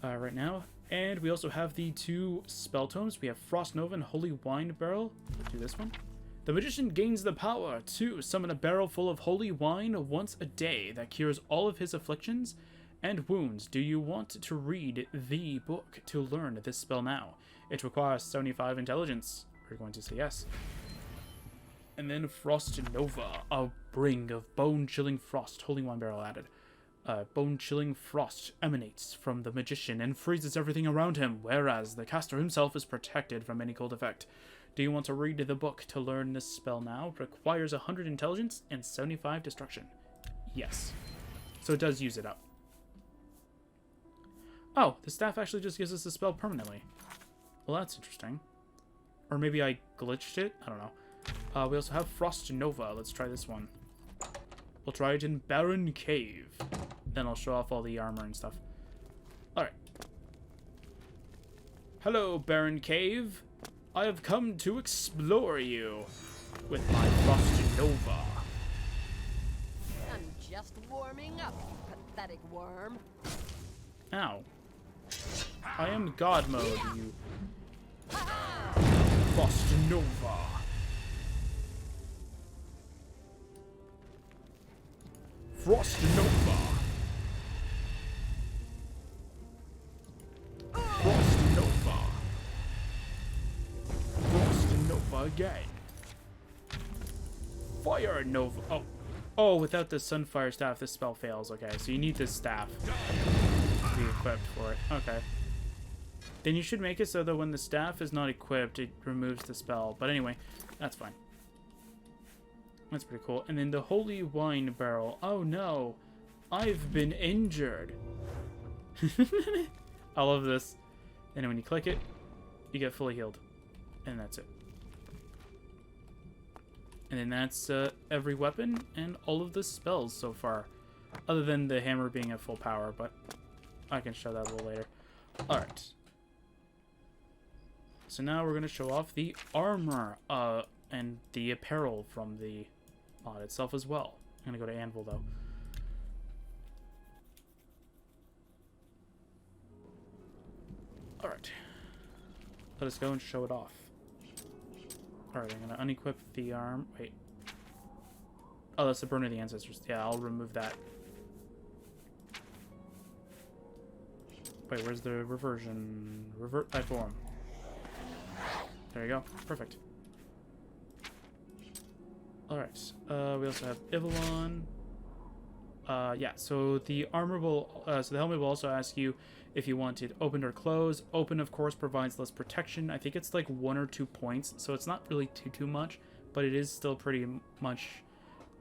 right now. And we also have the two spell tomes. We have Frost Nova and Holy Wine Barrel. We'll do this one. The magician gains the power to summon a barrel full of holy wine once a day that cures all of his afflictions and wounds. Do you want to read the book to learn this spell now? It requires 75 intelligence. We're going to say yes. And then Frost Nova, a bring of bone-chilling frost. Holy Wine Barrel added. Bone-chilling frost emanates from the magician and freezes everything around him, whereas the caster himself is protected from any cold effect. Do you want to read the book to learn this spell now? Requires 100 intelligence and 75 destruction. Yes. So it does use it up. Oh, the staff actually just gives us the spell permanently. Well, that's interesting. Or maybe I glitched it? I don't know. We also have Frost Nova. Let's try this one. We'll try it in Barren Cave. Then I'll show off all the armor and stuff. Alright. Hello, Barren Cave. I have come to explore you with my Frost Nova. I'm just warming up, pathetic worm. Ow. I am God mode, you. Frost Nova. Frost Nova. Frost Nova. Frost Nova again. Fire Nova. Oh. Oh, without the Sunfire Staff, this spell fails. Okay, so you need this staff to be equipped for it. Okay. Then you should make it so that when the staff is not equipped, it removes the spell. But anyway, that's fine. That's pretty cool. And then the Holy Wine Barrel. Oh no, I've been injured. I love this. And then when you click it, you get fully healed. And that's it. And then that's every weapon and all of the spells so far. Other than the hammer being at full power, but I can show that a little later. Alright. so now we're going to show off the armor and the apparel from the mod itself as well. I'm going to go to Anvil, though. Alright. Let us go and show it off. Alright, I'm going to unequip the arm. Wait. Oh, that's the Burner of the Ancestors. Yeah, I'll remove that. Wait, where's the reversion? Revert by form. There you go. Perfect. Alright. We also have Ivellon. Yeah, so the armor will... so the helmet will also ask you if you want it open or closed. Open, of course, provides less protection. I think it's like 1 or 2 points, so it's not really too much, but it is still pretty much...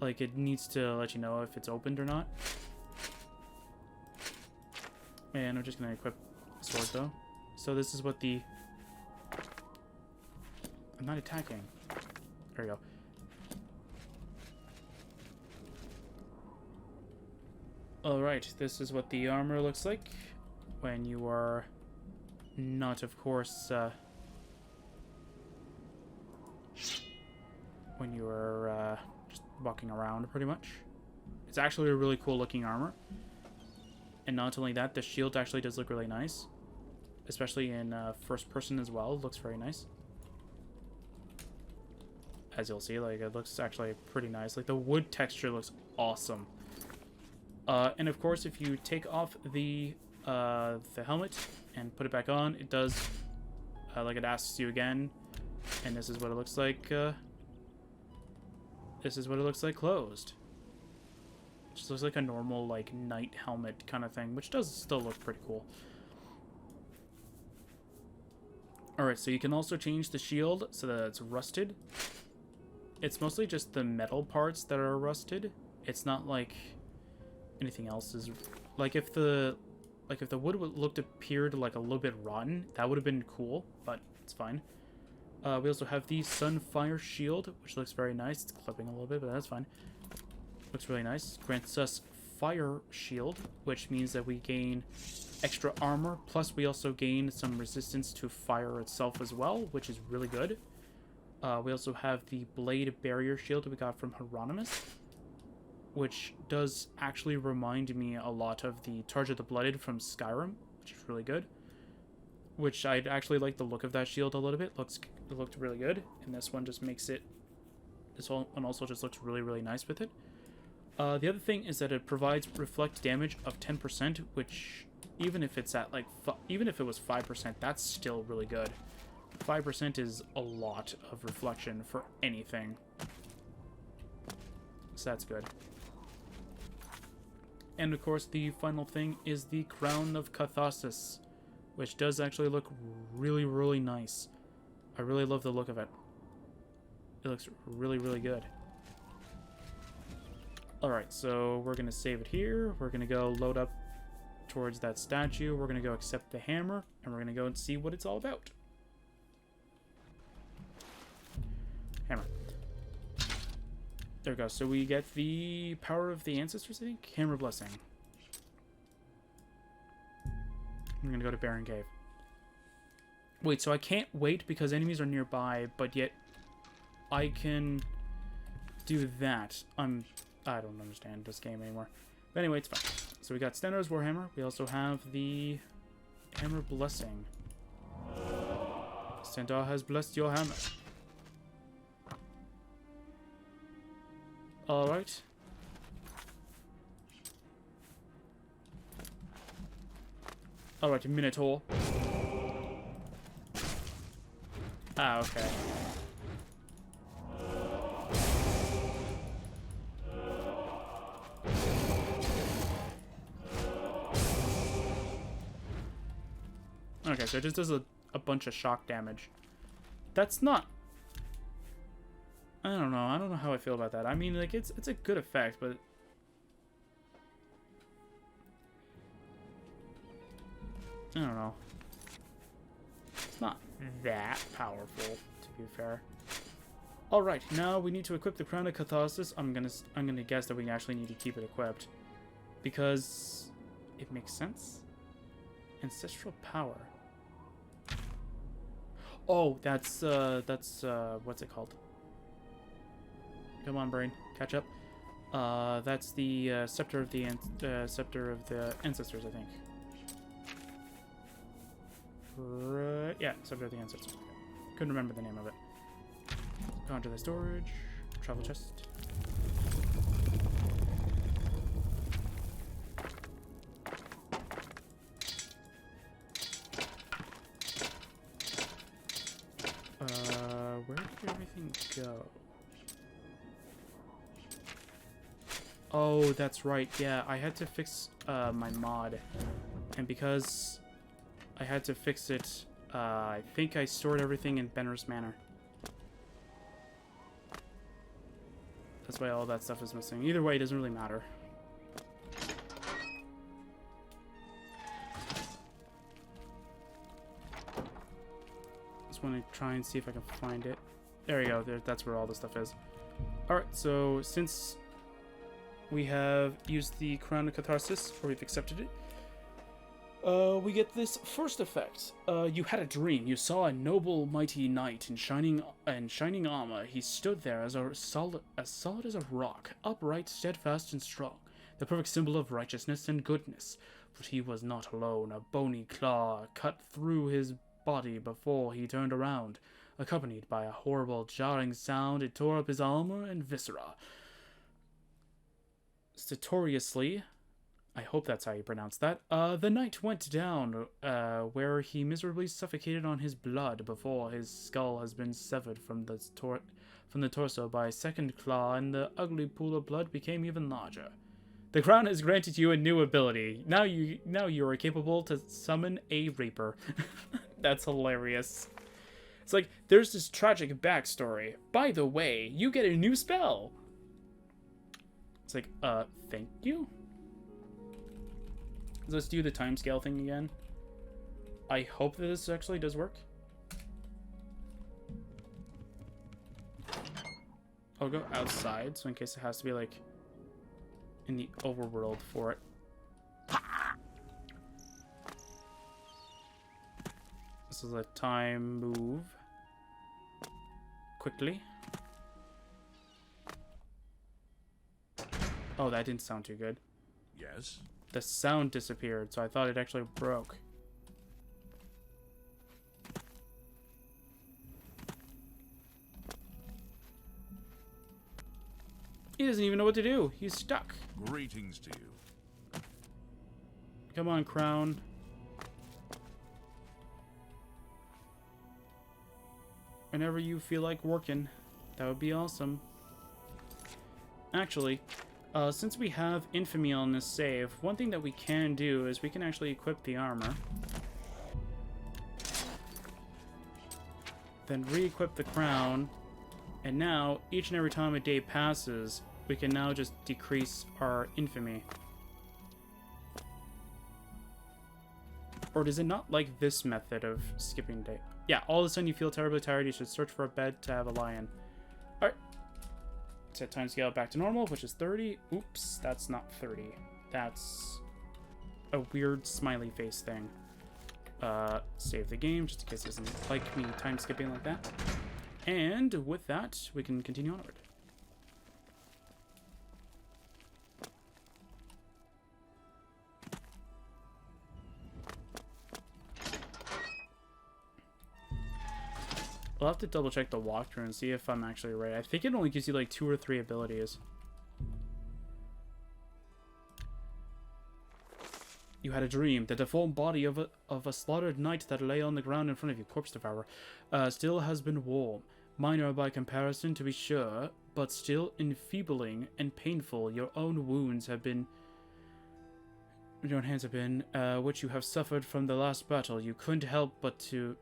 like, it needs to let you know if it's opened or not. And I'm just going to equip the sword, though. So this is what the... I'm not attacking. There we go. Alright, this is what the armor looks like when you are not, of course, when you are just walking around, pretty much. It's actually a really cool looking armor. And not only that, the shield actually does look really nice. Especially in first person as well. It looks very nice. As you'll see, like, it looks actually pretty nice. Like, the wood texture looks awesome. And of course, if you take off the helmet and put it back on, it does, like, it asks you again. And this is what it looks like, this is what it looks like closed. Just looks like a normal, like, knight helmet kind of thing, which does still look pretty cool. Alright, so you can also change the shield so that it's rusted. It's mostly just the metal parts that are rusted. It's not like anything else is... Like, if the wood appeared like a little bit rotten, that would have been cool, but it's fine. We also have the Sunfire Shield, which looks very nice. It's clipping a little bit, but that's fine. Looks really nice. Grants us Fire Shield, which means that we gain extra armor, plus we also gain some resistance to fire itself as well, which is really good. We also have the Blade Barrier Shield that we got from Hieronymus, which does actually remind me a lot of the Charge of the Blooded from Skyrim, which is really good. Which I'd actually like the look of that shield a little bit. It looked really good, and this one just makes it... This one also just looks really, really nice with it. The other thing is that it provides reflect damage of 10%, which even if it's at like even if it was 5%, that's still really good. 5% is a lot of reflection for anything, so that's good. And of course, the final thing is the Crown of Catharsis, which does actually look really, really nice. I really love the look of it. It looks really, really good. Alright, so we're going to save it here. We're going to go load up towards that statue. We're going to go accept the hammer, and we're going to go and see what it's all about. Hammer. There we go. So we get the Power of the Ancestors, I think? Hammer Blessing. I'm going to go to Baron Cave. Wait, so I can't wait because enemies are nearby, but yet I can do that. I don't understand this game anymore. But anyway, it's fine. So we got Stendar's Warhammer. We also have the Hammer Blessing. Stendar has blessed your hammer. Alright. Alright, Minotaur. Ah, okay. Okay, so it just does a bunch of shock damage. That's not... I don't know. I don't know how I feel about that. I mean, like, it's a good effect, but... I don't know. It's not that powerful, to be fair. Alright, now we need to equip the Crown of Catharsis. I'm gonna guess that we actually need to keep it equipped. Because it makes sense. Ancestral Power. Oh, that's what's it called? Come on, brain, catch up. That's the scepter of the ancestors, I think. Yeah, scepter of the ancestors. Couldn't remember the name of it. Go into the storage, travel chest. Where did everything go? Oh, that's right. Yeah, I had to fix my mod, and because I had to fix it, I think I stored everything in Benner's Manor. That's why all that stuff is missing. Either way, it doesn't really matter. Just want to try and see if I can find it. There you go. That's where all the stuff is. Alright, so since we have used the Crown of Catharsis, or we've accepted it, we get this first effect. You had a dream. You saw a noble, mighty knight in shining armor. He stood there as solid as a rock, upright, steadfast, and strong, the perfect symbol of righteousness and goodness. But he was not alone. A bony claw cut through his body before he turned around. Accompanied by a horrible, jarring sound, it tore up his armor and viscera. Stertorously, I hope that's how you pronounce that, the knight went down, where he miserably suffocated on his blood before his skull has been severed from the torso by a second claw, and the ugly pool of blood became even larger. The crown has granted you a new ability. Now you are capable to summon a Reaper. That's hilarious. It's like, there's this tragic backstory. By the way, you get a new spell. It's like, thank you? Let's do the timescale thing again. I hope that this actually does work. I'll go outside, so in case it has to be, like, in the overworld for it. This is a time move. Quickly. Oh, that didn't sound too good. Yes? The sound disappeared, so I thought it actually broke. He doesn't even know what to do. He's stuck. Greetings to you. Come on, Crown. Whenever you feel like working, that would be awesome. Actually, since we have Infamy on this save, one thing that we can do is we can actually equip the armor. Then re-equip the crown. And now, each and every time a day passes, we can now just decrease our Infamy. Or does it not like this method of skipping day? Yeah, all of a sudden you feel terribly tired, you should search for a bed to have a lie in. Alright. Set timescale back to normal, which is 30. Oops, that's not 30. That's a weird smiley face thing. Save the game, just in case it doesn't like me time skipping like that. And with that, we can continue onward. I'll have to double check the walkthrough and see if I'm actually right. I think it only gives you like 2 or 3 abilities. You had a dream. The deformed body of a slaughtered knight that lay on the ground in front of you, corpse devourer, still has been warm. Minor by comparison, to be sure, but still enfeebling and painful. Your own wounds have been... Your own hands have been, which you have suffered from the last battle. You couldn't help but to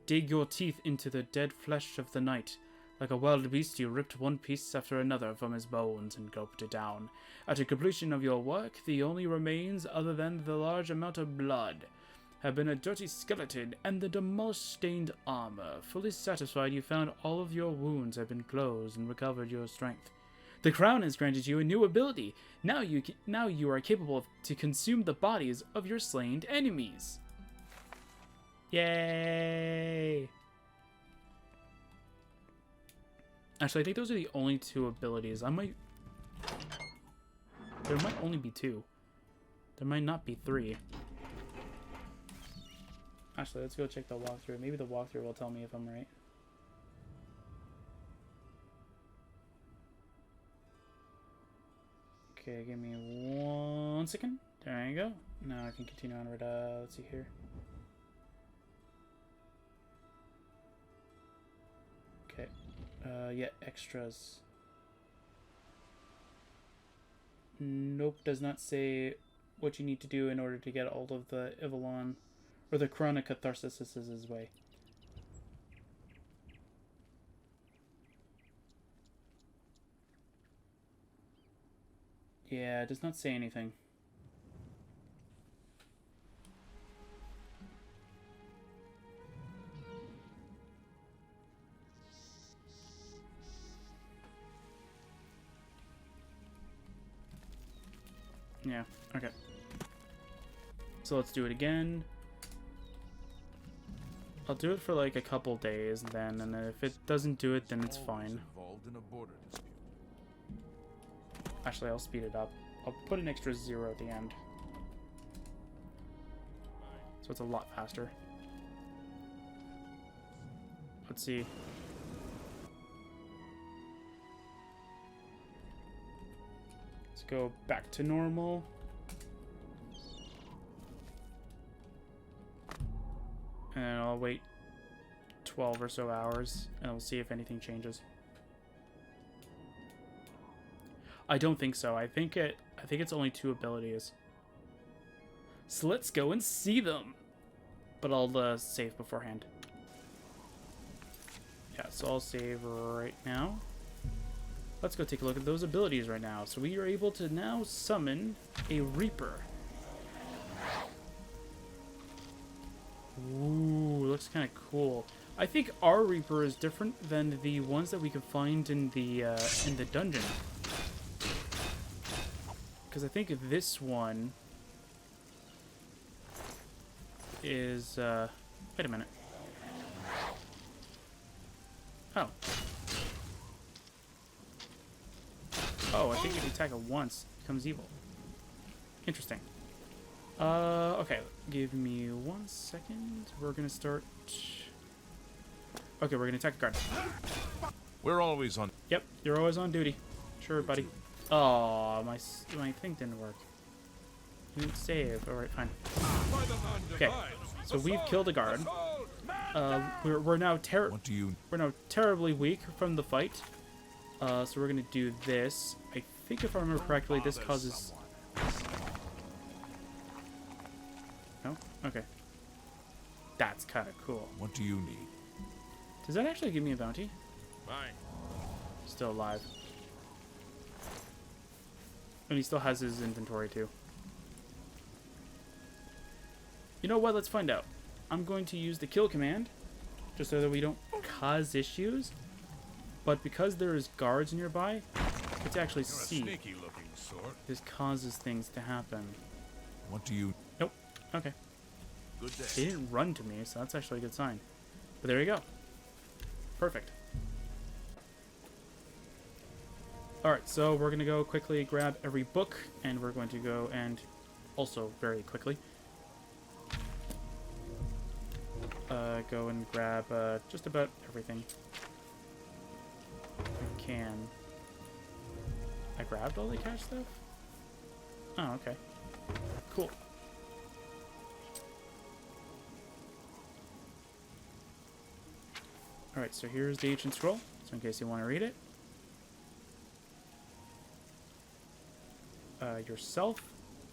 dig your teeth into the dead flesh of the knight. Like a wild beast, you ripped one piece after another from his bones and gulped it down. At the completion of your work, the only remains, other than the large amount of blood, have been a dirty skeleton and the demolished stained armor. Fully satisfied, you found all of your wounds have been closed and recovered your strength. The crown has granted you a new ability. Now you are capable to consume the bodies of your slain enemies. Yay! Actually, I think those are the only two abilities. There might only be two. There might not be three. Actually, let's go check the walkthrough. Maybe the walkthrough will tell me if I'm right. Okay, give me 1 second. There you go. Now I can continue onward. Let's see here. Okay. Yeah, extras. Nope, does not say what you need to do in order to get all of the Ivellon or the chronic catharsis' way. Yeah, it does not say anything. Yeah, okay. So let's do it again. I'll do it for like a couple days then, and then if it doesn't do it, then it's fine. Involved in a border dispute. Actually, I'll speed it up. I'll put an extra 0 at the end. So it's a lot faster. Let's see. Let's go back to normal. And I'll wait 12 or so hours, and we'll see if anything changes. I don't think so. I think it's only 2 abilities. So let's go and see them. But I'll save beforehand. Yeah, so I'll save right now. Let's go take a look at those abilities right now. So we are able to now summon a Reaper. Ooh, looks kind of cool. I think our Reaper is different than the ones that we could find in the dungeon. Because I think this one is, wait a minute. Oh. Oh, I think if you attack it once, it becomes evil. Interesting. Okay, give me 1 second. We're gonna start... Okay, we're gonna attack the guard. We're always on. Yep, you're always on duty. Sure, buddy. Oh, my thing didn't work. You didn't save. Alright, fine. Okay, so we've killed a guard. We're now What do you? we're now terribly weak from the fight. So we're gonna do this. I think if I remember correctly, this causes... No? Okay. That's kind of cool. What do you need? Does that actually give me a bounty? Fine. Still alive. And he still has his inventory too. You know what? Let's find out. I'm going to use the kill command, just so that we don't cause issues. But because there is guards nearby, it's actually You're a see. sneaky looking sort. This causes things to happen. What do you? Nope. Okay. Good day. They didn't run to me, so that's actually a good sign. But there you go. Perfect. Alright, so we're going to go quickly grab every book, and we're going to go and also very quickly go and grab just about everything we can. I grabbed all the cash stuff? Oh, okay. Cool. Alright, so here's the ancient scroll, so in case you want to read it. Yourself,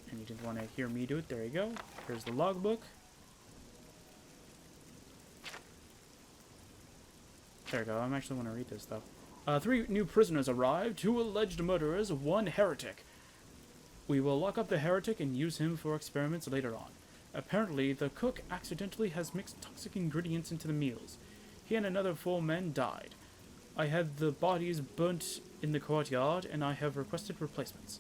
and you didn't want to hear me do it, there you go. Here's the logbook. There you go, I actually want to read this though. 3 new prisoners arrived, 2 alleged murderers, 1 heretic. We will lock up the heretic and use him for experiments later on. Apparently, the cook accidentally has mixed toxic ingredients into the meals. He and another 4 men died. I had the bodies burnt in the courtyard, and I have requested replacements.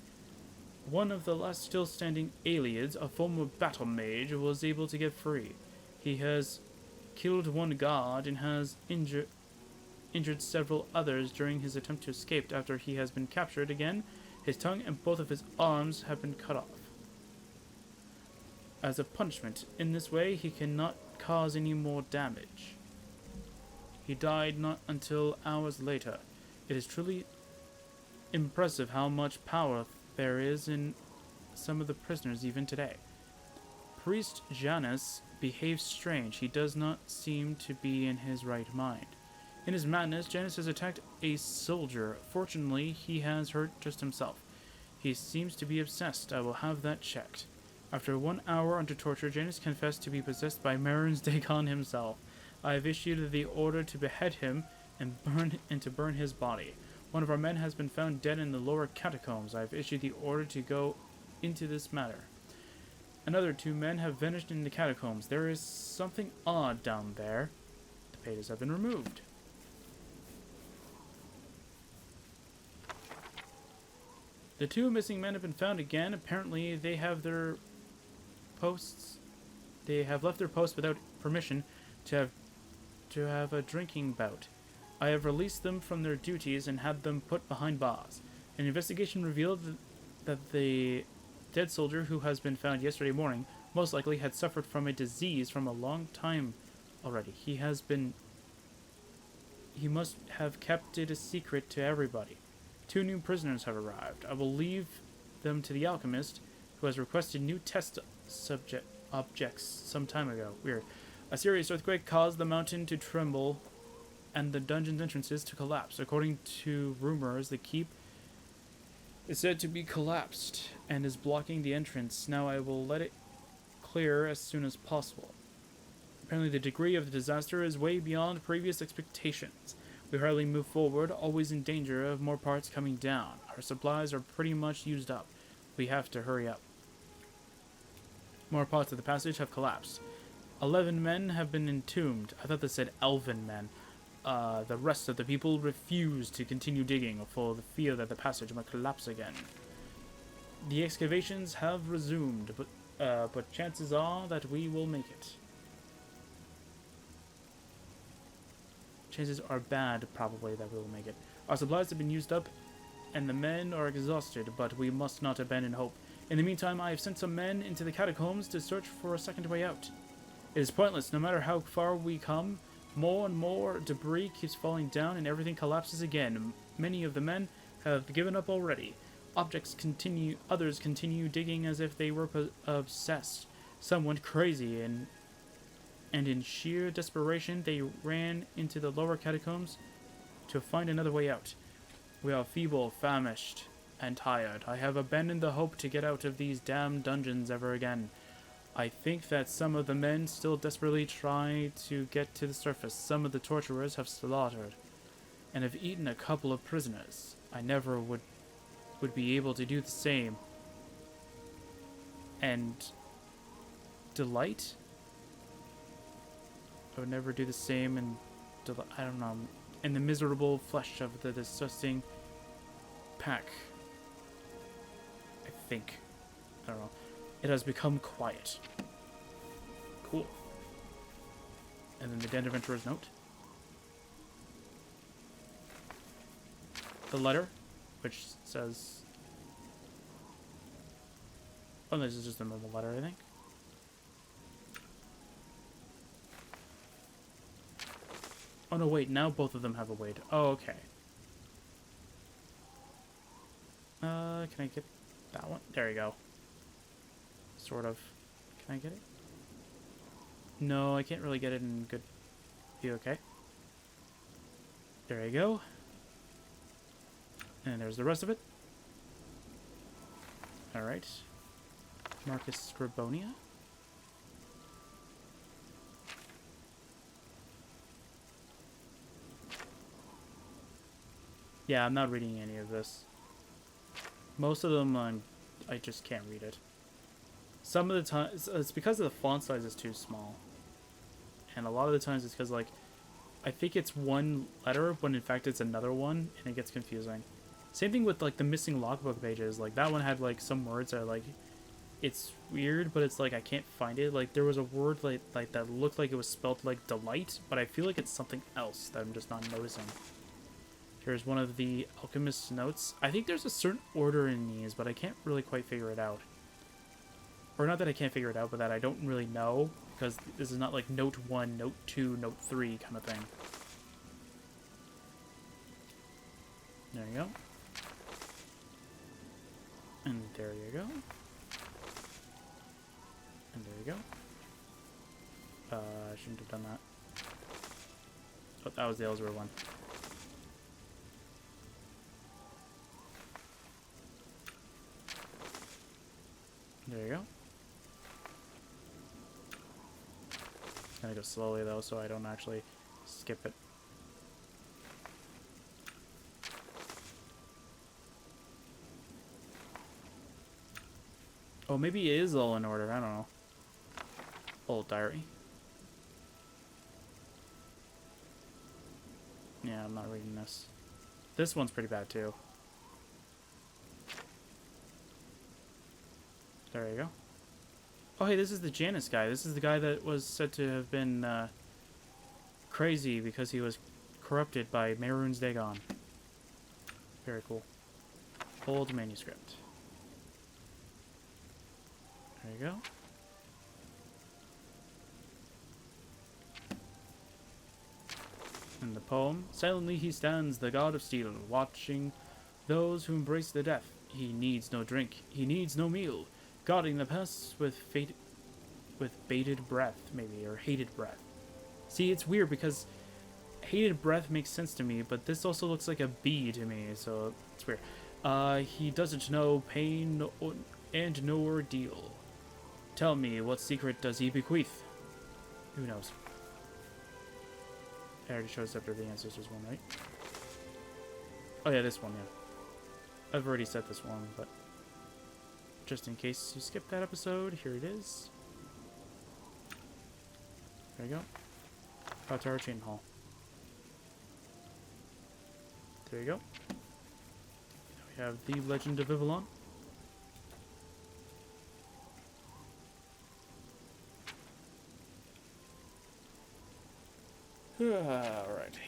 One of the last still standing aliens, a former battle mage, was able to get free. He has killed one guard and has injured several others during his attempt to escape. After he has been captured again, his tongue and both of his arms have been cut off. As a punishment, in this way he cannot cause any more damage. He died not until hours later. It is truly impressive how much power there is in some of the prisoners even today. Priest Janus behaves strange. He does not seem to be in his right mind. In his madness, Janus has attacked a soldier. Fortunately, he has hurt just himself. He seems to be obsessed. I will have that checked. After 1 hour under torture, Janus confessed to be possessed by Marin's Dagon himself. I have issued the order to behead him and to burn his body. One of our men has been found dead in the lower catacombs. I have issued the order to go into this matter. Another 2 men have vanished in the catacombs. There is something odd down there. The pages have been removed. The 2 missing men have been found again. Apparently, they have their posts. They have left their posts without permission to have a drinking bout. I have released them from their duties and had them put behind bars. An investigation revealed that the dead soldier who has been found yesterday morning most likely had suffered from a disease from a long time already. He must have kept it a secret to everybody. 2 new prisoners have arrived. I will leave them to the alchemist, who has requested new test objects some time ago. Weird. A serious earthquake caused the mountain to tremble and the dungeon's entrances to collapse. According to rumors, the keep is said to be collapsed and is blocking the entrance. Now I will let it clear as soon as possible. Apparently the degree of the disaster is way beyond previous expectations. We hardly move forward, always in danger of more parts coming down. Our supplies are pretty much used up. We have to hurry up. More parts of the passage have collapsed. 11 men have been entombed. I thought they said elven men. The rest of the people refuse to continue digging for the fear that the passage might collapse again. The excavations have resumed, but chances are that we will make it. Chances are bad, probably, that we will make it. Our supplies have been used up, and the men are exhausted, but we must not abandon hope. In the meantime, I have sent some men into the catacombs to search for a second way out. It is pointless. No matter how far we come, more and more debris keeps falling down and everything collapses again. Many of the men have given up already. Others continue digging as if they were obsessed. Some went crazy and in sheer desperation they ran into the lower catacombs to find another way out. We are feeble, famished, and tired. I have abandoned the hope to get out of these damned dungeons ever again. I think that some of the men still desperately try to get to the surface. Some of the torturers have slaughtered and have eaten a couple of prisoners. I never would be able to do the same. And delight? I would never do the same and I don't know, in the miserable flesh of the disgusting pack. I think. I don't know. It has become quiet. Cool. And then the Den Adventurer's note. The letter, which says... Oh, this is just a normal letter, I think. Oh, no, wait. Now both of them have a weight. Oh, okay. Can I get that one? There you go. Sort of. Can I get it? No, I can't really get it in good view. Okay. There you go. And there's the rest of it. Alright. Marcus Scribonia. Yeah, I'm not reading any of this. Most of them, I just can't read it. Some of the times, it's because the font size is too small. And a lot of the times it's because, like, I think it's one letter, when in fact it's another one, and it gets confusing. Same thing with, like, the missing logbook pages. Like, that one had, like, some words that, like, it's weird, but it's like I can't find it. Like there was a word like that looked like it was spelled like delight, but I feel like it's something else that I'm just not noticing. Here's one of the alchemist's notes. I think there's a certain order in these, but I can't really quite figure it out. Or not that I can't figure it out, but that I don't really know, because this is not like note 1, note 2, note 3 kind of thing. There you go. And there you go. And there you go. I shouldn't have done that. Oh, that was the Ellsworth one. There you go. Gonna go slowly though, so I don't actually skip it. Oh, maybe it is all in order. I don't know. Old diary. Yeah, I'm not reading this. This one's pretty bad too. There you go. Oh, hey, this is the Janus guy. This is the guy that was said to have been crazy because he was corrupted by Mehrunes Dagon. Very cool. Old manuscript. There you go. And the poem. Silently he stands, the god of steel, watching those who embrace the death. He needs no drink, he needs no meal, guarding the pests with bated breath, maybe, or hated breath. See, it's weird because hated breath makes sense to me, but this also looks like a bee to me, so it's weird. He doesn't know pain and no ordeal. Tell me, what secret does he bequeath? Who knows? It already shows up to the Ancestors one, right? Oh yeah, this one, yeah. I've already said this one, but just in case you skipped that episode, here it is. There you go. Outtower Chain Hall. There you go. Now we have the Legend of Ivellon. Alright.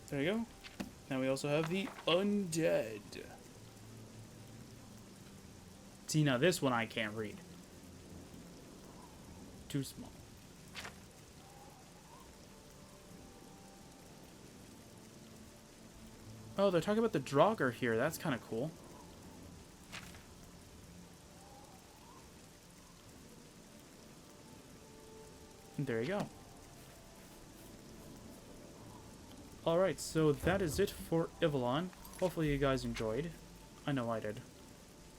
There you go. Now we also have the Undead. See, now this one I can't read. Too small. Oh, they're talking about the Draugr here. That's kind of cool. And there you go. Alright, so that is it for Ivellon. Hopefully you guys enjoyed. I know I did.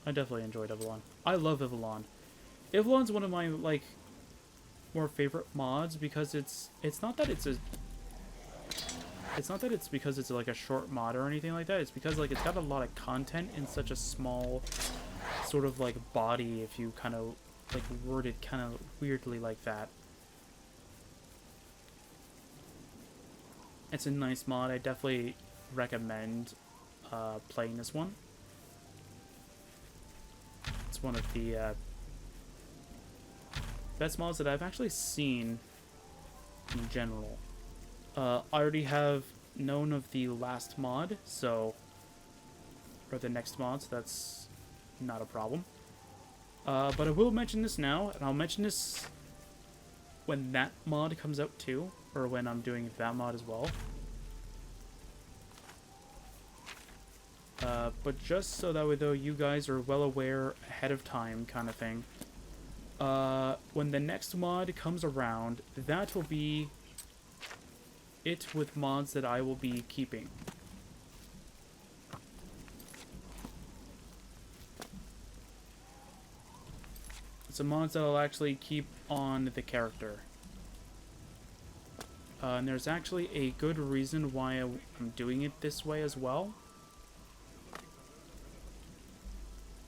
I definitely enjoyed Ivellon. I love Ivellon. Ivellon's one of my, like, more favorite mods because it's not that it's a... It's not that it's because it's like a short mod or anything like that. It's because like it's got a lot of content in such a small sort of like body, if you kind of like word it kind of weirdly like that. It's a nice mod. I definitely recommend playing this one. It's one of the best mods that I've actually seen in general. I already have known of the last mod, so... Or the next mod, so that's not a problem. But I will mention this now, and I'll mention this when that mod comes out too, or when I'm doing that mod as well. But just so that way though you guys are well aware ahead of time kind of thing. When the next mod comes around, that will be it with mods that I will be keeping. It's a mods that I'll actually keep on the character. And there's actually a good reason why I'm doing it this way as well.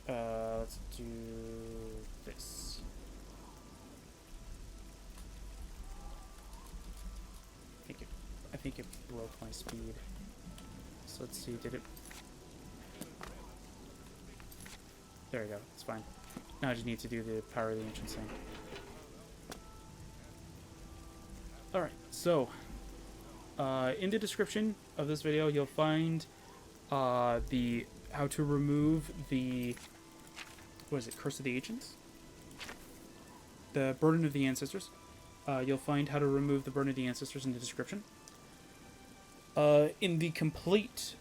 Let's do this. I think it broke my speed. So let's see, did it... There we go, it's fine. Now I just need to do the Power of the Ancients thing. Alright, so in the description of this video, you'll find the how to remove the, what is it, Curse of the Ancients? The Burden of the Ancestors. You'll find how to remove the Burden of the Ancestors in the description. In the complete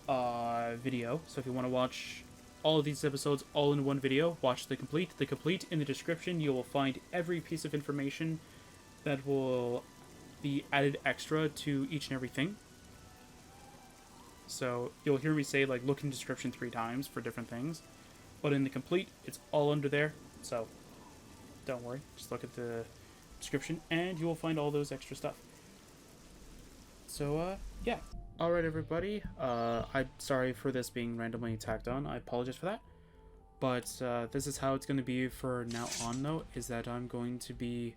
video, so if you want to watch all of these episodes all in one video, watch the complete. The complete in the description, you will find every piece of information that will be added extra to each and everything. So you'll hear me say, like, look in description 3 times for different things. But in the complete, it's all under there. So don't worry. Just look at the description and you will find all those extra stuff. So, yeah. Alright, everybody. I'm sorry for this being randomly tacked on. I apologize for that. But this is how it's going to be for now on, though, is that I'm going to be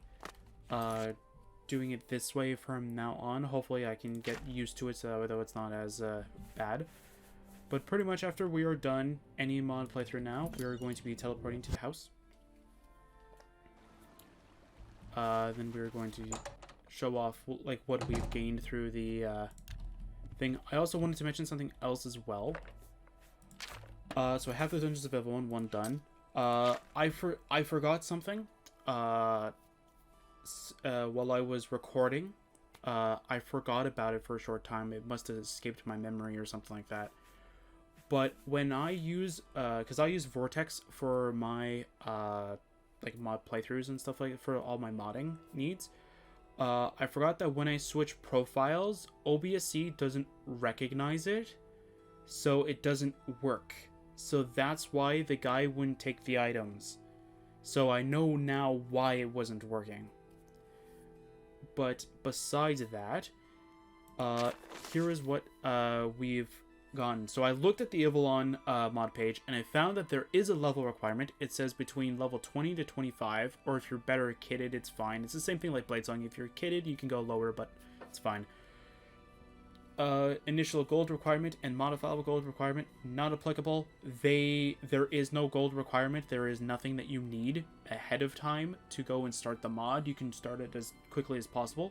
doing it this way from now on. Hopefully I can get used to it, so though it's not as bad. But pretty much after we are done any mod playthrough now, we are going to be teleporting to the house. Then we're going to show off like what we've gained through the thing. I also wanted to mention something else as well. So I have the Dungeons of Ivellon 1 done. I forgot something. While I was recording, I forgot about it for a short time. It must have escaped my memory or something like that. But when I use, because I use Vortex for my like mod playthroughs and stuff, like for all my modding needs, I forgot that when I switch profiles, OBSC doesn't recognize it, so it doesn't work. So that's why the guy wouldn't take the items. So I know now why it wasn't working. But besides that, here is what we've gotten. So I looked at the Ivellon mod page, and I found that there is a level requirement. It says between level 20 to 25, or if you're better kitted, it's fine. It's the same thing like Bladesong. If you're kitted, you can go lower, but it's fine. Initial gold requirement and modifiable gold requirement, not applicable. There is no gold requirement. There is nothing that you need ahead of time to go and start the mod. You can start it as quickly as possible.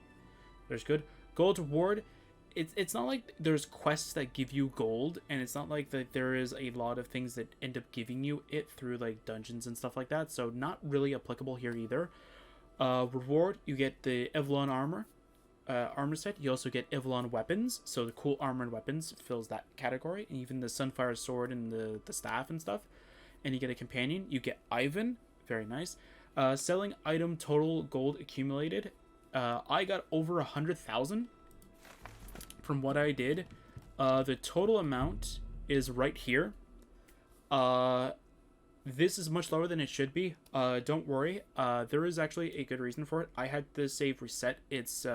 There's good. Gold reward, it's not like there's quests that give you gold, and it's not like that there is a lot of things that end up giving you it through like dungeons and stuff like that, so not really applicable here either. Reward, you get the Ivellon armor set. You also get Ivellon weapons, so the cool armor and weapons fills that category, and even the Sunfire sword and the staff and stuff. And you get a companion. You get Ivan, very nice. Selling item total gold accumulated, I got over 100,000 from what I did. The total amount is right here. This is much lower than it should be. Don't worry, there is actually a good reason for it. I had the save reset its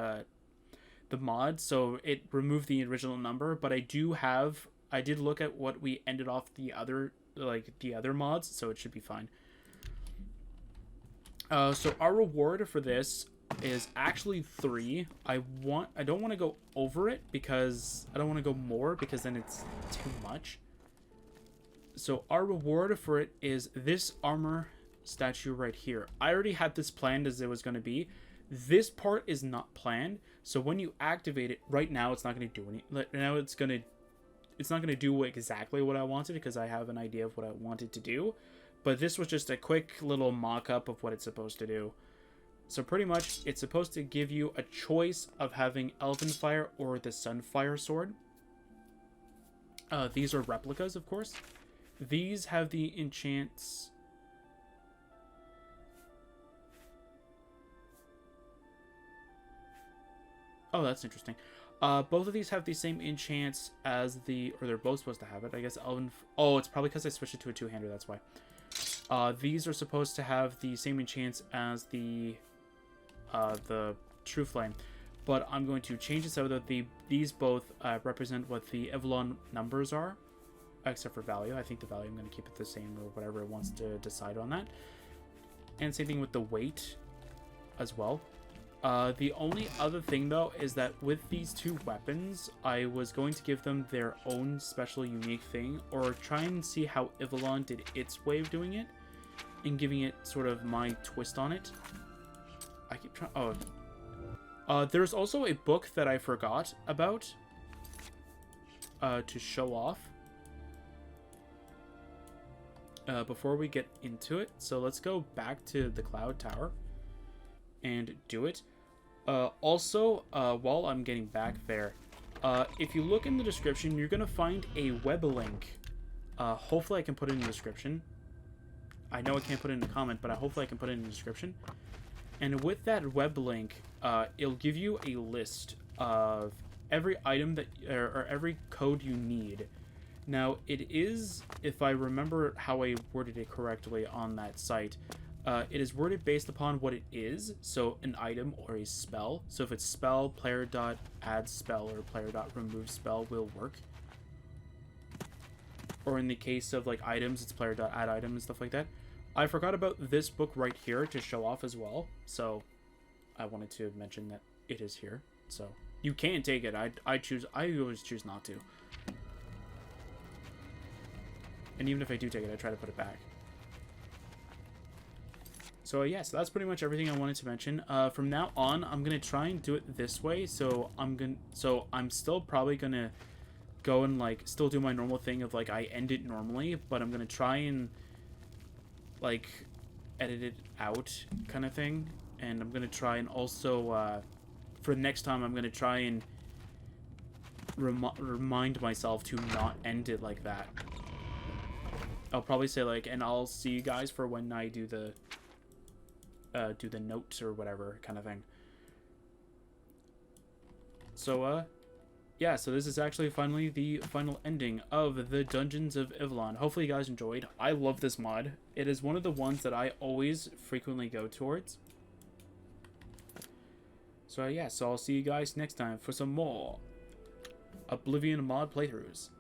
the mod, so it removed the original number, but I did look at what we ended off the other mods, so it should be fine. So our reward for this is actually 3. I don't want to go over it because I don't want to go more, because then it's too much. So our reward for it is this armor statue right here. I already had this planned as it was going to be. This part is not planned, so when you activate it right now, it's not going to do any. Now it's not going to do exactly what I wanted, because I have an idea of what I wanted to do. But this was just a quick little mock-up of what it's supposed to do. So pretty much, it's supposed to give you a choice of having Elven Fire or the Sunfire sword. These are replicas, of course. These have the enchants. Oh, that's interesting. Both of these have the same enchants as or they're both supposed to have it. I guess Elven. Oh, it's probably because I switched it to a two-hander. That's why. These are supposed to have the same enchants as the True Flame, but I'm going to change it so that these both represent what the Ivellon numbers are, except for value. I think the value I'm going to keep it the same, or whatever it wants to decide on that. And same thing with the weight as well. The only other thing, though, is that with these two weapons, I was going to give them their own special unique thing, or try and see how Ivellon did its way of doing it. and giving it sort of my twist on it. I keep trying... there's also a book that I forgot about to show off before we get into it. So let's go back to the Cloud Tower and do it. Also, while I'm getting back there, if you look in the description, you're going to find a web link. Hopefully I can put it in the description. I know I can't put it in the comment, but hopefully I can put it in the description. And with that web link, it'll give you a list of every item that, or every code you need. Now, it is, if I remember how I worded it correctly on that site, it is worded based upon what it is, so an item or a spell. So if it's spell, player.add spell or player.remove spell will work. Or in the case of like items, it's player.add item and stuff like that. I forgot about this book right here to show off as well, so I wanted to mention that it is here. So you can take it. I always choose not to. And even if I do take it, I try to put it back. So yeah, so that's pretty much everything I wanted to mention. From now on, I'm gonna try and do it this way. So I'm still probably gonna go and like still do my normal thing of like I end it normally, but I'm gonna try and like edit it out kind of thing. And I'm gonna try and also for next time, I'm gonna try and remind myself to not end it like that. I'll probably say like, and I'll see you guys for when I do the notes or whatever kind of thing. So yeah, so this is actually finally the final ending of the Dungeons of Ivellon. Hopefully you guys enjoyed. I love this mod. It is one of the ones that I always frequently go towards. So yeah, so I'll see you guys next time for some more Oblivion mod playthroughs.